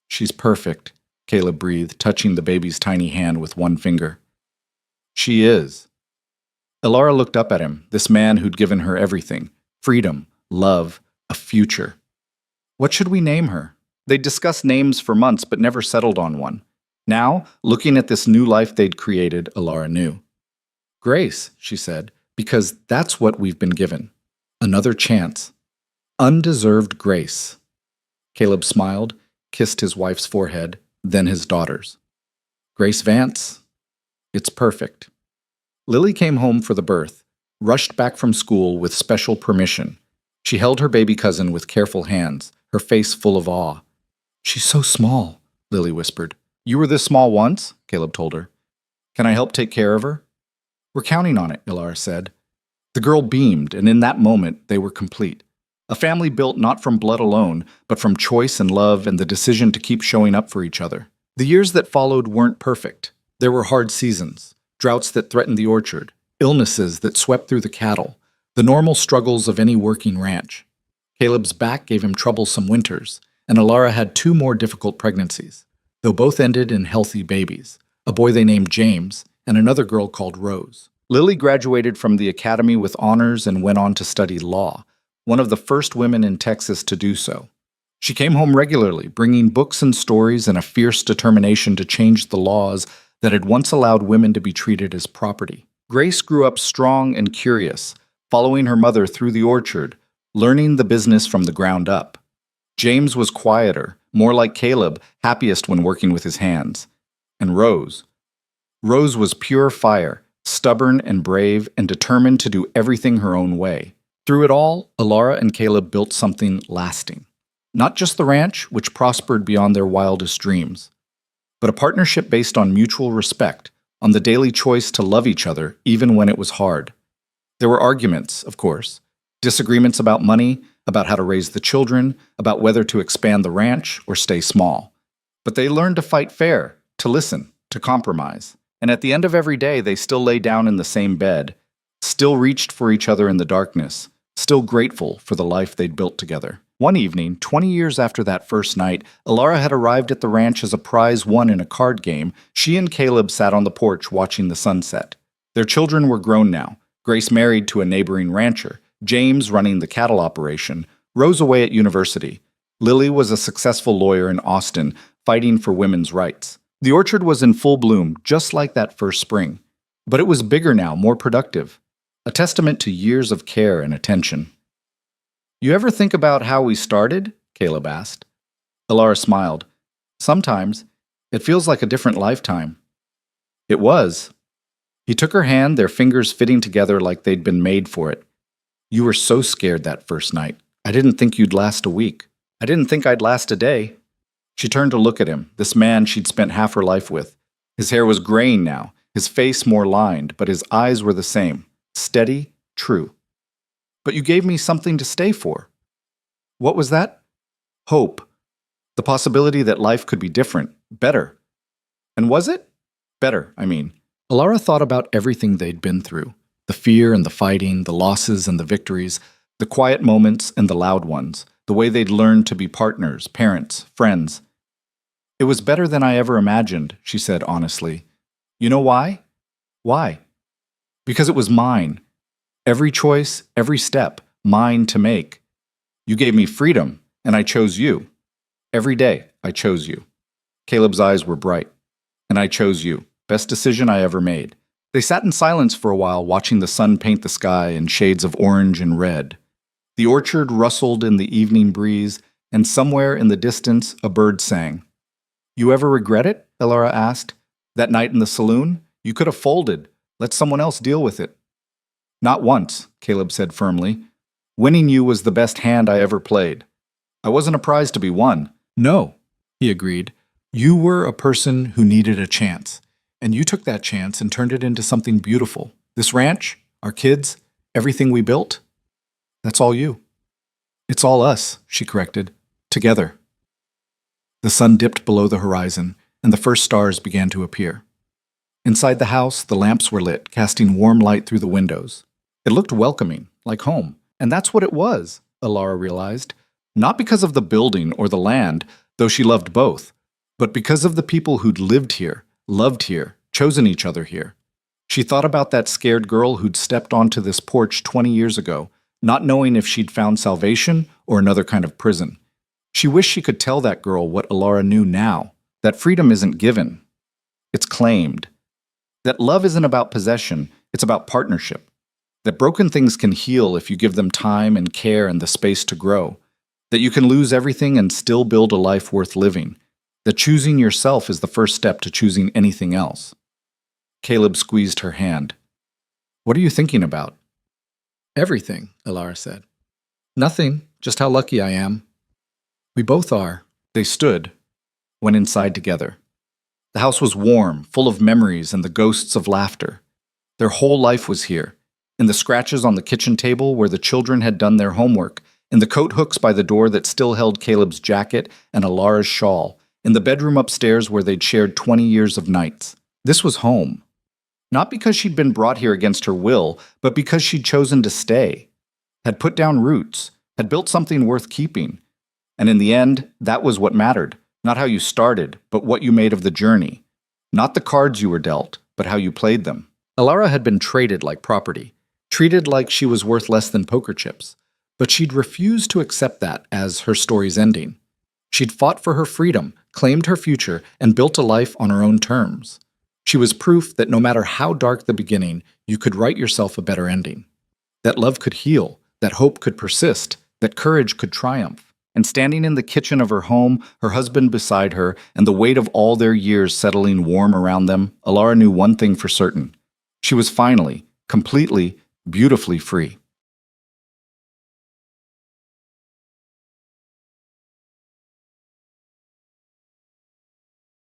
"She's perfect," Caleb breathed, touching the baby's tiny hand with one finger. "She is." Alara looked up at him, this man who'd given her everything: freedom, love, a future. What should we name her? They'd discussed names for months but never settled on one. Now, looking at this new life they'd created, Alara knew. "Grace," she said, "because that's what we've been given. Another chance. Undeserved grace." Caleb smiled, kissed his wife's forehead, then his daughter's. "Grace Vance, it's perfect." Lily came home for the birth, rushed back from school with special permission. She held her baby cousin with careful hands, her face full of awe. "She's so small," Lily whispered. "You were this small once," Caleb told her. "Can I help take care of her?" "We're counting on it," Ilara said. The girl beamed, and in that moment they were complete. A family built not from blood alone, but from choice and love and the decision to keep showing up for each other. The years that followed weren't perfect. There were hard seasons, droughts that threatened the orchard, illnesses that swept through the cattle, the normal struggles of any working ranch. Caleb's back gave him troublesome winters, and Ilara had 2 more difficult pregnancies, though both ended in healthy babies, a boy they named James and another girl called Rose. Lily graduated from the academy with honors and went on to study law, one of the first women in Texas to do so. She came home regularly, bringing books and stories and a fierce determination to change the laws that had once allowed women to be treated as property. Grace grew up strong and curious, following her mother through the orchard, learning the business from the ground up. James was quieter, more like Caleb, happiest when working with his hands. And Rose was pure fire, stubborn and brave and determined to do everything her own way. Through it all, Ilara and Caleb built something lasting. Not just the ranch, which prospered beyond their wildest dreams, but a partnership based on mutual respect, on the daily choice to love each other even when it was hard. There were arguments, of course, disagreements about money, about how to raise the children, about whether to expand the ranch or stay small. But they learned to fight fair, to listen, to compromise. And at the end of every day, they still lay down in the same bed, still reached for each other in the darkness, still grateful for the life they'd built together. One evening, 20 years after that first night, Ilara had arrived at the ranch as a prize won in a card game. She and Caleb sat on the porch watching the sunset. Their children were grown now, Grace married to a neighboring rancher, James running the cattle operation, Rose away at university. Lily was a successful lawyer in Austin, fighting for women's rights. The orchard was in full bloom, just like that first spring. But it was bigger now, more productive, a testament to years of care and attention. "You ever think about how we started?" Caleb asked. Ilara smiled. "Sometimes. It feels like a different lifetime." It was. He took her hand, their fingers fitting together like they'd been made for it. "You were so scared that first night. I didn't think you'd last a week. I didn't think I'd last a day." She turned to look at him, this man she'd spent half her life with. His hair was graying now, his face more lined, but his eyes were the same, steady, true. "But you gave me something to stay for." "What was that?" "Hope. The possibility that life could be different, better." "And was it?" "Better, I mean." Ilara thought about everything they'd been through, the fear and the fighting, the losses and the victories, the quiet moments and the loud ones, the way they'd learned to be partners, parents, friends. "It was better than I ever imagined," she said honestly. "You know why?" "Why?" "Because it was mine. Every choice, every step, mine to make. You gave me freedom, and I chose you. Every day, I chose you." Caleb's eyes were bright. "And I chose you. Best decision I ever made." They sat in silence for a while, watching the sun paint the sky in shades of orange and red. The orchard rustled in the evening breeze, and somewhere in the distance a bird sang. "You ever regret it?" Ilara asked. "That night in the saloon? You could have folded, let someone else deal with it." "Not once," Caleb said firmly. "Winning you was the best hand I ever played. I wasn't a prize to be won." "No," he agreed. "You were a person who needed a chance, and you took that chance and turned it into something beautiful. This ranch, our kids, everything we built, that's all you." "It's all us," she corrected. "Together." The sun dipped below the horizon, and the first stars began to appear. Inside the house, the lamps were lit, casting warm light through the windows. It looked welcoming, like home. And that's what it was, Ilara realized. Not because of the building or the land, though she loved both, but because of the people who'd lived here, loved here, chosen each other here. She thought about that scared girl who'd stepped onto this porch 20 years ago, not knowing if she'd found salvation or another kind of prison. She wished she could tell that girl what Ilara knew now, that freedom isn't given, it's claimed. That love isn't about possession, it's about partnership. That broken things can heal if you give them time and care and the space to grow. That you can lose everything and still build a life worth living. That choosing yourself is the first step to choosing anything else. Caleb squeezed her hand. "What are you thinking about?" "Everything," Ilara said. Nothing, just how lucky I am. We both are. They stood, went inside together. The house was warm, full of memories and the ghosts of laughter. Their whole life was here, in the scratches on the kitchen table where the children had done their homework, in the coat hooks by the door that still held Caleb's jacket and Alara's shawl, in the bedroom upstairs where they'd shared 20 years of nights. This was home. Not because she'd been brought here against her will, but because she'd chosen to stay, had put down roots, had built something worth keeping. And in the end, that was what mattered. Not how you started, but what you made of the journey. Not the cards you were dealt, but how you played them. Alara had been traded like property, treated like she was worth less than poker chips. But she'd refused to accept that as her story's ending. She'd fought for her freedom, claimed her future, and built a life on her own terms. She was proof that no matter how dark the beginning, you could write yourself a better ending. That love could heal, that hope could persist, that courage could triumph. And standing in the kitchen of her home, her husband beside her, and the weight of all their years settling warm around them, Alara knew one thing for certain. She was finally, completely, beautifully free.